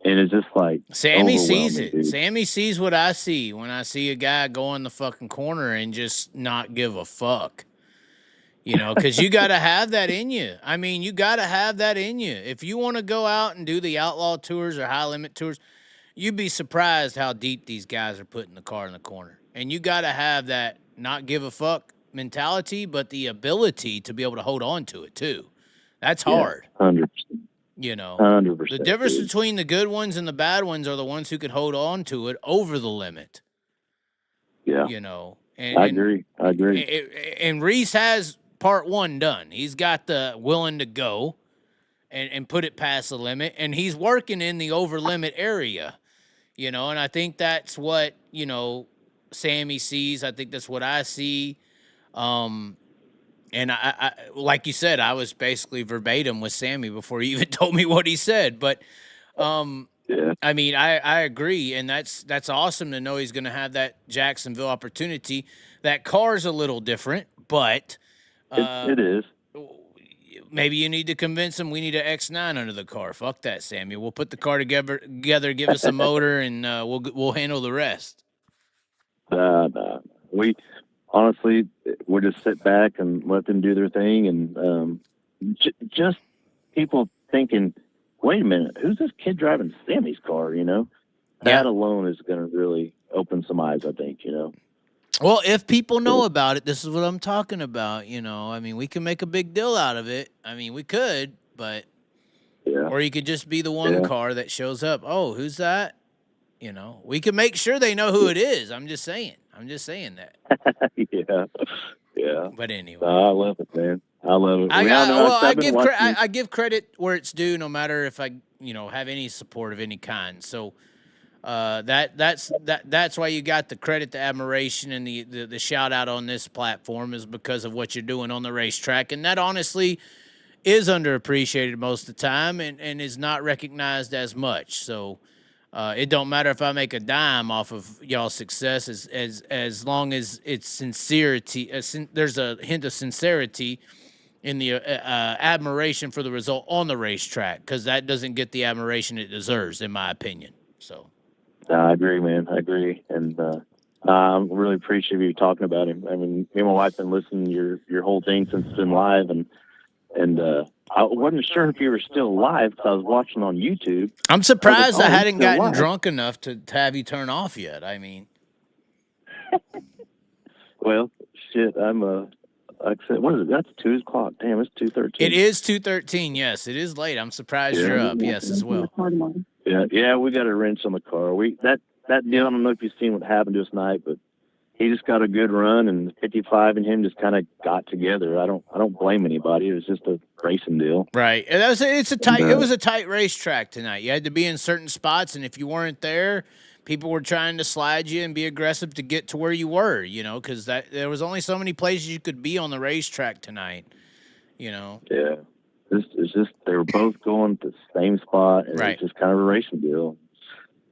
And it's just like Sammy sees overwhelming, it. dude. Sammy sees what I see when I see a guy go in the fucking corner and just not give a fuck. You know, because you got to have that in you. I mean, you got to have that in you. If you want to go out and do the outlaw tours or high limit tours, you'd be surprised how deep these guys are putting the car in the corner. And you got to have that not give a fuck mentality, but the ability to be able to hold on to it too. That's hard. 100%. You know, 100%. the difference dude. between the good ones and the bad ones are the ones who can hold on to it over the limit. Yeah, You know, I agree. And Reese has part 1 done. He's got the willing to go and put it past the limit, and he's working in the over limit area, you know, and I think that's what, you know, Sammy sees. I think that's what I see. And I like you said, I was basically verbatim with Sammy before he even told me what he said. But Yeah. I mean, I agree, and that's awesome to know he's going to have that Jacksonville opportunity. That car's a little different, but It is. maybe you need to convince him we need an X9 under the car. Fuck that, Sammy. We'll put the car together, give us a motor, and we'll handle the rest. Nah. We honestly, we'll just sit back and let them do their thing, and just people thinking, wait a minute, who's this kid driving Sammy's car? You know, that alone is going to really open some eyes, I think. You know. Well, if people know about it, this is what I'm talking about. You know, I mean, we can make a big deal out of it. I mean, we could, but or you could just be the one car that shows up. Oh, who's that? You know, we can make sure they know who it is. I'm just saying that. Yeah. But anyway, I love it, man. I love it. I give credit where it's due, no matter if I have any support of any kind. So that's why you got the credit, the admiration, and the shout out on this platform is because of what you're doing on the racetrack, and that honestly is underappreciated most of the time and is not recognized as much. So it don't matter if I make a dime off of y'all's success as long as it's sincerity. There's a hint of sincerity in the admiration for the result on the racetrack, because that doesn't get the admiration it deserves, in my opinion. So. I agree, man. I agree, and I'm really appreciative of you talking about him. I mean, me and my wife been listening to your whole thing since it's been live, and I wasn't sure if you were still live because I was watching on YouTube. I'm surprised I hadn't gotten live. drunk enough to have you turn off yet. I mean, well, shit, I'm like I said, what is it? That's 2 o'clock. Damn, it's 2:13. It is 2:13. Yes, it is late. I'm surprised you're up. Yes, as well. Yeah, we got a wrench on the car. That deal. I don't know if you've seen what happened to us tonight, but he just got a good run, and 55 and him just kind of got together. I don't blame anybody. It was just a racing deal. Right. And it was a tight racetrack tonight. You had to be in certain spots, and if you weren't there, people were trying to slide you and be aggressive to get to where you were, you know, because there was only so many places you could be on the racetrack tonight, you know. Yeah. It's just they were both going to the same spot, and Right. it's just kind of a racing deal.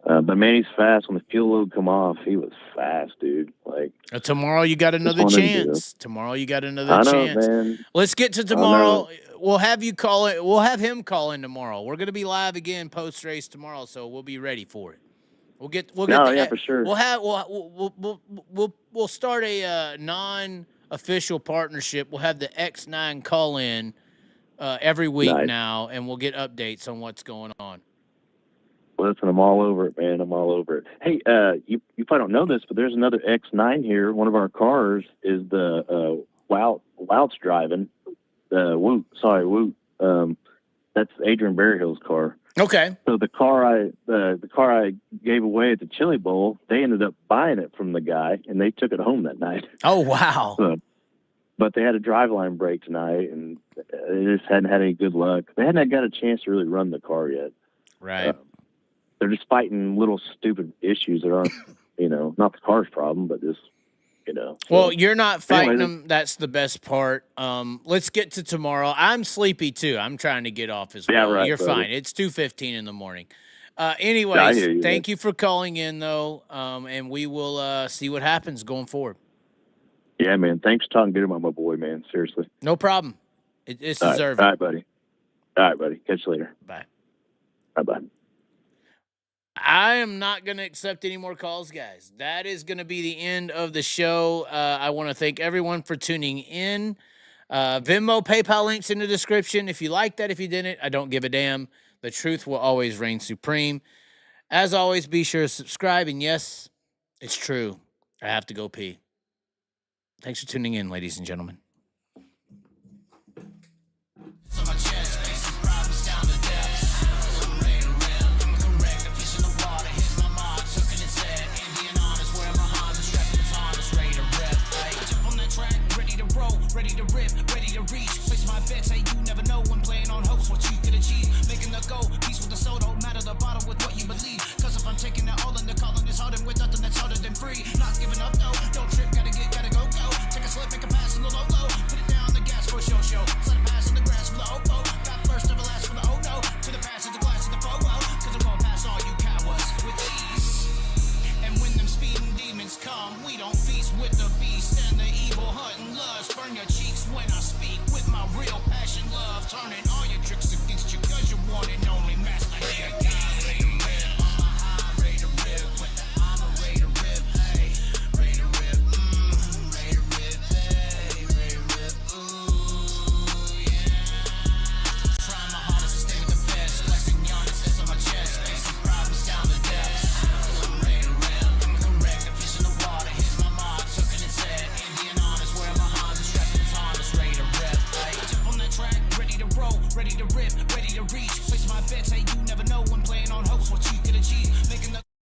But man, he's fast. When the fuel load come off, he was fast, dude. Like Tomorrow you got another one of them chance. Tomorrow you got another I know, chance. man. Let's get to tomorrow. We'll have you call it. We'll have him call in tomorrow. We're gonna be live again post race tomorrow, so we'll be ready for it. We'll get. Yeah, for sure. We'll start a non-official partnership. We'll have the X9 call in every week now, and we'll get updates on what's going on. Listen, I'm all over it, man. I'm all over it. Hey, you probably don't know this, but there's another X9 here. One of our cars is the Wout's driving. Woot. That's Adrian Berryhill's car. Okay. So the car I gave away at the Chili Bowl, they ended up buying it from the guy, and they took it home that night. Oh wow. But they had a driveline break tonight, and they just hadn't had any good luck. They hadn't got a chance to really run the car yet. Right. They're just fighting little stupid issues that aren't, not the car's problem, but just, So, well, you're not fighting them. That's the best part. Let's get to tomorrow. I'm sleepy too. I'm trying to get off as well. Yeah, right, you're brother. fine. It's 2:15 in the morning. Anyways, hear you, thank you for calling in though. And we will see what happens going forward. Yeah, man. Thanks for talking good about my boy, man. Seriously. No problem. It's All right. deserved. All right, buddy. All right, buddy. Catch you later. Bye. Bye-bye. I am not going to accept any more calls, guys. That is going to be the end of the show. I want to thank everyone for tuning in. Venmo, PayPal links in the description. If you like that, if you didn't, I don't give a damn. The truth will always reign supreme. As always, be sure to subscribe. And yes, it's true. I have to go pee. Thanks for tuning in, ladies and gentlemen. On my chest, facing problems down the depths. I'm ready to rip, I'm correct, a piece of the water, hit my mark, took it and said, Indian honest, where my heart is strapped, it's honest, ready to rip. Hey, jump on the track, ready to roll, ready to rip, ready to reach. Place my bets, hey, you never know when playing on hopes what you could achieve. Making the go, peace with the soul, don't matter the bottle with what you believe. Cause if I'm taking it all in the calling, it's harder with nothing that's harder than free. Not giving up, no, don't trip, gotta go. Take a slip, make a pass in the low. Put it down the gas for a show. Let it pass in the grass for the opo. Got first, never last for the oh no. To the pass, to the glass, to the photo. Cause I'm gonna pass all you cowards with ease. And when them speeding demons come, we don't feast with the beast and the evil hunting lust. Burn your cheeks when I speak with my real passion, love. Turning all your tricks against you cause you're one and only master here. Ready to rip, ready to reach. Place my bets, hey, you never know when playing on hopes what you